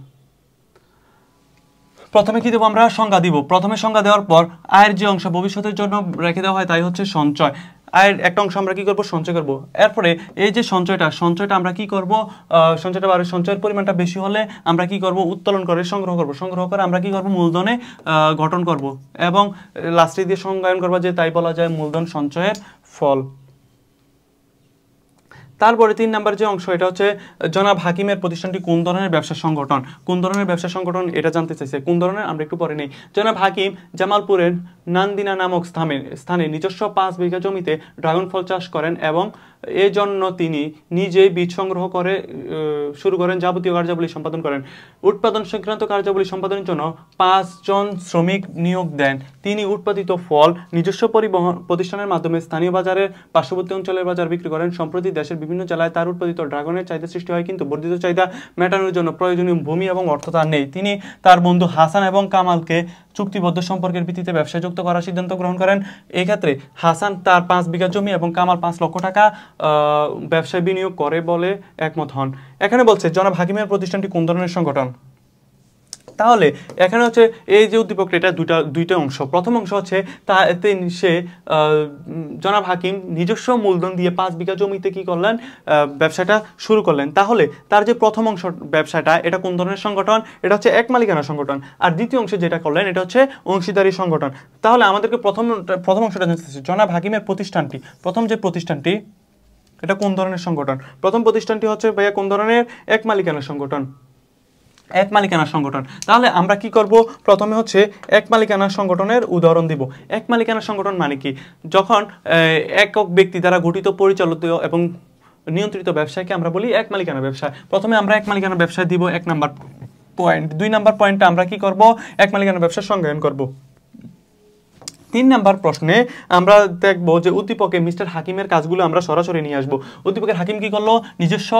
প্রথমে কি দেবো? আমরা সংজ্ঞা দিব। প্রথমে সংজ্ঞা দেওয়ার পর আয়ের যে অংশ ভবিষ্যতের জন্য রেখে দেওয়া হয় তাই হচ্ছে সঞ্চয়। আয়ের একটা অংশ আমরা কি করব? সঞ্চয় করব। এরপরে এই যে সঞ্চয়টা আমরা কি করব? সঞ্চয়ের পরিমাণটা বেশি হলে আমরা কি করব? উত্তোলন করে সংগ্রহ করব। সংগ্রহ করে আমরা কি করব? মূলধনে গঠন করব এবং লাস্টে দিয়ে সংজ্ঞায়ন করব যে তাই বলা যায় মূলধন সঞ্চয়ের ফল। তারপরে 3 নাম্বার যে অংশ এটা হচ্ছে জনাব হাকিমের প্রতিষ্ঠানটি কোন ধরনের ব্যবসা সংগঠন। কোন ধরনের ব্যবসা সংগঠন এটা জানতে চাইছে। কোন ধরনের আমরা একটু পরে নেই। জনাব হাকিম জামালপুরের নান্দিনা নামক স্থানে নিজস্ব 5 বিঘা জমিতে ড্রাগন ফল চাষ করেন এবং এজন্য তিনি নিজেই বীজ সংগ্রহ করে শুরু করেন, যাবতীয় কার্যাবলী সম্পাদন করেন। উৎপাদন সংক্রান্ত কার্যাবলী সম্পাদনের জন্য 5 জন শ্রমিক নিয়োগ দেন। তিনি উৎপাদিত ফল নিজস্ব পরিবহন প্রতিষ্ঠানের মাধ্যমে স্থানীয় বাজারের পার্শ্ববর্তী অঞ্চলের বাজার বিক্রি করেন। সম্প্রতি দেশের বিভিন্ন জেলায় তার উৎপাদিত ড্রাগনের চাহিদা সৃষ্টি হয়, কিন্তু বর্ধিত চাহিদা মেটানোর জন্য প্রয়োজনীয় ভূমি এবং অর্থ তার নেই। তিনি তার বন্ধু হাসান এবং কামালকে চুক্তিবদ্ধ সম্পর্কের ভিত্তিতে ব্যবসায় যুক্ত করার সিদ্ধান্ত গ্রহণ করেন। এই ক্ষেত্রে হাসান তার 5 বিঘা জমি এবং কামাল 5 লক্ষ টাকা ব্যবসায় বিনিয়োগ করে বলে একমত হন। এখানে বলছে জনাব হাকিমের প্রতিষ্ঠানটি কোন ধরনের সংগঠন। তাহলে এখানে হচ্ছে এই যে উদ্দীপকটা এটা দুইটা অংশ। প্রথম অংশ হচ্ছে সে জনাব হাকিম নিজস্ব মূলধন দিয়ে 5 বিঘা জমিতে কি করলেন? ব্যবসাটা শুরু করলেন। তাহলে তার যে প্রথম অংশ ব্যবসাটা এটা কোন ধরনের সংগঠন? এটা হচ্ছে এক মালিকানা সংগঠন। আর দ্বিতীয় অংশে যেটা করলেন এটা হচ্ছে অংশীদারি সংগঠন। তাহলে আমাদেরকে প্রথম অংশটা জানতে চাচ্ছি, জনাব হাকিমের প্রতিষ্ঠানটি, প্রথম যে প্রতিষ্ঠানটি এটা কোন ধরনের সংগঠন? প্রথম প্রতিষ্ঠানটি হচ্ছে ভাইয়া কোন ধরনের? এক মালিকানা সংগঠন। এক মালিকানা সংগঠন। তাহলে আমরা কি করব? প্রথমে হচ্ছে এক মালিকানা সংগঠনের উদাহরণ দিব। এক মালিকানা সংগঠন মানে কি? যখন একক ব্যক্তি দ্বারা গঠিত, পরিচালিত এবং নিয়ন্ত্রিত ব্যবসায়কে আমরা বলি এক মালিকানা ব্যবসা। প্রথমে আমরা এক মালিকানা ব্যবসায় দিব 1 নাম্বার পয়েন্ট। 2 নাম্বার পয়েন্টে আমরা কি করব? এক মালিকানা ব্যবসা সংজ্ঞায়ন করব। 3 নাম্বার প্রশ্নে আমরা দেখব যে উদ্দীপকে মিস্টার হাকিমের কাজগুলো আমরা সরাসরি নিয়ে আসবো। উদ্দীপকের হাকিম কি করলো? নিজস্ব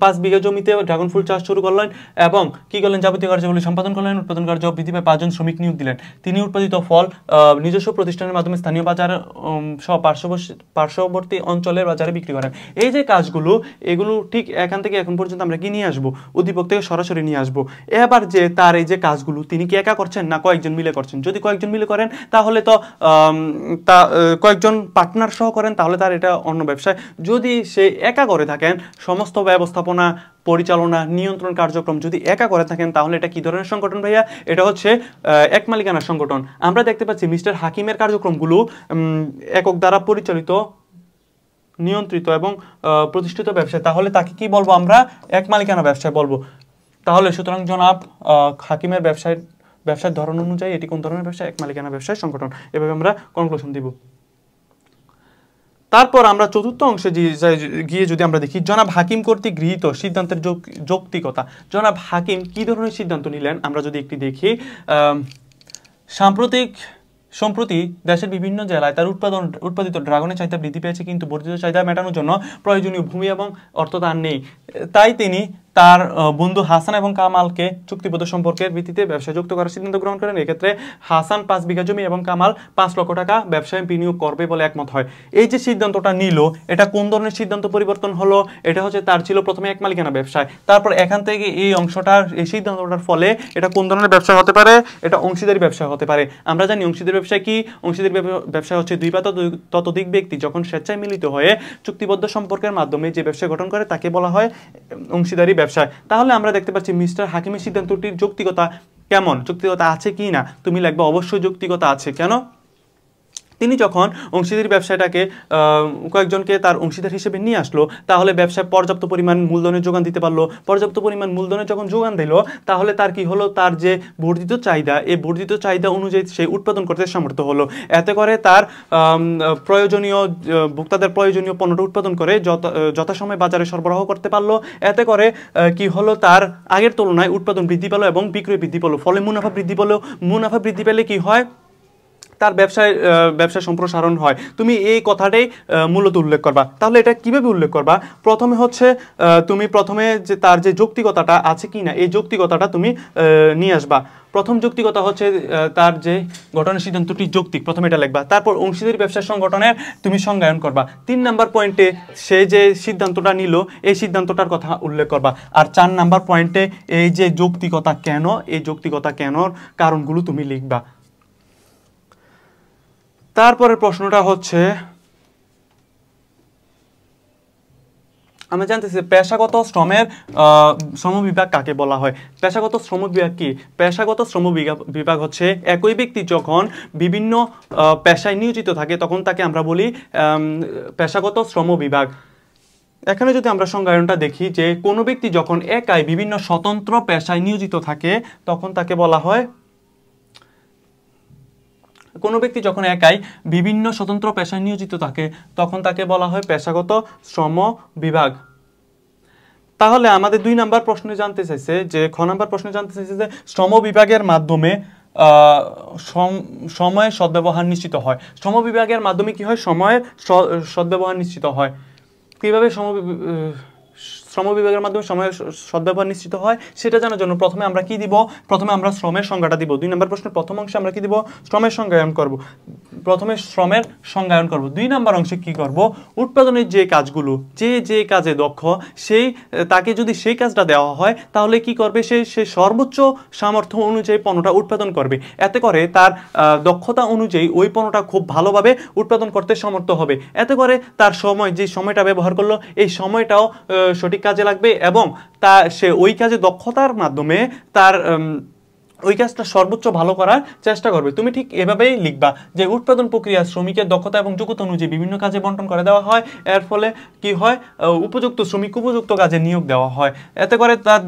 5 বিঘা জমিতে ড্রাগন ফল চাষ শুরু করলেন এবং কি করলেন? যাবতীয় কার্যগুলি সম্পাদন করলেন। উৎপাদন কার্য বৃদ্ধি পায় 5 জন শ্রমিক নিয়োগ দিলেন। তিনি উৎপাদিত ফল নিজস্ব প্রতিষ্ঠানের মাধ্যমে স্থানীয় বাজার সহ পার্শ্ববর্তী অঞ্চলের বাজারে বিক্রি করেন। এই যে কাজগুলো, এগুলো ঠিক এখান থেকে এখন পর্যন্ত আমরা কি নিয়ে আসবো? উদ্দীপক থেকে সরাসরি নিয়ে আসবো। এবার যে তার এই যে কাজগুলো তিনি কি একা করছেন না কয়েকজন মিলে করছেন? যদি কয়েকজন মিলে করেন তাহলে তো কয়েকজন পার্টনার সহ করেন তাহলে তার এটা অন্য ব্যবসায়। যদি সে একা করে থাকেন, সমস্ত ব্যবস্থাপনা, পরিচালনা, নিয়ন্ত্রণ কার্যক্রম যদি একা করে থাকেন তাহলে এটা কি ধরনের সংগঠন ভাইয়া? এটা হচ্ছে এক মালিকানা সংগঠন। আমরা দেখতে পাচ্ছি মিস্টার হাকিমের কার্যক্রমগুলো একক দ্বারা পরিচালিত, নিয়ন্ত্রিত এবং প্রতিষ্ঠিত ব্যবসায়। তাহলে তাকে কি বলবো? আমরা এক মালিকানা ব্যবসায় বলবো। তাহলে সুতরাং জনাব হাকিমের ব্যবসার ধরন অনুযায়ী এটি কোন ধরনের ব্যবসা? এক মালিকানা ব্যবসায় সংগঠন। এভাবে আমরা কনক্লুশন দিব। তারপর আমরা চতুর্থ অংশে গিয়ে যদি আমরা দেখি জনাব হাকিম কর্তৃক গৃহীত সিদ্ধান্তের যৌক্তিকতা। জনাব হাকিম কি ধরনের সিদ্ধান্ত নিলেন আমরা যদি একটি দেখি। সম্প্রতি দেশের বিভিন্ন জেলায় তার উৎপাদিত ড্রাগনের চাহিদা বৃদ্ধি পেয়েছে, কিন্তু বর্ধিত চাহিদা মেটানোর জন্য প্রয়োজনীয় ভূমি এবং অর্থ তার নেই। তাই তিনি তার বন্ধু হাসান এবং কামালকে চুক্তিবদ্ধ সম্পর্কের ভিত্তিতে ব্যবসায় যুক্ত করার সিদ্ধান্ত গ্রহণ করেন। এক্ষেত্রে হাসান 5 বিঘা জমি এবং কামাল 5 লক্ষ টাকা ব্যবসায় বিনিয়োগ করবে বলে একমত হয়। এই যে সিদ্ধান্তটা নিল, এটা কোন ধরনের সিদ্ধান্ত পরিবর্তন হলো? এটা হচ্ছে তার ছিল প্রথমে এক মালিকানা ব্যবসায়, তারপর এখান থেকে এই সিদ্ধান্তটার ফলে এটা কোন ধরনের ব্যবসা হতে পারে? এটা অংশীদারি ব্যবসা হতে পারে। আমরা জানি অংশীদারি ব্যবসা কি? অংশীদারি ব্যবসা হচ্ছে 2 বা ততোধিক ব্যক্তি যখন স্বেচ্ছায় মিলিত হয়ে চুক্তিবদ্ধ সম্পর্কের মাধ্যমে যে ব্যবসা গঠন করে তাকে বলা হয় অংশীদারি ব্যবসা। তাহলে আমরা দেখতে পাচ্ছি মিস্টার হাকিমের সিদ্ধান্তটির যৌক্তিকতা কেমন? যৌক্তিকতা আছে কি না? তুমি লিখবে অবশ্যই যৌক্তিকতা আছে। কেন? তিনি যখন অংশীদারি ব্যবসাটাকে কয়েকজনকে তার অংশীদার হিসেবে নিয়ে আসলো, তাহলে ব্যবসায় পর্যাপ্ত পরিমাণ মূলধনের যোগান দিতে পারলো। পর্যাপ্ত পরিমাণ মূলধনের যখন যোগান দিল, তাহলে তার কি হলো, তার যে বর্ধিত চাহিদা, এই বর্ধিত চাহিদা অনুযায়ী সে উৎপাদন করতে সমর্থ হলো। এতে করে তার প্রয়োজনীয় ভোক্তাদের প্রয়োজনীয় পণ্যটা উৎপাদন করে যথাসময়ে বাজারে সরবরাহ করতে পারলো। এতে করে কি হলো, তার আগের তুলনায় উৎপাদন বৃদ্ধি পেলো এবং বিক্রয় বৃদ্ধি পেলো, ফলে মুনাফা বৃদ্ধি পেলো। মুনাফা বৃদ্ধি পেলে কি হয়, তার ব্যবসায় সম্প্রসারণ হয়। তুমি এই কথাটাই মূলত উল্লেখ করবা। তাহলে এটা কিভাবে উল্লেখ করবা? প্রথমে হচ্ছে তুমি প্রথমে যে তার যে যৌক্তিকতাটা আছে কি না, এই যৌক্তিকতাটা তুমি নিয়ে আসবা। প্রথম যৌক্তিকতা হচ্ছে তার যে গঠনের সিদ্ধান্তটি যৌক্তিক, প্রথমে এটা লিখবা। তারপর অংশীদারি ব্যবসা সংগঠনের তুমি সংজ্ঞায়ন করবা। 3 নাম্বার পয়েন্টে সে যে সিদ্ধান্তটা নিল, এই সিদ্ধান্তটার কথা উল্লেখ করবা। আর 4 নাম্বার পয়েন্টে এই যে যৌক্তিকতা কেন, এই যৌক্তিকতা কেনর কারণগুলো তুমি লিখবা। তারপরের প্রশ্নটা হচ্ছে, আমরা জানতেছি পেশাগত শ্রমের শ্রমবিভাগ কাকে বলা হয়। পেশাগত শ্রমবিভাগ কি? পেশাগত শ্রমবিভাগ হচ্ছে একই ব্যক্তি যখন বিভিন্ন পেশায় নিয়োজিত থাকে, তখন তাকে আমরা বলি পেশাগত শ্রমবিভাগ। এখানে যদি আমরা সংজ্ঞায়নটা দেখি, যে কোনো ব্যক্তি যখন একাই বিভিন্ন স্বতন্ত্র পেশায় নিয়োজিত থাকে, তখন তাকে বলা হয়, কোনো ব্যক্তি যখন একাই বিভিন্ন স্বতন্ত্র পেশায় নিয়োজিত থাকে, তখন তাকে বলা হয় পেশাগত শ্রম বিভাগ। তাহলে আমাদের 2 নাম্বার প্রশ্নে জানতে চাইছে, যে খ নাম্বার প্রশ্নে জানতে চাইছে যে শ্রম বিভাগের মাধ্যমে সময়ের সদ্ব্যবহার নিশ্চিত হয়। শ্রম বিভাগের মাধ্যমে কি হয়? সময়ের সদ্ব্যবহার নিশ্চিত হয়। কিভাবে শ্রম বিভাগের মাধ্যমে সময়ের সদ্ব্যবহার নিশ্চিত হয়, সেটা জানার জন্য প্রথমে আমরা কি দিব? প্রথমে আমরা শ্রমের সংজ্ঞাটা দিব। 2 নম্বর প্রশ্নের প্রথম অংশে আমরা কি দিব? শ্রমের সংজ্ঞায়ন করব। প্রথমে শ্রমের সংজ্ঞায়ন করব। 2 নম্বর অংশে কি করব? উৎপাদনের যে কাজগুলো, যে কাজে দক্ষ, তাকে যদি সেই কাজটা দেওয়া হয়, তাহলে কি করবে? সে সর্বোচ্চ সামর্থ্য অনুযায়ী পণ্যটা উৎপাদন করবে। এতে করে তার দক্ষতা অনুযায়ী ওই পণ্যটা খুব ভালোভাবে উৎপাদন করতে সমর্থ হবে। এতে করে তার যে সময়টা ব্যবহার করলো, এই সময়টাও সঠিক কাজে লাগবে, এবং সে ওই কাজে দক্ষতার মাধ্যমে তার ওই কাজটা সর্বোচ্চ ভালো করার চেষ্টা করবে। তুমি ঠিক এভাবেই লিখবা যে উৎপাদন প্রক্রিয়া শ্রমিকের দক্ষতা এবং যোগ্যতা অনুযায়ী বিভিন্ন কাজে বন্টন করে দেওয়া হয়। এর ফলে কি হয়? উপযুক্ত শ্রমিক উপযুক্ত কাজে নিয়োগ দেওয়া হয়। এতে করে তার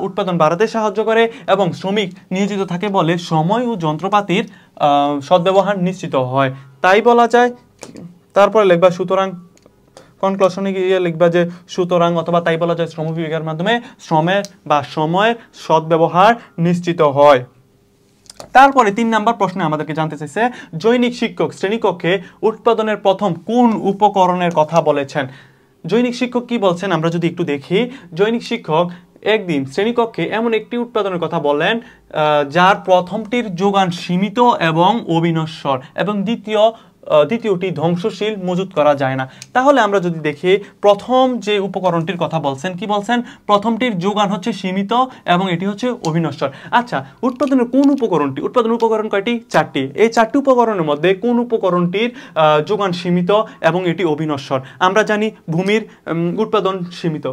উৎপাদন বাড়াতে সাহায্য করে, এবং শ্রমিক নিয়োজিত থাকে বলে সময় ও যন্ত্রপাতির সদ্ব্যবহার নিশ্চিত হয়, তাই বলা যায়। তারপরে লিখবা সুতরাং, কনক্লুশনে গিয়ে লিখবা যে সুতরাং অথবা তাই বলা যায় শ্রম বিভাগের মাধ্যমে সময়ের সদ্ব্যবহার নিশ্চিত হয়। তারপরে 3 নাম্বার প্রশ্নে আমাদেরকে জানতে চাইছে, জৈনিক শিক্ষক শ্রেণীকক্ষে উৎপাদনের প্রথম কোন উপকরণের কথা বলেছেন? জৈনিক শিক্ষক কি বলছেন আমরা যদি একটু দেখি। জৈনিক শিক্ষক একদিন শ্রেণীকক্ষে এমন একটি উৎপাদনের কথা বলেন যার প্রথমটির যোগান সীমিত এবং অবিনশ্বর, এবং দ্বিতীয়টি ধ্বংসশীল, মজুত করা যায় না। তাহলে আমরা যদি দেখি, প্রথম যে উপকরণটির কথা বলছেন, কি বলছেন? প্রথমটির যোগান হচ্ছে সীমিত এবং এটি হচ্ছে অবিনশ্বর। আচ্ছা, উৎপাদনের কোন উপকরণটি? উৎপাদনের উপকরণ কয়টি? 4টি। এই 4টি উপকরণের মধ্যে কোন উপকরণটির যোগান সীমিত এবং এটি অবিনশ্বর? আমরা জানি ভূমির উৎপাদন সীমিত,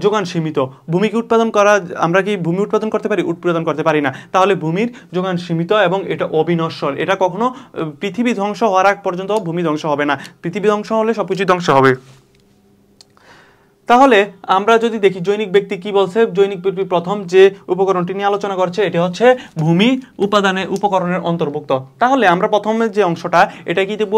যোগান সীমিত। ভূমিকে উৎপাদন করা, আমরা কি ভূমি উৎপাদন করতে পারি? উৎপাদন করতে পারি না। তাহলে ভূমির যোগান সীমিত এবং এটা অবিনশ্বর। এটা কখনো পৃথিবী ধ্বংস হওয়ার আগ পর্যন্ত ভূমি ধ্বংস হবে না। পৃথিবী ধ্বংস হলে সবকিছু ধ্বংস হবে। তাহলে আমরা যদি দেখি জৈনিক ব্যক্তি কি বলছে, জৈনিক ব্যক্তি প্রথম যে উপকরণটি নিয়ে আলোচনা করছে এটি হচ্ছে ভূমি উপকরণের অন্তর্ভুক্ত। তাহলে আমরা প্রথমে যে অংশটা, এটা কি দেব?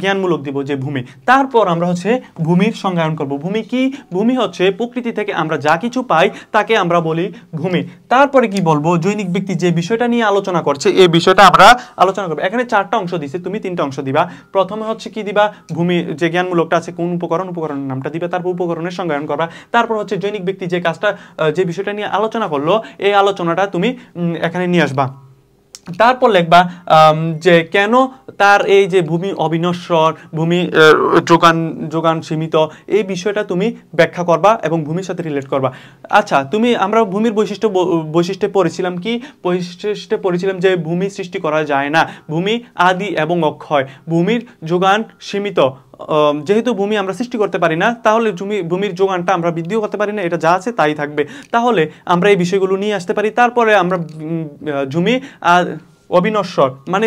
জ্ঞানমূলক দিব, যে ভূমি। তারপর আমরা হচ্ছে ভূমির সংজ্ঞায়ন করব। ভূমি কি? ভূমি হচ্ছে প্রকৃতি থেকে আমরা যা কিছু পাই তাকে আমরা বলি ভূমি। তারপরে কি বলবো? জৈনিক ব্যক্তি যে বিষয়টা নিয়ে আলোচনা করছে, এই বিষয়টা আমরা আলোচনা করব। এখানে 4টা অংশ দিছে, তুমি 3টা অংশ দিবা। প্রথমে হচ্ছে কি দিবা? ভূমি যে জ্ঞানমূলকটা আছে, কোন উপকরণের নামটা দিবে, তারপর উপকরণের সংজ্ঞায়ন করবা। তারপর হচ্ছে জৈনিক ব্যক্তি যে কাজটা, যে বিষয়টা নিয়ে আলোচনা করলো, এই আলোচনাটা তুমি এখানে নিয়ে আসবা। তারপর লিখবা যে কেন তার এই যে ভূমি অবিনশ্বর, ভূমি যোগান সীমিত, এই বিষয়টা তুমি ব্যাখ্যা করবা এবং ভূমির সাথে রিলেট করবা। আচ্ছা, আমরা ভূমির বৈশিষ্ট্যে পড়েছিলাম কি? বৈশিষ্ট্যে পড়েছিলাম যে ভূমি সৃষ্টি করা যায় না, ভূমি আদি এবং অক্ষয়, ভূমির যোগান সীমিত। যেহেতু ভূমি আমরা সৃষ্টি করতে পারি না, তাহলে ভূমির যোগানটা আমরা বৃদ্ধিও করতে পারি না, এটা যা আছে তাই থাকবে। তাহলে আমরা এই বিষয়গুলো নিয়ে আসতে পারি। তারপরে আমরা অবিনশ্বর মানে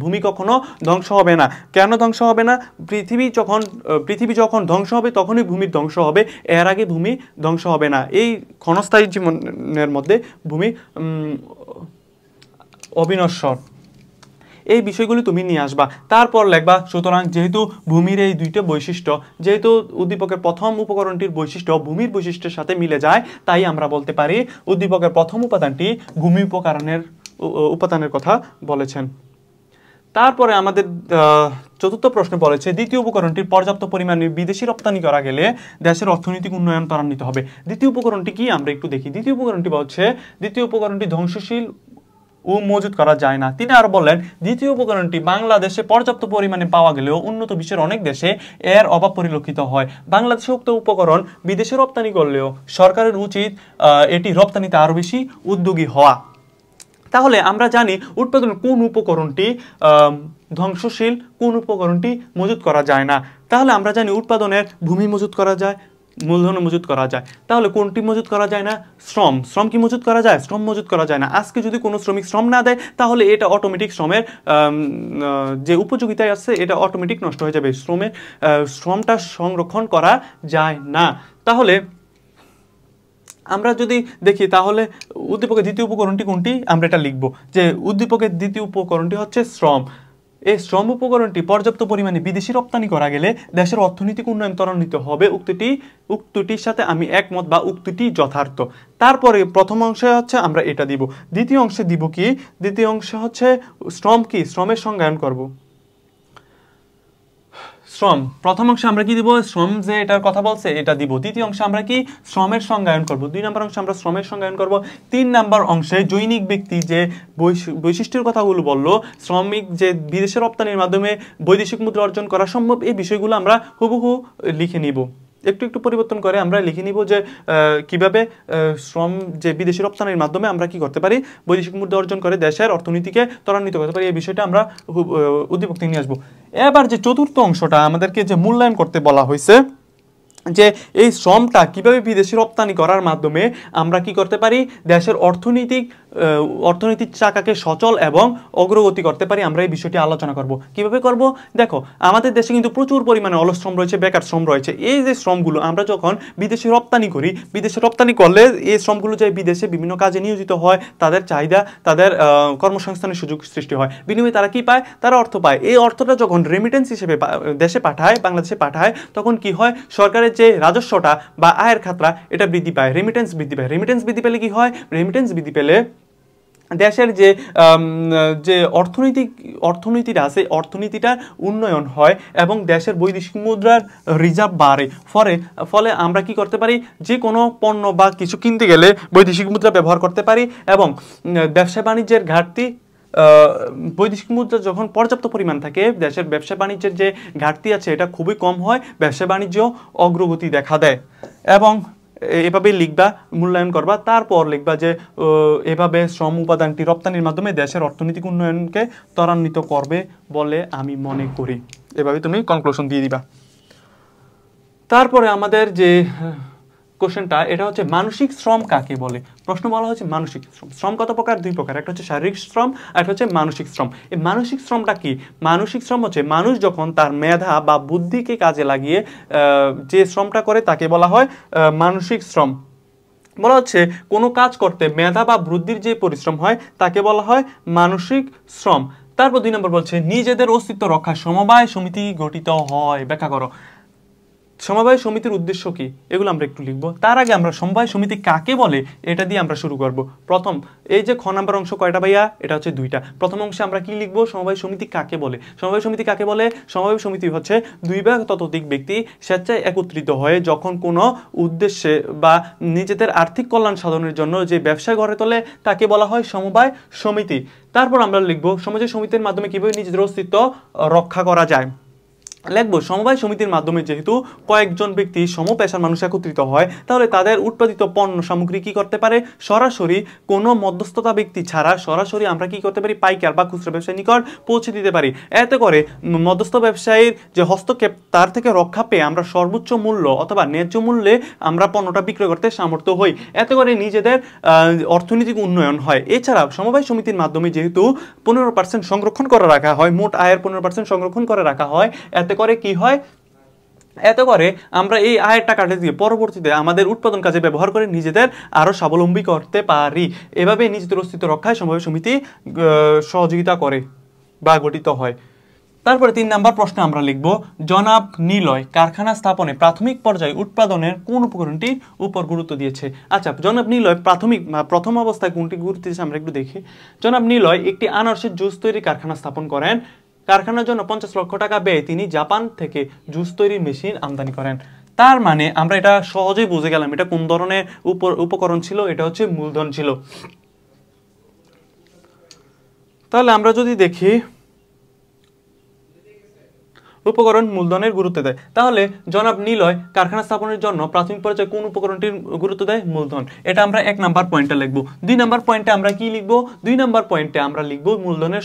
ভূমি কখনো ধ্বংস হবে না। কেন ধ্বংস হবে না? পৃথিবী যখন ধ্বংস হবে তখনই ভূমির ধ্বংস হবে, এর আগে ভূমি ধ্বংস হবে না। এই ক্ষণস্থায়ী জীবনের মধ্যে ভূমি অবিনশ্বর। এই বিষয়গুলি তুমি নিয়ে আসবা, তারপর লিখবা সুতরাং যেহেতু ভূমির এই দুইটা বৈশিষ্ট্য, যেহেতু উদ্দীপকের প্রথম উপকরণটির বৈশিষ্ট্য ভূমির বৈশিষ্ট্যের সাথে মিলে যায়, তাই আমরা বলতে পারি উদ্দীপকের প্রথম উপাদানটি ভূমি উপাদানের কথা বলেছেন। তারপরে আমাদের চতুর্থ প্রশ্ন বলেছে দ্বিতীয় উপকরণটির পর্যাপ্ত পরিমাণে বিদেশি রপ্তানি করা গেলে দেশের অর্থনৈতিক উন্নয়ন ত্বরান্বিত হবে। দ্বিতীয় উপকরণটি কি আমরা একটু দেখি। দ্বিতীয় উপকরণটি বলছে দ্বিতীয় উপকরণটি ধ্বংসশীল ও মজুত করা যায় না। তিনি আরো বললেন দ্বিতীয় উপকরণটি বাংলাদেশে পর্যাপ্ত পরিমাণে পাওয়া গেলেও উন্নত বিশ্বের অনেক দেশে এর অভাব পরিলক্ষিত হয়। বাংলাদেশে উক্ত উপকরণ বিদেশে রপ্তানি করলেও সরকারের উচিত এটি রপ্তানিতে আরো বেশি উদ্যোগী হওয়া। তাহলে আমরা জানি উৎপাদনের কোন উপকরণটি ধ্বংসশীল, কোন উপকরণটি মজুত করা যায় না। তাহলে আমরা জানি উৎপাদনের ভূমি মজুত করা যায়, মূলধন মজুত করা যায়। তাহলে কোনটি মজুত করা যায় না? শ্রম কি মজুত করা যায়? শ্রম মজুত করা যায় না। আজকে যদি কোনো শ্রমিক শ্রম না দেয় তাহলে এটা অটোমেটিক শ্রমের যে উপযোগিতায় আছে এটা অটোমেটিক নষ্ট হয়ে যাবে। শ্রমটা সংরক্ষণ করা যায় না। তাহলে আমরা যদি দেখি তাহলে উদ্দীপকের দ্বিতীয় উপকরণটি কোনটি আমরা এটা লিখব যে উদ্দীপকের দ্বিতীয় উপকরণটি হচ্ছে শ্রম। এই শ্রম উপকরণটি পর্যাপ্ত পরিমাণে বিদেশি রপ্তানি করা গেলে দেশের অর্থনৈতিক উন্নয়ন ত্বরান্বিত হবে। উক্তিটির সাথে আমি একমত বা উক্তিটি যথার্থ। তারপরে প্রথম অংশে হচ্ছে আমরা এটা দিব, দ্বিতীয় অংশে দিব কি? দ্বিতীয় অংশে হচ্ছে শ্রম কি? শ্রমের সংজ্ঞায়ন করব। শ্রম প্রথম অংশে আমরা কি দিব? শ্রম যে এটার কথা বলছে এটা দিব। দ্বিতীয় অংশে আমরা কি? শ্রমের সংজ্ঞায়ন করব। 2 নম্বর অংশে আমরা শ্রমের সংজ্ঞায়ন করব। 3 নম্বর অংশে জৈনিক ব্যক্তি যে বৈশিষ্ট্যের কথাগুলো বললো, শ্রমিক যে বিদেশে রপ্তানির মাধ্যমে বৈদেশিক মুদ্রা অর্জন করা সম্ভব, এই বিষয়গুলো আমরা হুবহু লিখে নিব। একটু পরিবর্তন করে আমরা লিখে নিব যে কিভাবে শ্রম যে বিদেশি রপ্তানির মাধ্যমে আমরা কি করতে পারি? বৈদেশিক মুদ্রা অর্জন করে দেশের অর্থনীতিকে ত্বরান্বিত করতে পারি। এই বিষয়টা আমরা উদ্দীপক থেকে নিয়ে আসবো। এবার যে চতুর্থ অংশটা আমাদেরকে যে মূল্যায়ন করতে বলা হয়েছে যে এই শ্রমটা কিভাবে বিদেশি রপ্তানি করার মাধ্যমে আমরা কি করতে পারি? দেশের অর্থনৈতিক চাকাকে সচল এবং অগ্রগতি করতে পারি। আমরা এই বিষয়টি আলোচনা করব। কিভাবে করব? দেখো আমাদের দেশে কিন্তু প্রচুর পরিমাণে অলস শ্রম রয়েছে, বেকার শ্রম রয়েছে। এই যে শ্রমগুলো আমরা যখন বিদেশে রপ্তানি করি, বিদেশে রপ্তানি করলে এই শ্রমগুলো যে বিদেশে বিভিন্ন কাজে নিয়োজিত হয়, তাদের চাহিদা, তাদের কর্মসংস্থানের সুযোগ সৃষ্টি হয়। বিনিময়ে তারা কি পায়? তারা অর্থ পায়। এই অর্থটা যখন রেমিটেন্স হিসেবে দেশে পাঠায়, বাংলাদেশে পাঠায়, তখন কি হয়? সরকারের যে রাজস্বটা বা আয়ের খাতরা এটা বৃদ্ধি পায়, রেমিটেন্স বৃদ্ধি পায়। রেমিটেন্স বৃদ্ধি পেলে কি হয়? রেমিটেন্স বৃদ্ধি পেলে দেশের যে অর্থনীতিটা আছে, অর্থনীতিটার উন্নয়ন হয় এবং দেশের বৈদেশিক মুদ্রার রিজার্ভ বাড়ে। ফলে আমরা কি করতে পারি? যে কোনো পণ্য বা কিছু কিনতে গেলে বৈদেশিক মুদ্রা ব্যবহার করতে পারি এবং ব্যবসা বাণিজ্যের ঘাটতি, বৈদেশিক মুদ্রা যখন পর্যাপ্ত পরিমাণ থাকে, দেশের ব্যবসা বাণিজ্যের যে ঘাটতি আছে এটা খুবই কম হয়, ব্যবসা বাণিজ্য অগ্রগতি দেখা দেয়। এবং এভাবে লিখবা, মূল্যায়ন করবা, তারপর লিখবা যে এভাবে শ্রম উপাদানটি রপ্তানির মাধ্যমে দেশের অর্থনৈতিক উন্নয়নকে ত্বরান্বিত করবে বলে আমি মনে করি। এভাবে তুমি কনক্লুশন দিয়ে দিবা। তারপরে আমাদের যে কোশ্চেনটা এটা হচ্ছে মানসিক শ্রম কাকে বলে? প্রশ্ন বলা হচ্ছে মানসিক শ্রম। শ্রম কত প্রকার? 2 প্রকার। একটা হচ্ছে শারীরিক শ্রম আর একটা হচ্ছে মানসিক শ্রম। এই মানসিক শ্রমটা কি? মানসিক শ্রম হচ্ছে মানুষ যখন তার মেধা বা বুদ্ধিকে কাজে লাগিয়ে যে শ্রমটা করে তাকে বলা হয় মানসিক শ্রম। বলা হচ্ছে কোনো কাজ করতে মেধা বা বুদ্ধির যে পরিশ্রম হয় তাকে বলা হয় মানসিক শ্রম। তারপর 2 নম্বর বলছে নিজেদের অস্তিত্ব রক্ষায় সমবায় সমিতি গঠিত হয়। ব্যাখ্যা করো। সমবায় সমিতির উদ্দেশ্য কি? এগুলো আমরা একটু লিখবো। তার আগে আমরা সমবায় সমিতি কাকে বলে এটা দিয়ে আমরা শুরু করব। প্রথম এই যে খ নাম্বার অংশ কয়টা ভাইয়া? এটা হচ্ছে 2টা। প্রথম অংশে আমরা কি লিখবো? সমবায় সমিতি কাকে বলে। সমবায় সমিতি কাকে বলে? সমবায় সমিতি হচ্ছে 2 বা ততোধিক ব্যক্তি স্বেচ্ছায় একত্রিত হয়ে যখন কোনো উদ্দেশ্যে বা নিজেদের আর্থিক কল্যাণ সাধনের জন্য যে ব্যবসা গড়ে তোলে তাকে বলা হয় সমবায় সমিতি। তারপর আমরা লিখবো সমাজের সমিতির মাধ্যমে কিভাবে নিজেদের অস্তিত্ব রক্ষা করা যায়। লিখবো সমবায় সমিতির মাধ্যমে যেহেতু কয়েকজন ব্যক্তি সমপেশার মানুষ একত্রিত হয়, তাহলে তাদের উৎপাদিত পণ্য সামগ্রী কি করতে পারে, সরাসরি কোনো মধ্যস্থতা ব্যক্তি ছাড়া সরাসরি আমরা কি করতে পারি, পাইকার বা খুচরা ব্যবসায়ীর নিকট পৌঁছে দিতে পারি। এতে করে মধ্যস্থ ব্যবসায়ীর যে হস্তক্ষেপ তার থেকে রক্ষা পেয়ে আমরা সর্বোচ্চ মূল্য অথবা ন্যায্য মূল্যে আমরা পণ্যটা বিক্রয় করতে সামর্থ্য হই। এতে করে নিজেদের অর্থনৈতিক উন্নয়ন হয়। এছাড়া সমবায় সমিতির মাধ্যমে যেহেতু 15% সংরক্ষণ করে রাখা হয়, মোট আয়ের 15% সংরক্ষণ করে রাখা হয়, এতে করে কি হয়, এতে করে আমরা এই আয়ের টাকাটা দিয়ে পরবর্তীতে আমাদের উৎপাদন কাজে ব্যবহার করে নিজেদের আরো স্বাবলম্বী করতে পারি। এভাবে নিজেদের অস্তিত্ব রক্ষায় সমবায় সমিতি সহযোগিতা করে বা গঠিত হয়। তারপরে 3 নাম্বার প্রশ্ন আমরা লিখব, জনাব নিলয় কারখানা স্থাপনে প্রাথমিক পর্যায়ে উৎপাদনের কোন উপকরণটির উপর গুরুত্ব দিয়েছে। আচ্ছা, জনাব নিলয় প্রথম অবস্থায় কোনটি গুরুত্ব দিয়েছে আমরা একটু দেখি। জনাব নিলয় একটি আনারসের জুস তৈরির কারখানা স্থাপন করেন। কারখানার জন্য 50 লক্ষ টাকা ব্যয়ে তিনি জাপান থেকে জুস তৈরির মেশিন আমদানি করেন। তার মানে আমরা এটা সহজেই বুঝে গেলাম এটা কোন ধরনের উপকরণ ছিল, এটা হচ্ছে মূলধন ছিল। তাহলে আমরা যদি দেখি উপকরণ মূলধনের গুরুত্ব দেয়, তাহলে জনাব নিলয় কারখানা স্থাপনের জন্য প্রাথমিক পর্যায়ে কোন উপকরণটির গুরুত্ব দেয়, মূলধন। এটা আমরা 1 নাম্বার পয়েন্টে লিখব। 2 নাম্বার পয়েন্টে আমরা কি লিখব, 2 নাম্বার পয়েন্টে আমরা লিখব মূলধনের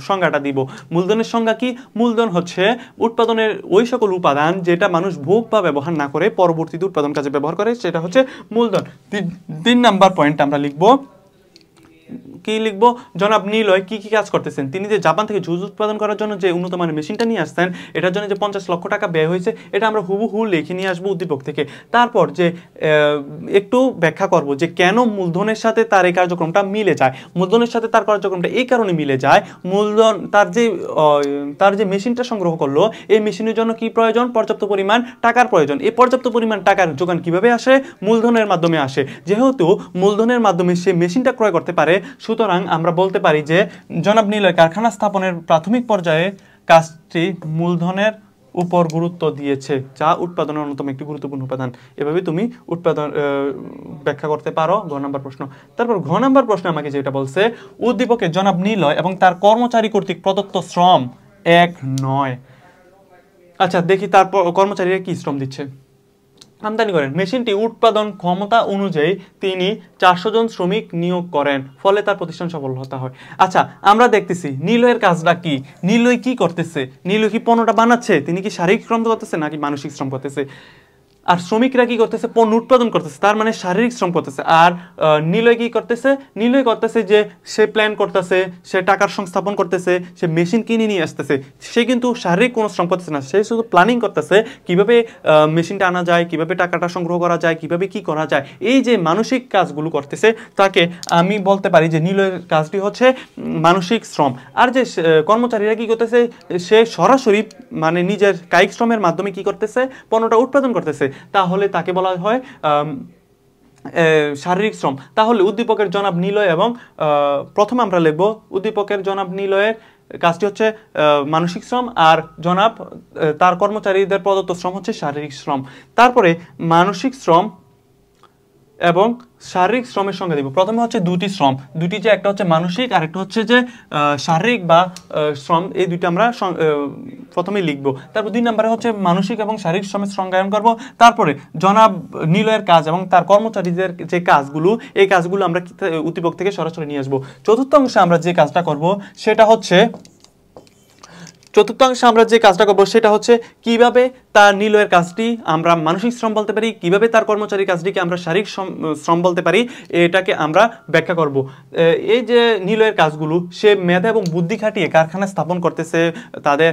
সংজ্ঞাটা দিব। মূলধনের সংজ্ঞা কি, মূলধন হচ্ছে উৎপাদনের ওই সকল উপাদান যেটা মানুষ ভোগ বা ব্যবহার না করে পরবর্তীতে উৎপাদন কাজে ব্যবহার করে, সেটা হচ্ছে মূলধন। 3 নাম্বার পয়েন্টে আমরা লিখব কি লিখব, জনাব নিলয় কি কি কাজ করতেছেন। তিনি যে জাপান থেকে জুস উৎপাদন করার জন্য যে উন্নত মানের মেশিনটা নিয়ে আসছেন, এটার জন্য যে 50 লক্ষ টাকা ব্যয় হয়েছে, এটা আমরা হুবহু লিখে নিয়ে আসবো উদ্দীপক থেকে। তারপর যে একটু ব্যাখ্যা করব যে কেন মূলধনের সাথে তার এই কার্যক্রমটা মিলে যায়। মূলধনের সাথে তার কার্যক্রমটা এই কারণে মিলে যায়, মূলধন তার যে মেশিনটা সংগ্রহ করলো, এই মেশিনের জন্য কি প্রয়োজন, পর্যাপ্ত পরিমাণ টাকার প্রয়োজন। এই পর্যাপ্ত পরিমাণ টাকার যোগান কিভাবে আসে, মূলধনের মাধ্যমে আসে। যেহেতু মূলধনের মাধ্যমে সে মেশিনটা ক্রয় করতে পারে, সুতরাং আমরা বলতে পারি যে জনাব নিলয় কারখানা স্থাপনের প্রাথমিক পর্যায়ে কাজটি মূলধনের উপর গুরুত্ব দিয়েছে, যা উৎপাদনের অন্যতম একটি গুরুত্বপূর্ণ উপাদান। এভাবে তুমি উৎপাদন ব্যাখ্যা করতে পারো। ঘ নাম্বার প্রশ্ন। তারপর ঘ নাম্বার প্রশ্ন আমাকে যেটা বলছে, উদ্দীপকে জনাব নিলয় এবং তার কর্মচারী কর্তৃক প্রদত্ত শ্রম এক নয়। আচ্ছা, দেখি তারপর কর্মচারীরা কি শ্রম দিচ্ছে। আমদানি করেন, মেশিনটি উৎপাদন ক্ষমতা অনুযায়ী তিনি 400 জন শ্রমিক নিয়োগ করেন, ফলে তার প্রতিষ্ঠান সফলতা হয়। আচ্ছা, আমরা দেখতেছি নিলয়ের কাজটা কি, নিলয় কি করতেছে, নিলয় কি পণ্যটা বানাচ্ছে, তিনি কি শারীরিক শ্রম করতেছে নাকি মানসিক শ্রম করতেছে। আর শ্রমিকরা কি করতেছে, পণ্য উৎপাদন করতেছে, তার মানে শারীরিক শ্রম করতেছে। আর নিলয় কি করতেছে, নিলয় করতেছে যে সে প্ল্যান করতেছে, সে টাকার সংস্থাপন করতেছে, সে মেশিন কিনে নিয়ে আসতেছে, সে কিন্তু শারীরিক কোনো শ্রম করতেছে না, সে শুধু প্ল্যানিং করতেছে কিভাবে মেশিনটা আনা যায়, কিভাবে টাকাটা সংগ্রহ করা যায়, কিভাবে কি করা যায়। এই যে মানসিক কাজগুলো করতেছে, তাকে আমি বলতে পারি যে নিলয়ের কাজটি হচ্ছে মানসিক শ্রম। আর যে কর্মচারীরা কি করতেছে, সে সরাসরি মানে নিজের কায়িক শ্রমের মাধ্যমে কি করতেছে, পণ্যটা উৎপাদন করতেছে, তাহলে তাকে বলা হয় শারীরিক শ্রম। তাহলে উদ্দীপকের জনাব নিলয় এবং প্রথমে আমরা লিখব উদ্দীপকের জনাব নিলয়ের কাজটি হচ্ছে মানসিক শ্রম, আর জনাব তার কর্মচারীদের প্রদত্ত শ্রম হচ্ছে শারীরিক শ্রম। তারপরে মানসিক শ্রম এবং শারীরিক শ্রমের সঙ্গে দিব। প্রথমে হচ্ছে দুটি শ্রম, দুটি যে একটা হচ্ছে মানসিক আর একটা হচ্ছে যে শারীরিক বা শ্রম, এই দুইটা আমরা প্রথমেই লিখব। তারপর 2 নম্বরে হচ্ছে মানসিক এবং শারীরিক শ্রমের সংজ্ঞায়ন করব। তারপরে জনাব নিলয়ের কাজ এবং তার কর্মচারীদের যে কাজগুলো, এই কাজগুলো আমরা উদ্দীপক থেকে সরাসরি নিয়ে আসবো। চতুর্থ অংশে আমরা যে কাজটা করব সেটা হচ্ছে কিভাবে তার নিলয়ের কাজটি আমরা মানসিক শ্রম বলতে পারি, কিভাবে তার কর্মচারীর কাজটিকে আমরা শারীরিক শ্রম বলতে পারি, এটাকে আমরা ব্যাখ্যা করব। এই যে নিলয়ের কাজগুলো, সে মেধা এবং বুদ্ধি খাটিয়ে কারখানা স্থাপন করতেছে, তাদের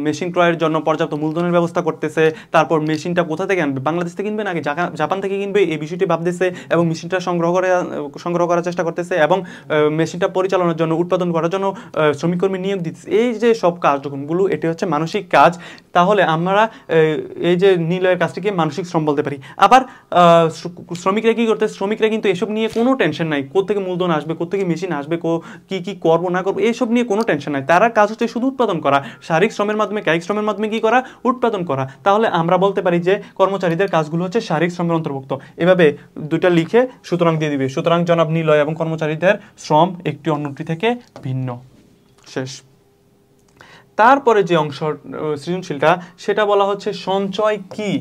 মেশিন ক্রয়ের জন্য পর্যাপ্ত মূলধনের ব্যবস্থা করতেছে, তারপর মেশিনটা কোথা থেকে আনবে, বাংলাদেশ থেকে কিনবে নাকি জাপান থেকে কিনবে, এই বিষয়টি ভাবতেছে এবং মেশিনটা সংগ্রহ করার চেষ্টা করতেছে এবং মেশিনটা পরিচালনার জন্য, উৎপাদন করার জন্য শ্রমিককর্মী নিয়োগ দিতেছে। এই যে সব কার্যক্রমগুলো, এটি হচ্ছে মানসিক কাজ। তাহলে আমরা এই যে নিলয়ের কাজটিকে মানসিক শ্রম বলতে পারি। আবার শ্রমিকরা কি করতে, শ্রমিকরা কিন্তু এসব নিয়ে কোনো টেনশন নাই, কোত্থেকে মূলধন আসবে, কোত্থেকে মেশিন আসবে, কি কি করবো না করবো, এইসব নিয়ে কোনো টেনশন নাই। তারা কাজ হচ্ছে শুধু উৎপাদন করা, শারীরিক শ্রমের মাধ্যমে, কায়িক শ্রমের মাধ্যমে কি করা, উৎপাদন করা। তাহলে আমরা বলতে পারি যে কর্মচারীদের কাজগুলো হচ্ছে শারীরিক শ্রমের অন্তর্ভুক্ত। এভাবে দুইটা লিখে সুতরাং দিয়ে দিবে। সুতরাং জনাব নিলয় এবং কর্মচারীদের শ্রম একটি অন্যটি থেকে ভিন্ন। শেষ। তারপরে যে অংশ সৃজনশীলটা সেটা বলা হচ্ছে সঞ্চয় কি।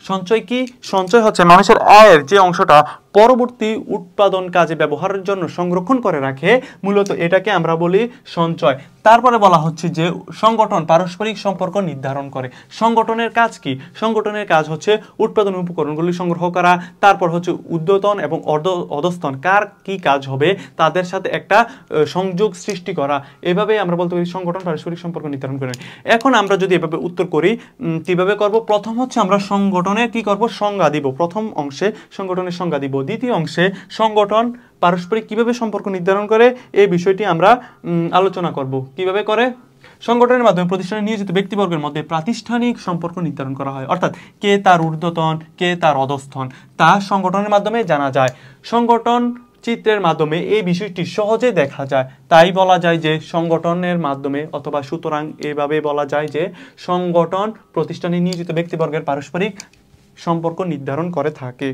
সঞ্চয় কি? সঞ্চয় হচ্ছে মানুষের আয়ের যে অংশটা পরবর্তী উৎপাদন কাজে ব্যবহারের জন্য সংরক্ষণ করে রাখে, মূলত এটাকে আমরা বলি সঞ্চয়। তারপরে বলা হচ্ছে যে সংগঠন পারস্পরিক সম্পর্ক নির্ধারণ করে। সংগঠনের কাজ কি? সংগঠনের কাজ হচ্ছে উৎপাদন উপকরণগুলি সংগ্রহ করা, তারপর হচ্ছে ঊর্ধ্বতন এবং অধস্তন কার কি কাজ হবে তাদের সাথে একটা সংযোগ সৃষ্টি করা। এভাবে আমরা বলতে পারি সংগঠন পারস্পরিক সম্পর্ক নির্ধারণ করে। এখন আমরা যদি এভাবে উত্তর করি, কিভাবে করব? প্রথম হচ্ছে আমরা সংগঠনের কি করব? সংজ্ঞা দিব। প্রথম অংশে সংগঠনের সংজ্ঞা দিব। দ্বিতীয় অংশে সংগঠন পারস্পরিক কিভাবে সম্পর্ক নির্ধারণ করে এই বিষয়টি আমরা আলোচনা করব। কিভাবে করে? সংগঠনের মাধ্যমে প্রতিষ্ঠানে নিয়োজিত ব্যক্তিবর্গের মধ্যে প্রাতিষ্ঠানিক সম্পর্ক নির্ধারণ করা হয়, অর্থাৎ কে তার ঊর্ধ্বতন কে তার অধস্তন তা সংগঠনের মাধ্যমে জানা যায়। সংগঠন চিত্রের মাধ্যমে এই বিষয়টি সহজে দেখা যায়, তাই বলা যায় যে সংগঠনের মাধ্যমে, অথবা সুতরাং এভাবে বলা যায় যে সংগঠন প্রতিষ্ঠানে নিয়োজিত ব্যক্তিবর্গের পারস্পরিক সম্পর্ক নির্ধারণ করে থাকে।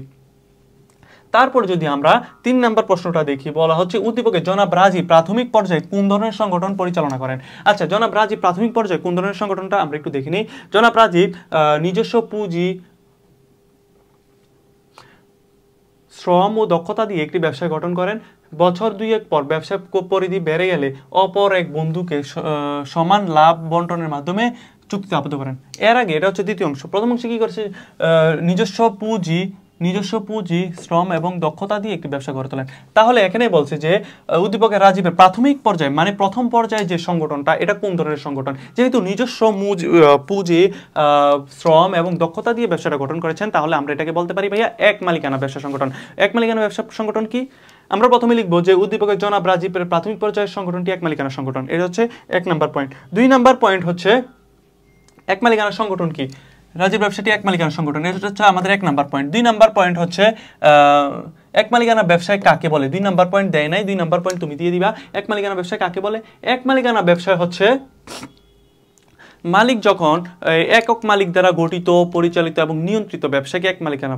তারপর যদি আমরা 3 নম্বর প্রশ্নটা দেখি, বলা হচ্ছে উদ্দীপকে জনাব রাজী প্রাথমিক পর্যায়ে কোন ধরনের সংগঠন পরিচালনা করেন। আচ্ছা, জনাব রাজী প্রাথমিক পর্যায়ে কোন ধরনের সংগঠনটা আমরা একটু দেখে নিই। জনাব রাজী নিজস্ব পুঁজি, শ্রম ও দক্ষতা দিয়ে একটি ব্যবসা গঠন করেন। বছর 2-1 পর ব্যবসার পরিধি বেড়ে গেলে অপর এক বন্ধুকে সমান লাভ বন্টনের মাধ্যমে চুক্তি আবদ্ধ করেন। এর আগে এটা হচ্ছে দ্বিতীয় অংশ। প্রথম অংশে কি করছে? নিজস্ব পুঁজি, শ্রম এবং দক্ষতা দিয়ে একটি ব্যবসা গড়ে তোলেন। তাহলে এখানে বলছে যে উদ্দীপকের রাজীবের প্রাথমিক পর্যায়ে, মানে প্রথম পর্যায়ে যে সংগঠনটা, এটা কোন ধরনের সংগঠন? যেহেতু নিজস্ব পুঁজি, শ্রম এবং দক্ষতা দিয়ে ব্যবসাটা গঠন করেছেন, তাহলে আমরা এটাকে বলতে পারি ভাইয়া এক মালিকানা ব্যবসা সংগঠন। এক মালিকানা ব্যবসা সংগঠন কি? আমরা প্রথমে লিখবো যে উদ্দীপকের জনাব রাজীবের প্রাথমিক পর্যায়ের সংগঠনটি এক মালিকানা সংগঠন। এটা হচ্ছে 1 নম্বর পয়েন্ট। 2 নম্বর পয়েন্ট হচ্ছে এক মালিকানা সংগঠন কি? রাজীব ব্যবসাটি এক মালিকানা সংগঠন, এটা হচ্ছে আমাদের 1 নম্বর পয়েন্ট। 2 নম্বর পয়েন্ট হচ্ছে এক মালিকানা ব্যবসায় কাকে বলে? 2 নম্বর পয়েন্ট দেয় নাই, 2 নম্বর পয়েন্ট তুমি দিয়ে দিবা। এক মালিকানা ব্যবসায় কাকে বলে? এক মালিকানা ব্যবসায় হচ্ছে মালিক যখন একক মালিক দ্বারা গঠিত, পরিচালিত এবং নিয়ন্ত্রিত ব্যবসাকে এক মালিকানা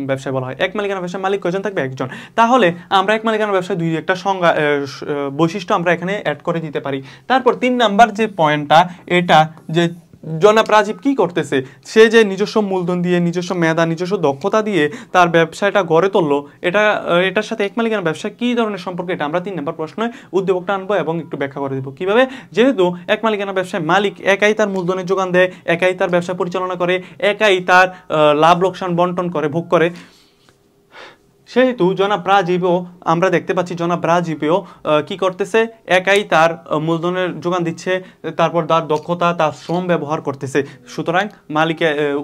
ব্যবসায় বলা হয়। এক মালিকানা ব্যবসায় মালিক কয়জন থাকবে? একজন। তাহলে আমরা এক মালিকানা ব্যবসায় 2-1টা সংজ্ঞা বৈশিষ্ট্য আমরা এখানে অ্যাড করে দিতে পারি। তারপর 3 নাম্বার যে পয়েন্টটা, এটা যে জনাব রাজীব কি করতেছে, সে যে নিজস্ব মূলধন দিয়ে, নিজস্ব মেধা, নিজস্ব দক্ষতা দিয়ে তার ব্যবসাটা গড়ে তুললো, এটার সাথে এক মালিকানা ব্যবসা কি ধরনের সম্পর্ক, এটা আমরা 3 নম্বর প্রশ্নে উদ্দীপকটা আনবো এবং একটু ব্যাখ্যা করে দেবো। কিভাবে? যেহেতু এক মালিকানা ব্যবসায় মালিক একাই তার মূলধনের যোগান দেয়, একাই তার ব্যবসা পরিচালনা করে, একাই তার লাভ লোকসান বন্টন করে, ভোগ করে, সেহেতু জনাব রাজীবও আমরা দেখতে পাচ্ছি জনাব রাজীবও কি করতেছে? একাই তার মূলধনের যোগান দিচ্ছে, তারপর তার দক্ষতা, তার শ্রম ব্যবহার করতেছে। সুতরাং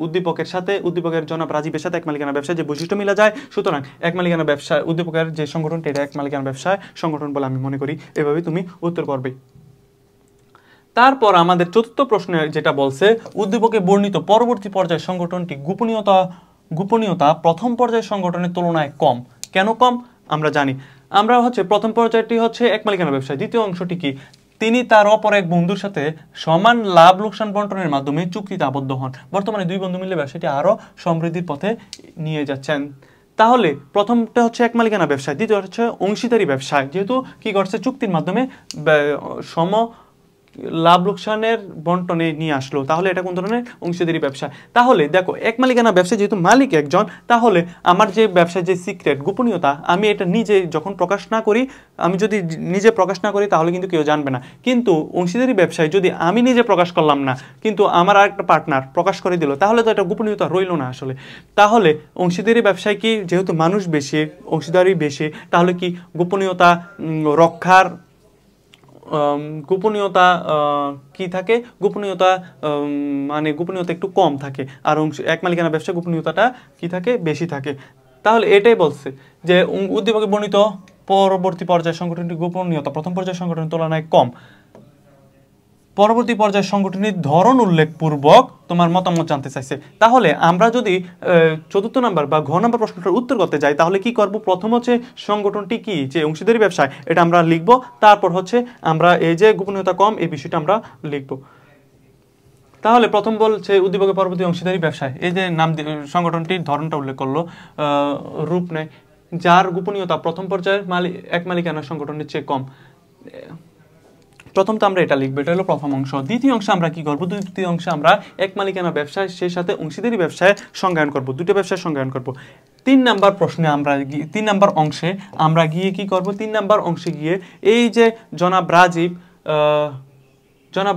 উদ্দীপকের জনাব রাজীবের সাথে এক মালিকানা ব্যবসায় যে বৈশিষ্ট্য মিলা যায়, সুতরাং এক মালিকানা ব্যবসা উদ্দীপকের যে সংগঠনটা, এটা এক মালিকানা ব্যবসায় সংগঠন বলে আমি মনে করি। এভাবে তুমি উত্তর করবে। তারপর আমাদের চতুর্থ প্রশ্নে যেটা বলছে, উদ্দীপকে বর্ণিত পরবর্তী পর্যায়ের সংগঠনটি গোপনীয়তা প্রথম পর্যায়ের সংগঠনের তুলনায় কম। কেন কম? আমরা জানি। আমরা হচ্ছে প্রথম পর্যায়টি হচ্ছে এক মালিকানা ব্যবসা। দ্বিতীয় অংশটি কি? তিনি তার অপর এক বন্ধুর সাথে সমান লাভ লোকসান বন্টনের মাধ্যমে চুক্তিতে আবদ্ধ হন। বর্তমানে 2 বন্ধু মিলে ব্যবসাটি আরো সমৃদ্ধির পথে নিয়ে যাচ্ছেন। তাহলে প্রথমটা হচ্ছে এক মালিকানা ব্যবসায়, দ্বিতীয় হচ্ছে অংশীদারি ব্যবসায়। যেহেতু কি করছে? চুক্তির মাধ্যমে সম লাভ লোকসানের বন্টনে নিয়ে আসলো, তাহলে এটা কোন ধরনের? অংশীদারি ব্যবসা। তাহলে দেখো, এক মালিকানা ব্যবসা যেহেতু মালিক একজন, তাহলে আমার যে ব্যবসার যে সিক্রেট, গোপনীয়তা, আমি এটা নিজে যখন প্রকাশ না করি, আমি যদি নিজে প্রকাশ না করি তাহলে কিন্তু কেউ জানবে না। কিন্তু অংশীদারি ব্যবসায় যদি আমি নিজে প্রকাশ করলাম না, কিন্তু আমার আরেকটা পার্টনার প্রকাশ করে দিল, তাহলে তো এটা গোপনীয়তা রইল না আসলে। তাহলে অংশীদারি ব্যবসায় কি, যেহেতু মানুষ বেশি, অংশীদারি বেশি, তাহলে কি গোপনীয়তা রক্ষার গোপনীয়তা কি থাকে? গোপনীয়তা মানে গোপনীয়তা একটু কম থাকে, আর এক মালিকানা ব্যবসা গোপনীয়তাটা কি থাকে? বেশি থাকে। তাহলে এটাই বলছে যে উদ্দীপকে বর্ণিত পরবর্তী পর্যায়ের সংগঠনটি গোপনীয়তা প্রথম পর্যায়ের সংগঠনের তুলনায় কম। পরবর্তী পর্যায়ের সংগঠনের ধরন উল্লেখপূর্বক তোমার মতামত জানতে চাইছে। তাহলে আমরা যদি 4 নম্বর বা ঘ নম্বর প্রশ্নটার উত্তর করতে যাই, তাহলে কি করব? প্রথম হচ্ছে সংগঠনটি কি, যে অংশীদারি ব্যবসায়, এটা আমরা লিখব। তারপর হচ্ছে আমরা এই যে গোপনীয়তা কম, এই বিষয়টা আমরা লিখব। তাহলে প্রথম বলছে উদ্দীপকের পরবর্তী অংশীদারি ব্যবসায়, এই যে নাম সংগঠনটির ধরনটা উল্লেখ করলো, রূপ নেয় যার গোপনীয়তা প্রথম পর্যায়ের এক মালিকানা সংগঠনের চেয়ে কম। প্রথম তো আমরা এটা লিখবো, এটা হলো প্রথম অংশ। দ্বিতীয় অংশে আমরা কি করব, দ্বিতীয় অংশে আমরা এক মালিকানা ব্যবসায় সেই সাথে অংশীদারি ব্যবসায় সংজ্ঞায়ন করব, দুটো ব্যবসায় সংজ্ঞায়ন করব। 3 নাম্বার প্রশ্নে আমরা 3 নাম্বার অংশে আমরা গিয়ে কি করব, 3 নাম্বার অংশে গিয়ে এই যে জনাব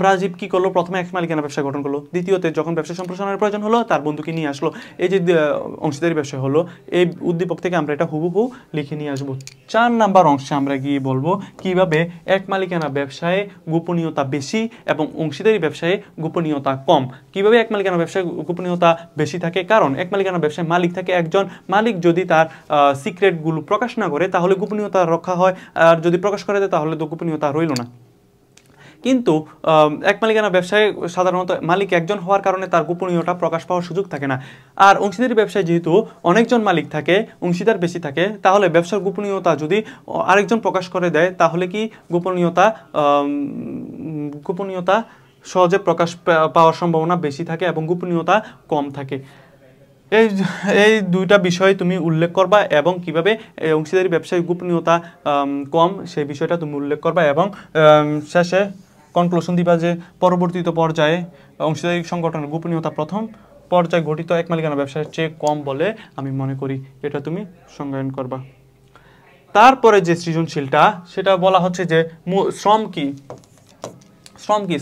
রাজীব কি করলো, প্রথমে এক মালিকানা ব্যবসা গঠন করলো, দ্বিতীয়তে যখন ব্যবসা সম্প্রসারণের প্রয়োজন হলো তার বন্ধুকে নিয়ে আসলো, এই যে অংশীদারি ব্যবসা হলো, এই উদ্দীপক থেকে আমরা এটা হুবহু লিখে নিয়ে আসবো। 4 নাম্বার অংশে আমরা গিয়ে বলবো কিভাবে এক মালিকানা ব্যবসায় গোপনীয়তা বেশি এবং অংশীদারি ব্যবসায়ে গোপনীয়তা কম। কিভাবে এক মালিকানা ব্যবসায় গোপনীয়তা বেশি থাকে, কারণ এক মালিকানা ব্যবসায় মালিক থাকে একজন, মালিক যদি তার সিক্রেটগুলো প্রকাশ না করে তাহলে গোপনীয়তা রক্ষা হয়, আর যদি প্রকাশ করে দেয় তাহলে তো গোপনীয়তা রইল না। কিন্তু এক মালিকানা ব্যবসায় সাধারণত মালিক একজন হওয়ার কারণে তার গোপনীয়তা প্রকাশ পাওয়ার সুযোগ থাকে না। আর অংশীদারি ব্যবসায় যেহেতু অনেকজন মালিক থাকে, অংশীদার বেশি থাকে, তাহলে ব্যবসার গোপনীয়তা যদি আরেকজন প্রকাশ করে দেয় তাহলে কি গোপনীয়তা সহজে প্রকাশ পাওয়ার সম্ভাবনা বেশি থাকে এবং গোপনীয়তা কম থাকে। এই দুইটা বিষয় তুমি উল্লেখ করবা এবং কিভাবে অংশীদারি ব্যবসায় গোপনীয়তা কম সেই বিষয়টা তুমি উল্লেখ করবা, এবং শেষে কনক্লুশন দিবা যে পরবর্তীত পর্যায়ে অংশীদারি সংগঠনের গোপনীয়তা প্রথম পর্যায়ে গঠিত এক মালিকানা ব্যবসার চেয়ে কম বলে আমি মনে করি, এটা তুমি সংজ্ঞায়ন করবা। তারপরে যে সৃজনশীলটা সেটা বলা হচ্ছে যে শ্রম কি।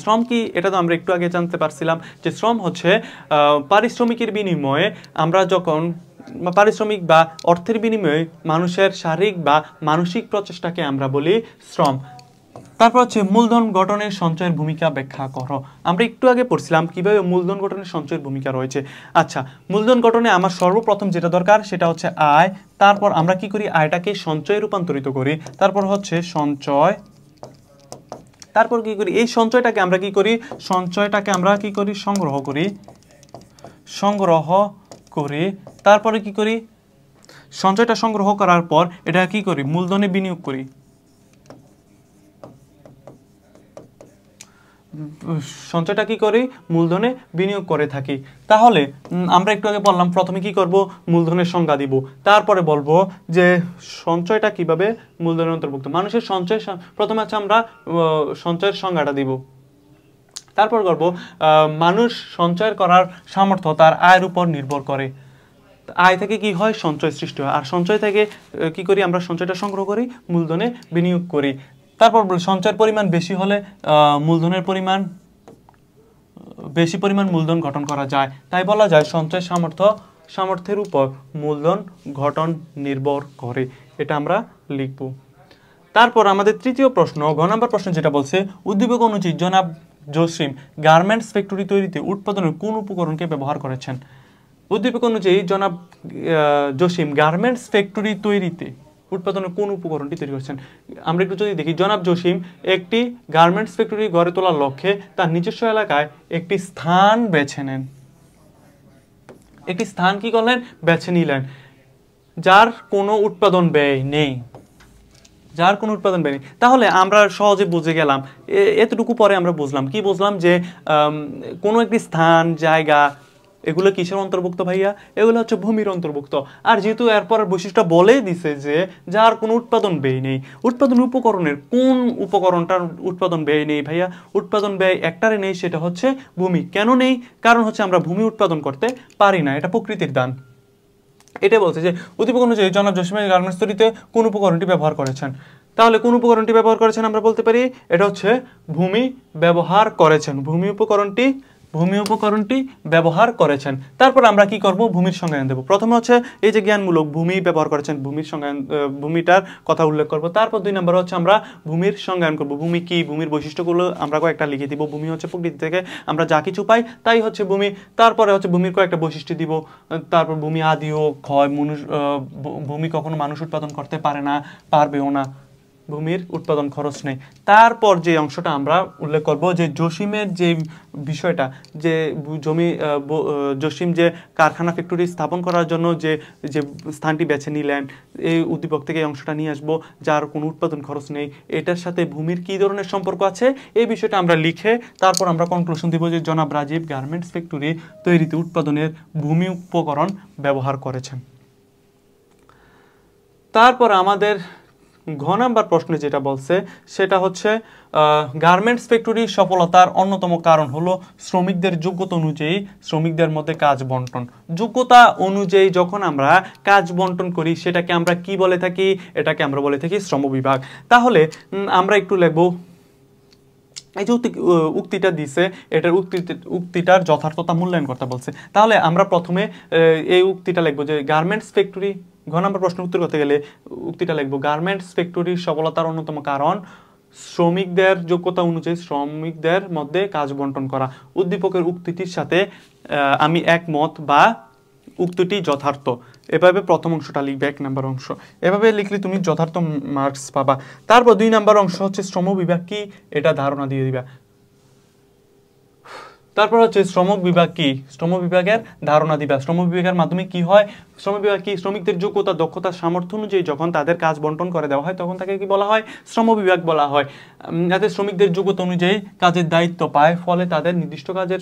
শ্রম কি এটা তো আমরা একটু আগে জানতে পারছিলাম যে শ্রম হচ্ছে পারিশ্রমিকের বিনিময়ে আমরা যখন পারিশ্রমিক বা অর্থের বিনিময়ে মানুষের শারীরিক বা মানসিক প্রচেষ্টাকে আমরা বলি শ্রম। তারপর হচ্ছে মূলধন গঠনের সঞ্চয়ের ভূমিকা ব্যাখ্যা করো। আমরা একটু আগে পড়ছিলাম কিভাবে মূলধন গঠনের সঞ্চয়ের ভূমিকা রয়েছে। আচ্ছা, মূলধন গঠনে আমার সর্বপ্রথম যেটা দরকার সেটা হচ্ছে আয়। তারপর আমরা কি করি, আয়টাকে সঞ্চয়ে রূপান্তরিত করি। তারপর হচ্ছে সঞ্চয়, তারপর কি করি, এই সঞ্চয়টাকে আমরা কি করি, সংগ্রহ করি। তারপরে কি করি, সঞ্চয়টা সংগ্রহ করার পর এটা কি করি, মূলধনে বিনিয়োগ করি। সঞ্চয়টা কি করি, মূলধনে বিনিয়োগ করে থাকি। তাহলে আমরা একটু আগে বললাম প্রথমে কি করব, মূলধনের সংজ্ঞা দিব, তারপরে বলবো যে সঞ্চয়টা কিভাবে মূলধনের অন্তর্ভুক্ত। মানুষের সঞ্চয় প্রথমে আছে আমরা সঞ্চয়ের সংজ্ঞাটা দিব, তারপর করব মানুষ সঞ্চয় করার সামর্থ্য তার আয়ের উপর নির্ভর করে। আয় থেকে কি হয়, সঞ্চয় সৃষ্টি হয়, আর সঞ্চয় থেকে কি করি, আমরা সঞ্চয়টা সংগ্রহ করি, মূলধনে বিনিয়োগ করি। তারপর সঞ্চয়ের পরিমাণ বেশি হলে বেশি পরিমাণ মূলধন গঠন করা যায়, তাই বলা যায় সঞ্চয় সামর্থ্যের উপর মূলধন গঠন নির্ভর করে। এটা আমরা লিখব। তারপর আমাদের তৃতীয় প্রশ্ন, ঘ নম্বর প্রশ্ন যেটা বলছে, উদ্দীপক অনুযায়ী জনাব জসিম গার্মেন্টস ফ্যাক্টরি তৈরিতে উৎপাদনের কোন উপকরণকে ব্যবহার করেছেন। উদ্দীপক অনুযায়ী জনাব জসিম গার্মেন্টস ফ্যাক্টরি তৈরিতে উৎপাদনের কোন উপকরণটি তৈরি করছেন। আমরা একটু যদি দেখি, জনাব জসিম একটি গার্মেন্টস ফ্যাক্টরি গড়ে তোলার লক্ষ্যে তার নিজস্ব এলাকায় একটি স্থান বেছে নেন। একটি স্থান কি করলেন, বেছে নিলেন, যার কোনো উৎপাদন ব্যয় নেই। তাহলে আমরা সহজে বুঝে গেলাম, এতটুকু পরে আমরা বুঝলাম কি বুঝলাম, যে কোনো একটি স্থান, জায়গা, এগুলো কিসের অন্তর্ভুক্ত ভাইয়া, এগুলো হচ্ছে ভূমির অন্তর্ভুক্ত। আর যেহেতু এরপর বৈশিষ্ট্য বলেই দিছে যে যার কোনো উৎপাদন ব্যয় নেই, উৎপাদন উপকরণের কোন উপকরণটার উৎপাদন ব্যয় নেই ভাইয়া, উৎপাদন ব্যয় একটারে নেই, সেটা হচ্ছে ভূমি। কেন নেই, কারণ হচ্ছে আমরা ভূমি উৎপাদন করতে পারি না, এটা প্রকৃতির দান। এটা বলছে যে উদ্দীপক অনুযায়ী জনাব জসিম গার্মেন্টস তৈরিতে কোন উপকরণটি ব্যবহার করেছেন। তাহলে কোন উপকরণটি ব্যবহার করেছেন আমরা বলতে পারি, এটা হচ্ছে ভূমি ব্যবহার করেছেন, ভূমি উপকরণটি ব্যবহার করেছেন। তারপর আমরা কি করব, ভূমির সংজ্ঞায়ন দেব। প্রথমে হচ্ছে এই যে জ্ঞানমূলক ভূমি ব্যবহার করেছেন, ভূমির সংজ্ঞায়ন, ভূমিটার কথা উল্লেখ করব। তারপর 2 নম্বর হচ্ছে আমরা ভূমির সংজ্ঞায়ন করব। ভূমি কি, ভূমির বৈশিষ্ট্যগুলো আমরা কয়েকটা লিখে দিব। ভূমি হচ্ছে প্রকৃতি থেকে আমরা যা কিছু পাই তাই হচ্ছে ভূমি। তারপরে হচ্ছে ভূমির কয়েকটা বৈশিষ্ট্য দিব। তারপর ভূমি আদি ও ক্ষয়, ভূমি কখনো মানুষ উৎপাদন করতে পারে না, পারবেও না, ভূমির উৎপাদন খরচ নেই। তারপর যে অংশটা আমরা উল্লেখ করব, যে জসিমের যে বিষয়টা, যে জসিম যে কারখানা ফ্যাক্টরি স্থাপন করার জন্য যে স্থানটি বেছে নিলেন, এই উদ্দীপক থেকে এই অংশটা নিয়ে আসবো, যার কোনো উৎপাদন খরচ নেই, এটার সাথে ভূমির কী ধরনের সম্পর্ক আছে এই বিষয়টা আমরা লিখে তারপর আমরা কনক্লুশন দিব যে জনাব রাজীব গার্মেন্টস ফ্যাক্টরি তৈরিতে উৎপাদনের ভূমি উপকরণ ব্যবহার করেছেন। তারপর আমাদের ঘ নাম্বার প্রশ্নে যেটা বলছে সেটা হচ্ছে গার্মেন্টস ফ্যাক্টরির সফলতার অন্যতম কারণ হলো শ্রমিকদের যোগ্যতা অনুযায়ী শ্রমিকদের মধ্যে কাজ বন্টন। যোগ্যতা অনুযায়ী যখন আমরা কাজ বন্টন করি সেটাকে আমরা কি বলে থাকি? এটাকে আমরা বলে থাকি শ্রমবিভাগ। তাহলে আমরা একটু লিখবো, এই যে উক্তিটা দিছে, এটার উক্তিটার যথার্থতা মূল্যায়ন করতে বলছে। তাহলে আমরা প্রথমে এই উক্তিটা লিখবো যে গার্মেন্টস ফ্যাক্টরি, ঘ নম্বর প্রশ্ন উত্তর করতে গেলে উক্তিটা লিখবো, গার্মেন্টস ফ্যাক্টরির সফলতার অন্যতম কারণ শ্রমিকদের যোগ্যতা অনুযায়ী শ্রমিকদের মধ্যে কাজ বন্টন করা। উদ্দীপকের উক্তিটির সাথে আমি একমত বা উক্তিটি যথার্থ, এভাবে প্রথম অংশটা লিখবে, 1 নম্বর অংশ। এভাবে লিখলে তুমি যথার্থ মার্কস পাবা। তারপর 2 নম্বর অংশ হচ্ছে শ্রম বিভাগ কি, এটা ধারণা দিয়ে দিবা। তারপর হচ্ছে শ্রম বিভাগ কি, শ্রম বিভাগের ধারণা দিবা। শ্রম বিভাগের মাধ্যমে কি হয়? শ্রম বিভাগ কি? শ্রমিকদের যোগ্যতা, দক্ষতা, সামর্থ্য অনুযায়ী যখন তাদের কাজ বন্টন করে দেওয়া হয় তখন তাকে কি বলা হয়? শ্রম বিভাগ বলা হয়। যাতে শ্রমিকদের যোগ্যতা অনুযায়ী কাজের দায়িত্ব পায়, ফলে তাদের নির্দিষ্ট কাজের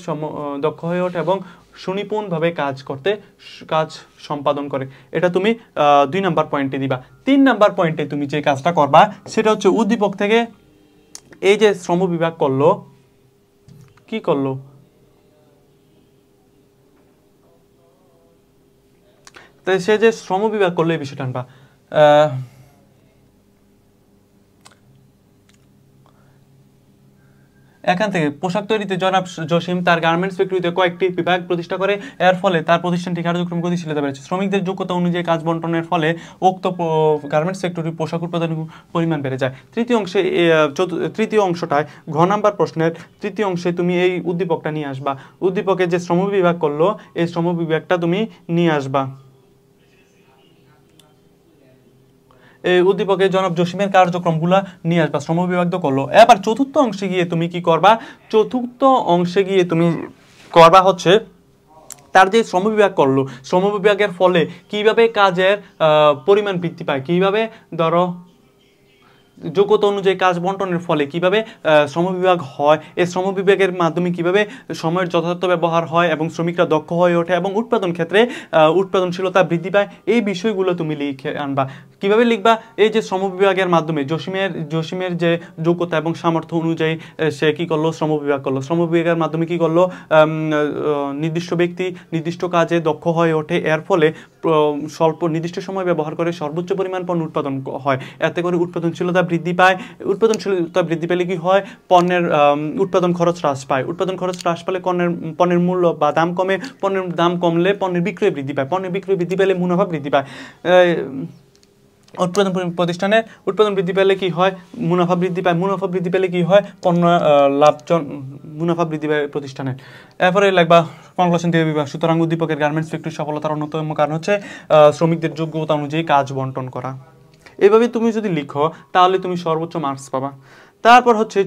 দক্ষ হয়ে ওঠে এবং সুনিপুণভাবে কাজ সম্পাদন করে। এটা তুমি 2 নাম্বার পয়েন্টে দিবা। 3 নাম্বার পয়েন্টে তুমি যে কাজটা করবা সেটা হচ্ছে উদ্দীপক থেকে এই যে শ্রম বিভাগ করলো, কি করলো? তাই সে যে শ্রম বিভাগ করলো এই বিষয়টা আনবা। এখান থেকে পোশাক তৈরিতে জনাব জসিম তার গার্মেন্টস ফ্যাক্টরিতে কয়েকটি বিভাগ প্রতিষ্ঠা করে, এর ফলে তার প্রতিষ্ঠানটি কার্যক্রম গতিশীলতা বেড়েছে। শ্রমিকদের যোগ্যতা অনুযায়ী কাজ বন্টনের ফলে উক্ত গার্মেন্টস ফ্যাক্টরির পোশাক উৎপাদনের পরিমাণ বেড়ে যায়। তৃতীয় অংশটায় ঘ নাম্বার প্রশ্নের তৃতীয় অংশে তুমি এই উদ্দীপকটা নিয়ে আসবা। উদ্দীপকে যে শ্রম বিভাগ করলো এই শ্রম বিভাগটা তুমি নিয়ে আসবা। এই উদ্দীপকে জনাব জসিমের কার্যক্রমগুলো নিয়ে আসবা, শ্রম বিভাগ তো করলো। এবার চতুর্থ অংশে গিয়ে তুমি কি করবা? চতুর্থ অংশে গিয়ে তুমি করবা হচ্ছে তার যে শ্রম বিভাগ করলো, শ্রম বিভাগের ফলে কিভাবে কাজের পরিমাণ বৃদ্ধি পায়, কিভাবে ধরো যোগ্যতা অনুযায়ী কাজ বন্টনের ফলে কিভাবে শ্রম বিভাগ হয়, এই শ্রম বিভাগের মাধ্যমে কিভাবে সময়ের যথাযথ ব্যবহার হয় এবং শ্রমিকরা দক্ষ হয়ে ওঠে এবং উৎপাদন ক্ষেত্রে উৎপাদনশীলতা বৃদ্ধি পায়, এই বিষয়গুলো তুমি লিখে আনবা। কিভাবে লিখবা? এই যে শ্রম বিভাগের মাধ্যমে জসিমের যে যোগ্যতা এবং সামর্থ্য অনুযায়ী সে কি করলো? শ্রম বিভাগ করলো। শ্রম বিভাগের মাধ্যমে কি করলো? নির্দিষ্ট ব্যক্তি নির্দিষ্ট কাজে দক্ষ হয়ে ওঠে, এর ফলে স্বল্প নির্দিষ্ট সময় ব্যবহার করে সর্বোচ্চ পরিমাণ পণ্য উৎপাদন হয়, এতে করে উৎপাদনশীলতা বৃদ্ধি পায়। উৎপাদনশীলতা বৃদ্ধি পেলে কি হয়? পণ্যের উৎপাদন খরচ হ্রাস পায়। উৎপাদন খরচ হ্রাস পেলে পণ্যের মূল্য বা দাম কমে, পণ্যের দাম কমলে পণ্যের বিক্রয় বৃদ্ধি পায়, পণ্যের বিক্রয় বৃদ্ধি পেলে মুনাফা বৃদ্ধি পায়। উৎপাদন প্রতিষ্ঠানের উৎপাদন বৃদ্ধি পেলে কি হয়? মুনাফা বৃদ্ধি পায়। মুনাফা বৃদ্ধি পেলে কি হয়? পণ্য মুনাফা বৃদ্ধি পায় প্রতিষ্ঠানের। এরপরে লাগবা কনক্লুশন দিয়ে দিবা। সুতরাং উদ্দীপকের গার্মেন্টস ফ্যাক্টরি সফলতার অন্যতম কারণ হচ্ছে শ্রমিকদের যোগ্যতা অনুযায়ী কাজ বন্টন করা। এভাবে তুমি যদি লিখো তাহলে তুমি সর্বোচ্চ মার্কস পাবা। তারপর হচ্ছে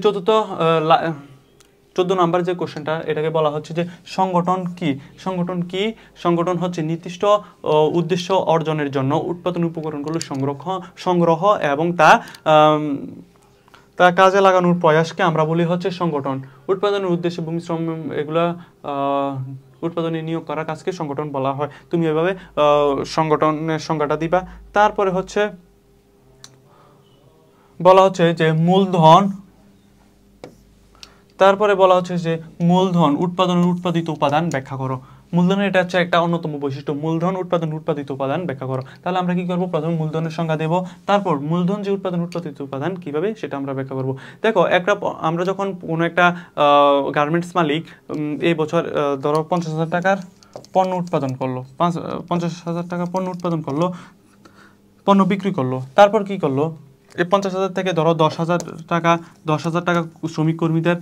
14 নম্বর যে কোশ্চেনটা, এটাকে বলা হচ্ছে যে সংগঠন কি। সংগঠন কি? সংগঠন হচ্ছে নির্দিষ্ট উদ্দেশ্য অর্জনের জন্য উৎপাদন উপকরণগুলো সংগ্রহ এবং তা কাজে লাগানোর প্রয়াসকে আমরা বলি হচ্ছে সংগঠন। উৎপাদনের উদ্দেশ্যে ভূমি শ্রম এগুলা উৎপাদনে নিয়োগ করা কাজকে সংগঠন বলা হয়। তুমি এভাবে সংগঠনের সংজ্ঞাটা দিবা। তারপরে হচ্ছে বলা হচ্ছে যে মূলধন, তারপরে বলা হচ্ছে যে মূলধন উৎপাদনের উৎপাদিত উপাদান ব্যাখ্যা করো। মূলধনের এটা হচ্ছে একটা অন্যতম বৈশিষ্ট্য, মূলধন উৎপাদন উৎপাদিত উপাদান ব্যাখ্যা করো। তাহলে আমরা কি করব? প্রথমে মূলধনের সংজ্ঞা দেব, তারপর মূলধন যে উৎপাদন উৎপাদিত উপাদান কিভাবে সেটা আমরা ব্যাখ্যা করব। দেখো আমরা যখন কোনো একটা গার্মেন্টস মালিক এই বছর ধরো 50,000 টাকার পণ্য উৎপাদন করলো, 50,000 টাকা পণ্য উৎপাদন করলো, পণ্য বিক্রি করলো, তারপর কি করলো? এই 50,000 থেকে ধরো 10,000 টাকা শ্রমিক কর্মীদের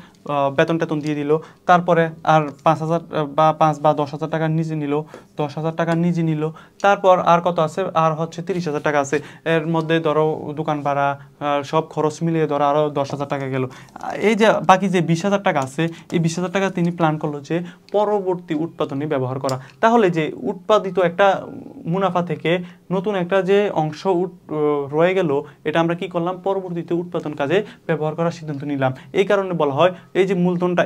বেতন টেতন দিয়ে দিল, তারপরে আর 5,000 বা 5 বা 10,000 টাকা নিজে নিল, 10,000 টাকা নিজে নিল, তারপর আর কত আছে? আর হচ্ছে 30,000 টাকা আছে। এর মধ্যে ধরো দোকান ভাড়া সব খরচ মিলিয়ে ধরো আরও 10,000 টাকা গেল। এই যে বাকি যে 20,000 টাকা আছে, এই 20,000 টাকা তিনি প্ল্যান করলো যে পরবর্তী উৎপাদনে ব্যবহার করা। তাহলে যে উৎপাদিত একটা মুনাফা থেকে নতুন একটা যে অংশ রয়ে গেল, এটা আমরা কি করলাম? পরবর্তীতে উৎপাদন কাজে ব্যবহার করার সিদ্ধান্ত নিলাম। এই কারণে বলা হয় এই যে মূলধনটা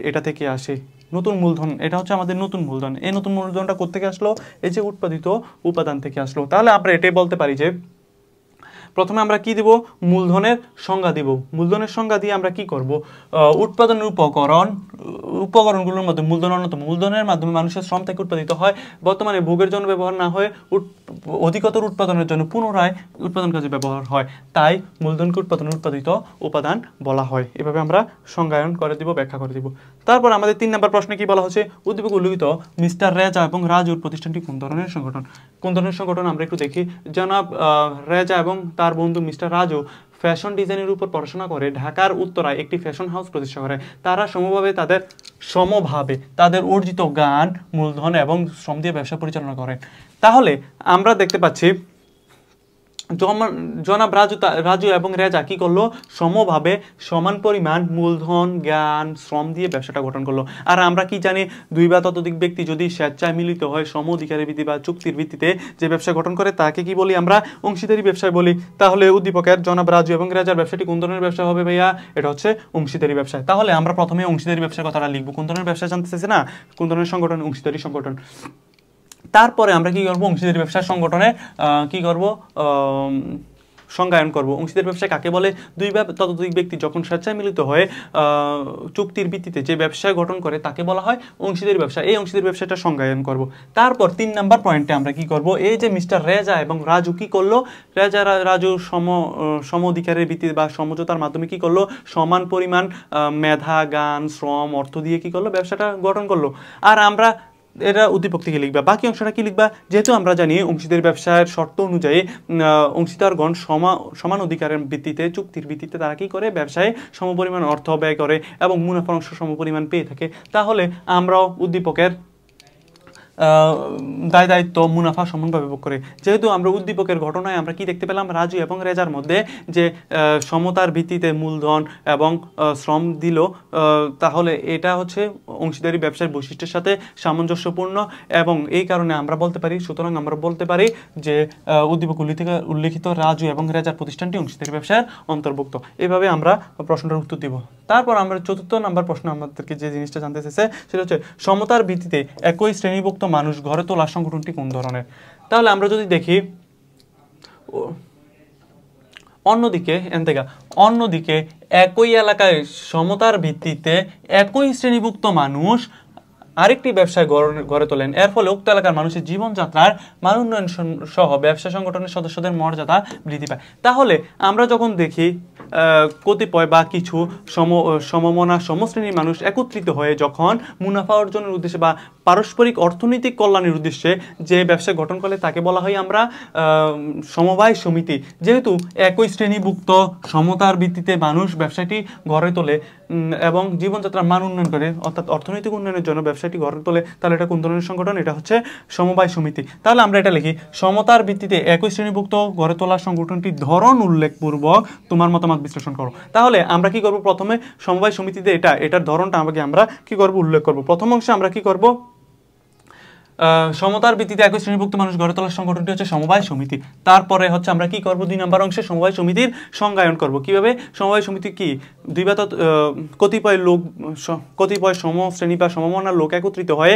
এটা থেকে আসে, নতুন মূলধন, এটা হচ্ছে আমাদের নতুন মূলধন। এই নতুন মূলধনটা কোত্থেকে আসলো? এই যে উৎপাদিত উপাদান থেকে আসলো। তাহলে আমরা এটাই বলতে পারি যে প্রথমে আমরা কি দিব, মূলধনের সংজ্ঞা দিব। মূলধনের সংজ্ঞা দিয়ে আমরা কি করব, উৎপাদনের উপকরণগুলোর মধ্যে মূলধন অন্যতম। মূলধনের মাধ্যমে মানুষের শ্রম থেকে উৎপাদিত হয়, বর্তমানে ভোগের জন্য ব্যবহার না হয়ে অধিকতর উৎপাদনের জন্য পুনরায় উৎপাদন কাজে ব্যবহার হয়, তাই মূলধনকে উৎপাদনের উৎপাদিত উপাদান বলা হয়। এভাবে আমরা সংজ্ঞায়ন করে দিব, ব্যাখ্যা করে দিব। তারপর আমাদের 3 নম্বর প্রশ্নে কি বলা হচ্ছে, উদ্দীপকে উল্লেখিত মিস্টার রেজা এবং রাজুর প্রতিষ্ঠানটি কোন ধরনের সংগঠন। কোন ধরনের সংগঠন আমরা একটু দেখি। জনাব রেজা এবং তার বন্ধু মিস্টার রাজু ফ্যাশন ডিজাইনের উপর পড়াশোনা করে ঢাকার উত্তরায় একটি ফ্যাশন হাউস প্রতিষ্ঠা করে। তারা সমভাবে তাদের অর্জিত জ্ঞান, মূলধন এবং শ্রম দিয়ে ব্যবসা পরিচালনা করেন। তাহলে আমরা দেখতে পাচ্ছি জনাব রাজু এবং রেজা কি করলো, সমভাবে সমান পরিমাণ মূলধন, জ্ঞান, শ্রম দিয়ে ব্যবসাটা গঠন করলো। আর আমরা কি জানি, 2 বা ততোধিক ব্যক্তি যদি স্বেচ্ছায় মিলিত হয় সম অধিকারের ভিত্তি বা চুক্তির ভিত্তিতে যে ব্যবসা গঠন করে তাকে কি বলি, আমরা অংশীদারি ব্যবসায় বলি। তাহলে উদ্দীপকের জনাব রাজু এবং রেজার ব্যবসাটি কোন ধরনের ব্যবসা হবে ভাইয়া, এটা হচ্ছে অংশীদারি ব্যবসা। তাহলে আমরা প্রথমে অংশীদারি ব্যবসার কথাটা লিখবো। কোন ধরনের ব্যবসা জানতে চাইছে না, কোন ধরনের সংগঠন, অংশীদারি সংগঠন। তারপরে আমরা কি করব, অংশীদারি ব্যবসার সংগঠনে কি করব, সংজ্ঞায়ন করব। অংশীদারি ব্যবসা কাকে বলে, 2 বা ততোধিক ব্যক্তি যখন স্বেচ্ছায় মিলিত হয়ে চুক্তির ভিত্তিতে যে ব্যবসা গঠন করে তাকে বলা হয় অংশীদারি ব্যবসা। এই অংশীদারি ব্যবসাটা সংজ্ঞায়ন করব। তারপর 3 নাম্বার পয়েন্টে আমরা কি করব, এই যে মিস্টার রেজা এবং রাজু কি করলো, রাজু সম অধিকারের ভিত্তিতে বা সমঝোতার মাধ্যমে কি করলো, সমান পরিমাণ মেধা, জ্ঞান, শ্রম, অর্থ দিয়ে কি করলো, ব্যবসাটা গঠন করলো। আর আমরা এটা উদ্দীপক থেকে লিখবা, বাকি অংশটা কি লিখবা, যেহেতু আমরা জানি অংশীদারি ব্যবসার শর্ত অনুযায়ী অংশীদারগণ সমান অধিকারের ভিত্তিতে, চুক্তির ভিত্তিতে তারা কি করে, ব্যবসায় সমপরিমাণ অর্থ ব্যয় করে এবং মুনাফার অংশ সমপরিমাণ পেয়ে থাকে। তাহলে আমরাও উদ্দীপকের দায় দায়িত্ব মুনাফা সমানভাবে ভোগ করে। যেহেতু আমরা উদ্দীপকের ঘটনায় আমরা কি দেখতে পেলাম, রাজু এবং রেজার মধ্যে যে সমতার ভিত্তিতে মূলধন এবং শ্রম দিল, তাহলে এটা হচ্ছে অংশীদারি ব্যবসার বৈশিষ্ট্যের সাথে সামঞ্জস্যপূর্ণ এবং এই কারণে আমরা বলতে পারি, সুতরাং আমরা বলতে পারি যে উদ্দীপক উল্লেখিত রাজু এবং রেজার প্রতিষ্ঠানটি অংশীদারি ব্যবসার অন্তর্ভুক্ত। এভাবে আমরা প্রশ্নটার উত্তর দিব। তারপর আমরা 4 নম্বর প্রশ্ন আমাদেরকে যে জিনিসটা জানতে চেয়েছে সেটা হচ্ছে, সমতার ভিত্তিতে একই শ্রেণীভুক্ত মানুষ গড়ে তোলা সংগঠনটি কোন ধরনের। তাহলে আমরা যদি দেখি, অন্যদিকে একই এলাকায় সমতার ভিত্তিতে একই শ্রেণীভুক্ত মানুষ আরেকটি ব্যবসায় গড়ে তোলেন। এর ফলে উক্ত এলাকার মানুষের জীবনযাত্রার মান উন্নয়ন সহ ব্যবসা সংগঠনের সদস্যদের মর্যাদা বৃদ্ধি পায়। তাহলে আমরা যখন দেখি কতিপয় বা কিছু সমমনা সমশ্রেণীর মানুষ একত্রিত হয়ে যখন মুনাফা অর্জনের উদ্দেশ্যে বা পারস্পরিক অর্থনৈতিক কল্যাণের উদ্দেশ্যে যে ব্যবসা গঠন করে তাকে বলা হয় আমরা সমবায় সমিতি। যেহেতু একই শ্রেণীভুক্ত সমতার ভিত্তিতে মানুষ ব্যবসাটি গড়ে তোলে এবং জীবনযাত্রার মান উন্নয়ন করে, অর্থাৎ অর্থনৈতিক উন্নয়নের জন্য ব্যবসাটি গড়ে তোলে, তাহলে এটা কোন ধরনের সংগঠন, এটা হচ্ছে সমবায় সমিতি। তাহলে আমরা এটা লিখি, সমতার ভিত্তিতে একই শ্রেণীভুক্ত গড়ে তোলা সংগঠনটির ধরন উল্লেখপূর্বক তোমার মতামত বিশ্লেষণ করো। তাহলে আমরা কি করব, প্রথমে সমবায় সমিতিতে এটার ধরনটা আমরা কি করব, উল্লেখ করব। প্রথম অংশে আমরা কি করব, সমতার ভিত্তিতে একই শ্রেণীভুক্ত মানুষ গড়ে তোলার সংগঠনটি হচ্ছে সমবায় সমিতি। তারপরে হচ্ছে আমরা কি করব, 2 নম্বর অংশে সমবায় সমিতির সংজ্ঞায়ন করব। কিভাবে, সমবায় সমিতি কি, কতিপয় সমশ্রেণী বা সমমনার লোক একত্রিত হয়ে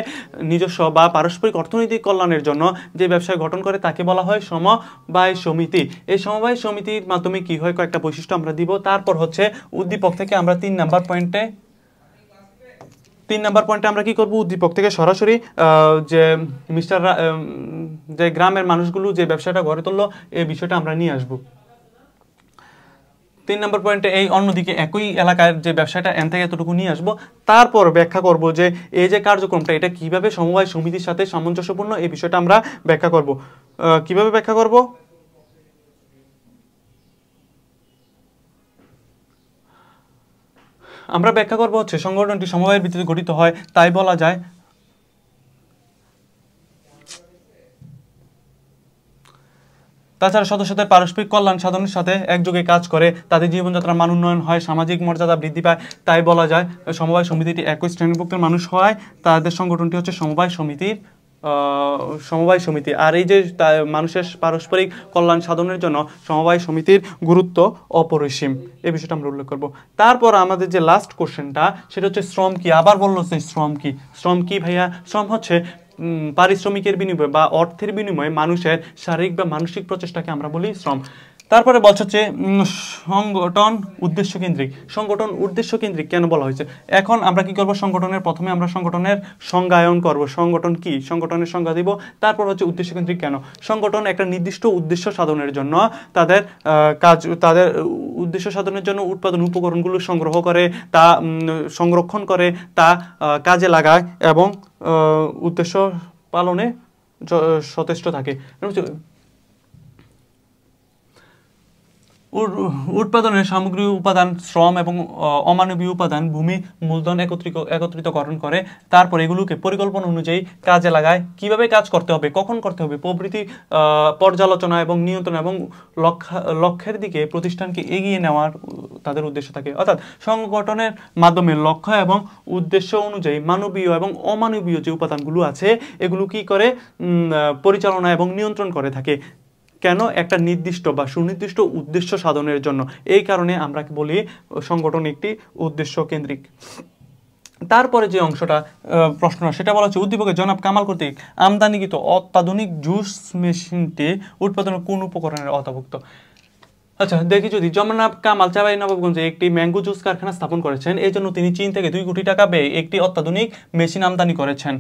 নিজস্ব বা পারস্পরিক অর্থনৈতিক কল্যাণের জন্য যে ব্যবসা গঠন করে তাকে বলা হয় সমবায় সমিতি। এই সমবায় সমিতির মাধ্যমে কি হয়, কয়েকটা বৈশিষ্ট্য আমরা দিব। তারপর হচ্ছে উদ্দীপক থেকে আমরা 3 নম্বর পয়েন্টে আমরা কি করব, উদ্দীপক থেকে সরাসরি যে যে গ্রামের মানুষগুলো যে ব্যবসাটা গড়ে তুললো এই বিষয়টা আমরা নিয়ে আসব। 3 নম্বর পয়েন্টে এই অন্যদিকে একই এলাকার যে ব্যবসাটা এন থেকে এতটুকু নিয়ে আসবো। তারপর ব্যাখ্যা করব যে এই যে কার্যক্রমটা এটা কিভাবে সমবায় সমিতির সাথে সামঞ্জস্যপূর্ণ, এই বিষয়টা আমরা ব্যাখ্যা করব। কিভাবে ব্যাখ্যা করব, আমরা ব্যাখ্যা করব হচ্ছে সংগঠনটি সমবায়ের ভিত্তিতে গঠিত হয়, তাই বলা যায় তাছাড়া সদস্যদের পারস্পরিক কল্যাণ সাধনের সাথে একযোগে কাজ করে, তাদের জীবনযাত্রার মান উন্নয়ন হয়, সামাজিক মর্যাদা বৃদ্ধি পায়, তাই বলা যায় সমবায় সমিতিটি একই শ্রেণীভুক্ত মানুষ হয়, তাদের সংগঠনটি হচ্ছে সমবায় সমিতি। আর এই যে মানুষের পারস্পরিক কল্যাণ সাধনের জন্য সমবায় সমিতির গুরুত্ব অপরিসীম, এই বিষয়টা আমরা উল্লেখ করব। তারপর আমাদের যে লাস্ট কোশ্চেনটা সেটা হচ্ছে শ্রম কি। আবার বললো যে শ্রম কি ভাইয়া, শ্রম হচ্ছে পারিশ্রমিকের বিনিময়ে বা অর্থের বিনিময়ে মানুষের শারীরিক বা মানসিক প্রচেষ্টাকে আমরা বলি শ্রম। তারপরে বলছে হচ্ছে সংগঠন উদ্দেশ্য কেন্দ্রিক। সংগঠন উদ্দেশ্য কেন্দ্রিক কেন বলা হয়েছে? এখন আমরা কি করব, সংগঠনের প্রথমে আমরা সংগঠনের সংজ্ঞায়ন করব, সংগঠন কি, সংগঠনের সংজ্ঞা দিব, তারপর হচ্ছে উদ্দেশ্য কেন্দ্রিক কেন। সংগঠন একটা নির্দিষ্ট উদ্দেশ্য সাধনের জন্য তাদের তাদের উদ্দেশ্য সাধনের জন্য উৎপাদন উপকরণগুলো সংগ্রহ করে, তা সংরক্ষণ করে, তা কাজে লাগায় এবং উদ্দেশ্য পালনে সচেষ্ট থাকে। উৎপাদনের সামগ্রিক উপাদান, শ্রম এবং অমানবীয় উপাদান ভূমি মূলধন একত্রিতকরণ করে, তারপর এগুলোকে পরিকল্পনা অনুযায়ী কাজে লাগায়, কিভাবে কাজ করতে হবে, কখন করতে হবে প্রভৃতি পর্যালোচনা এবং নিয়ন্ত্রণ এবং লক্ষ্যের দিকে প্রতিষ্ঠানকে এগিয়ে নেওয়ার তাদের উদ্দেশ্য থাকে। অর্থাৎ সংগঠনের মাধ্যমে লক্ষ্য এবং উদ্দেশ্য অনুযায়ী মানবীয় এবং অমানবীয় যে উপাদানগুলো আছে এগুলো কি করে পরিচালনা এবং নিয়ন্ত্রণ করে থাকে। কেন? একটা নির্দিষ্ট বা সুনির্দিষ্ট উদ্দেশ্য সাধনের জন্য। এই কারণে আমরা বলি সংগঠন একটি উদ্দেশ্য কেন্দ্রিক। তারপরে যে অংশটা প্রশ্ন সেটা বলা হচ্ছে উদ্দীপকের জনাব কামাল কর্তৃক আমদানিকৃত অত্যাধুনিক জুস মেশিনটি উৎপাদনের কোন উপকরণের অন্তর্ভুক্ত? আচ্ছা দেখি, যদি জনাব কামাল চাঁপাইনবাবগঞ্জে একটি ম্যাঙ্গো জুস কারখানা স্থাপন করেছেন, এই জন্য তিনি চীন থেকে 2 কোটি টাকা ব্যয়ে একটি অত্যাধুনিক মেশিন আমদানি করেছেন।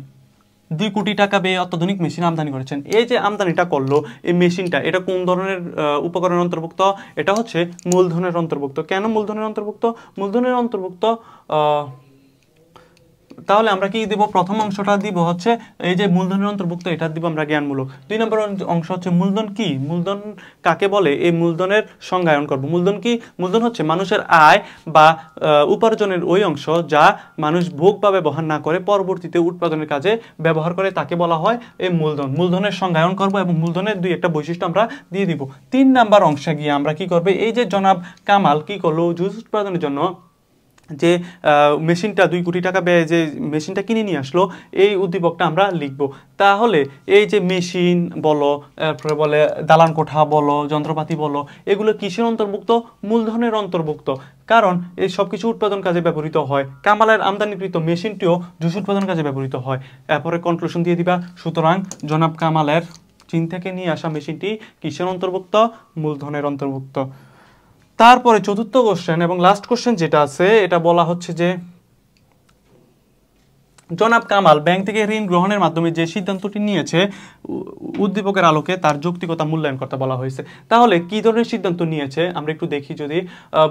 2 কোটি টাকা ব্যয়ে অত্যাধুনিক মেশিন আমদানি করেছেন। এই যে আমদানিটা করলো, এই মেশিনটা এটা কোন ধরনের উপকরণের অন্তর্ভুক্ত? এটা হচ্ছে মূলধনের অন্তর্ভুক্ত। কেন মূলধনের অন্তর্ভুক্ত? মূলধনের অন্তর্ভুক্ত তাহলে আমরা কি দিব? প্রথম অংশটা দিব হচ্ছে এই যে মূলধনের অন্তর্ভুক্ত, এটা দিব আমরা জ্ঞানমূলক। 2 নম্বর অংশ হচ্ছে মূলধন কি, মূলধন কাকে বলে, এই মূলধনের সংজ্ঞায়ন করব। মূলধন কি? মূলধন হচ্ছে মানুষের আয় বা উপার্জনের ওই অংশ যা মানুষ ভোগ বা ব্যবহার না করে পরবর্তীতে উৎপাদনের কাজে ব্যবহার করে, তাকে বলা হয় এই মূলধন। মূলধনের সংজ্ঞায়ন করব এবং মূলধনের 2-1টা বৈশিষ্ট্য আমরা দিয়ে দিব। 3 নম্বর অংশে গিয়ে আমরা কি করব, এই যে জনাব কামাল কি করলো জুস উৎপাদনের জন্য যে মেশিনটা 2 কোটি টাকা ব্যয়ে যে মেশিনটা কিনে নিয়ে আসলো, এই উদ্দীপকটা আমরা লিখব। তাহলে এই যে মেশিন বলো, তারপরে বলে দালান কোঠা বলো, যন্ত্রপাতি বলো, এগুলো কিসের অন্তর্ভুক্ত? মূলধনের অন্তর্ভুক্ত। কারণ এই সব কিছু উৎপাদন কাজে ব্যবহৃত হয়। কামালের আমদানিকৃত মেশিনটিও জুস উৎপাদন কাজে ব্যবহৃত হয়। এরপরে কনক্লুশন দিয়ে দিবা। সুতরাং জনাব কামালের চীন থেকে নিয়ে আসা মেশিনটি কিসের অন্তর্ভুক্ত? মূলধনের অন্তর্ভুক্ত। তারপরে চতুর্থ কোশ্চেন এবং লাস্ট কোশ্চেন যেটা আছে, এটা বলা হচ্ছে যে জনাব কামাল ব্যাংক থেকে ঋণ গ্রহণের মাধ্যমে যে সিদ্ধান্তটি নিয়েছে উদ্দীপকের আলোকে তার যৌক্তিকতা মূল্যায়ন করতে বলা হয়েছে। তাহলে কি ধরনের সিদ্ধান্ত নিয়েছে আমরা একটু দেখি। যদি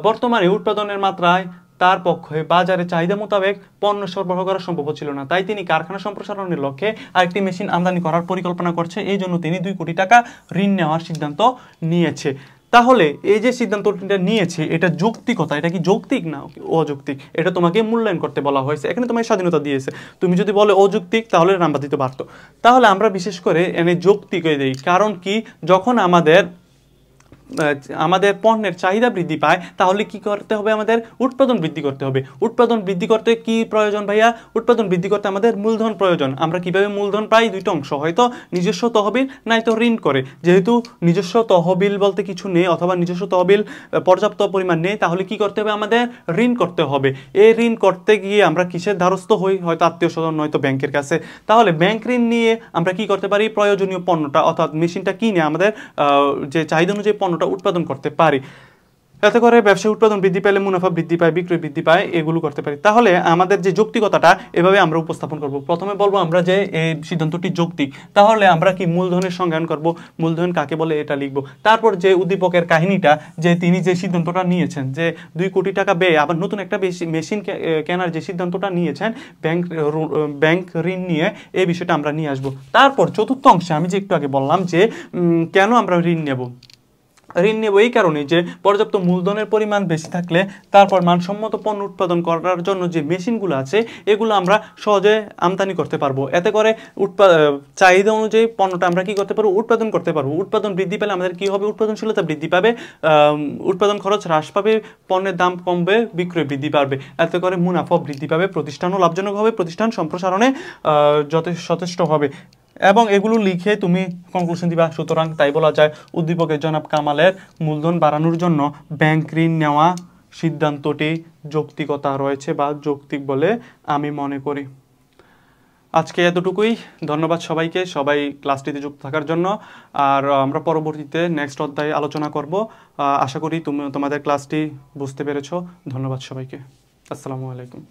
বর্তমানে উৎপাদনের মাত্রায় তার পক্ষে বাজারে চাহিদা মোতাবেক পণ্য সরবরাহ করা সম্ভব ছিল না, তাই তিনি কারখানা সম্প্রসারণের লক্ষ্যে আরেকটি মেশিন আমদানি করার পরিকল্পনা করছে। এই জন্য তিনি 2 কোটি টাকা ঋণ নেওয়ার সিদ্ধান্ত নিয়েছে। তাহলে এই যে সিদ্ধান্তটা নিয়েছে এটা যৌক্তিকতা, এটা কি যৌক্তিক না অযৌক্তিক, এটা তোমাকে মূল্যায়ন করতে বলা হয়েছে। এখানে তোমাকে স্বাধীনতা দিয়েছে, তুমি যদি বলে অযৌক্তিক তাহলে নাম্বার দিতে পারতো। তাহলে আমরা বিশেষ করে এনে যৌক্তিক দেই। কারণ কি, যখন আমাদের পণ্যের চাহিদা বৃদ্ধি পায় তাহলে কি করতে হবে? আমাদের উৎপাদন বৃদ্ধি করতে হবে। উৎপাদন বৃদ্ধি করতে কি প্রয়োজন ভাইয়া? উৎপাদন বৃদ্ধি করতে আমাদের মূলধন প্রয়োজন। আমরা কিভাবে মূলধন পাই? 2টা অংশ, হয়তো নিজস্ব তহবিল নয়তো ঋণ করে। যেহেতু নিজস্ব তহবিল বলতে কিছু নেই অথবা নিজস্ব তহবিল পর্যাপ্ত পরিমাণ নেই, তাহলে কি করতে হবে? আমাদের ঋণ করতে হবে। এই ঋণ করতে গিয়ে আমরা কিসের দ্বারস্থ হই? হয়তো আত্মীয় স্বজন নয়তো ব্যাংকের কাছে। তাহলে ব্যাংক ঋণ নিয়ে আমরা কি করতে পারি? প্রয়োজনীয় পণ্যটা অর্থাৎ মেশিনটা কিনে আমাদের যে চাহিদা অনুযায়ী পণ্যটা উৎপাদন করতে পারি। এতে করে ব্যবসায় উৎপাদন বৃদ্ধি পেলে মুনাফা বৃদ্ধি পায়, বিক্রয় বৃদ্ধি পায়, এগুলো করতে পারি। তাহলে আমাদের যে যৌক্তিকতাটা এভাবে আমরা উপস্থাপন করব। প্রথমে বলবো আমরা যে এই সিদ্ধান্তটি যৌক্তিক। তাহলে আমরা কি মূলধনের সংজ্ঞায়ন করব, মূলধন কাকে বলে এটা লিখব। তারপর যে উদ্দীপকের কাহিনীটা, যে তিনি যে সিদ্ধান্তটা নিয়েছেন যে 2 কোটি টাকা ব্যয়ে আবার নতুন একটা মেশিন কেনার যে সিদ্ধান্তটা নিয়েছেন ব্যাংক ঋণ নিয়ে, এই বিষয়টা আমরা নিয়ে আসবো। তারপর চতুর্থ অংশে আমি যে একটু আগে বললাম যে কেন আমরা ঋণ নেব। ঋণ নেব এই কারণে যে পর্যাপ্ত মূলধনের পরিমাণ বেশি থাকলে তারপর মানসম্মত পণ্য উৎপাদন করার জন্য যে মেশিনগুলো আছে এগুলো আমরা সহজে আমদানি করতে পারবো। এতে করে চাহিদা অনুযায়ী পণ্যটা আমরা কি করতে পারবো? উৎপাদন করতে পারবো। উৎপাদন বৃদ্ধি পেলে আমাদের কি হবে? উৎপাদনশীলতা বৃদ্ধি পাবে, উৎপাদন খরচ হ্রাস পাবে, পণ্যের দাম কমবে, বিক্রয় বৃদ্ধি পাবে। এতে করে মুনাফা বৃদ্ধি পাবে, প্রতিষ্ঠানও লাভজনক হবে, প্রতিষ্ঠান সম্প্রসারণে যথেষ্ট হবে। এবং এগুলো লিখে তুমি কনক্লুশন দিবা। সুতরাং তাই বলা যায় উদ্দীপকের জনাব কামালের মূলধন বাড়ানোর জন্য ব্যাংক ঋণ নেওয়া সিদ্ধান্তটি যৌক্তিকতা রয়েছে বা যৌক্তিক বলে আমি মনে করি। আজকে এতটুকুই। ধন্যবাদ সবাইকে, সবাই ক্লাসটিতে যুক্ত থাকার জন্য। আর আমরা পরবর্তীতে নেক্সট অধ্যায়ে আলোচনা করব। আশা করি তোমাদের ক্লাসটি বুঝতে পেরেছো। ধন্যবাদ সবাইকে। আসসালামু আলাইকুম।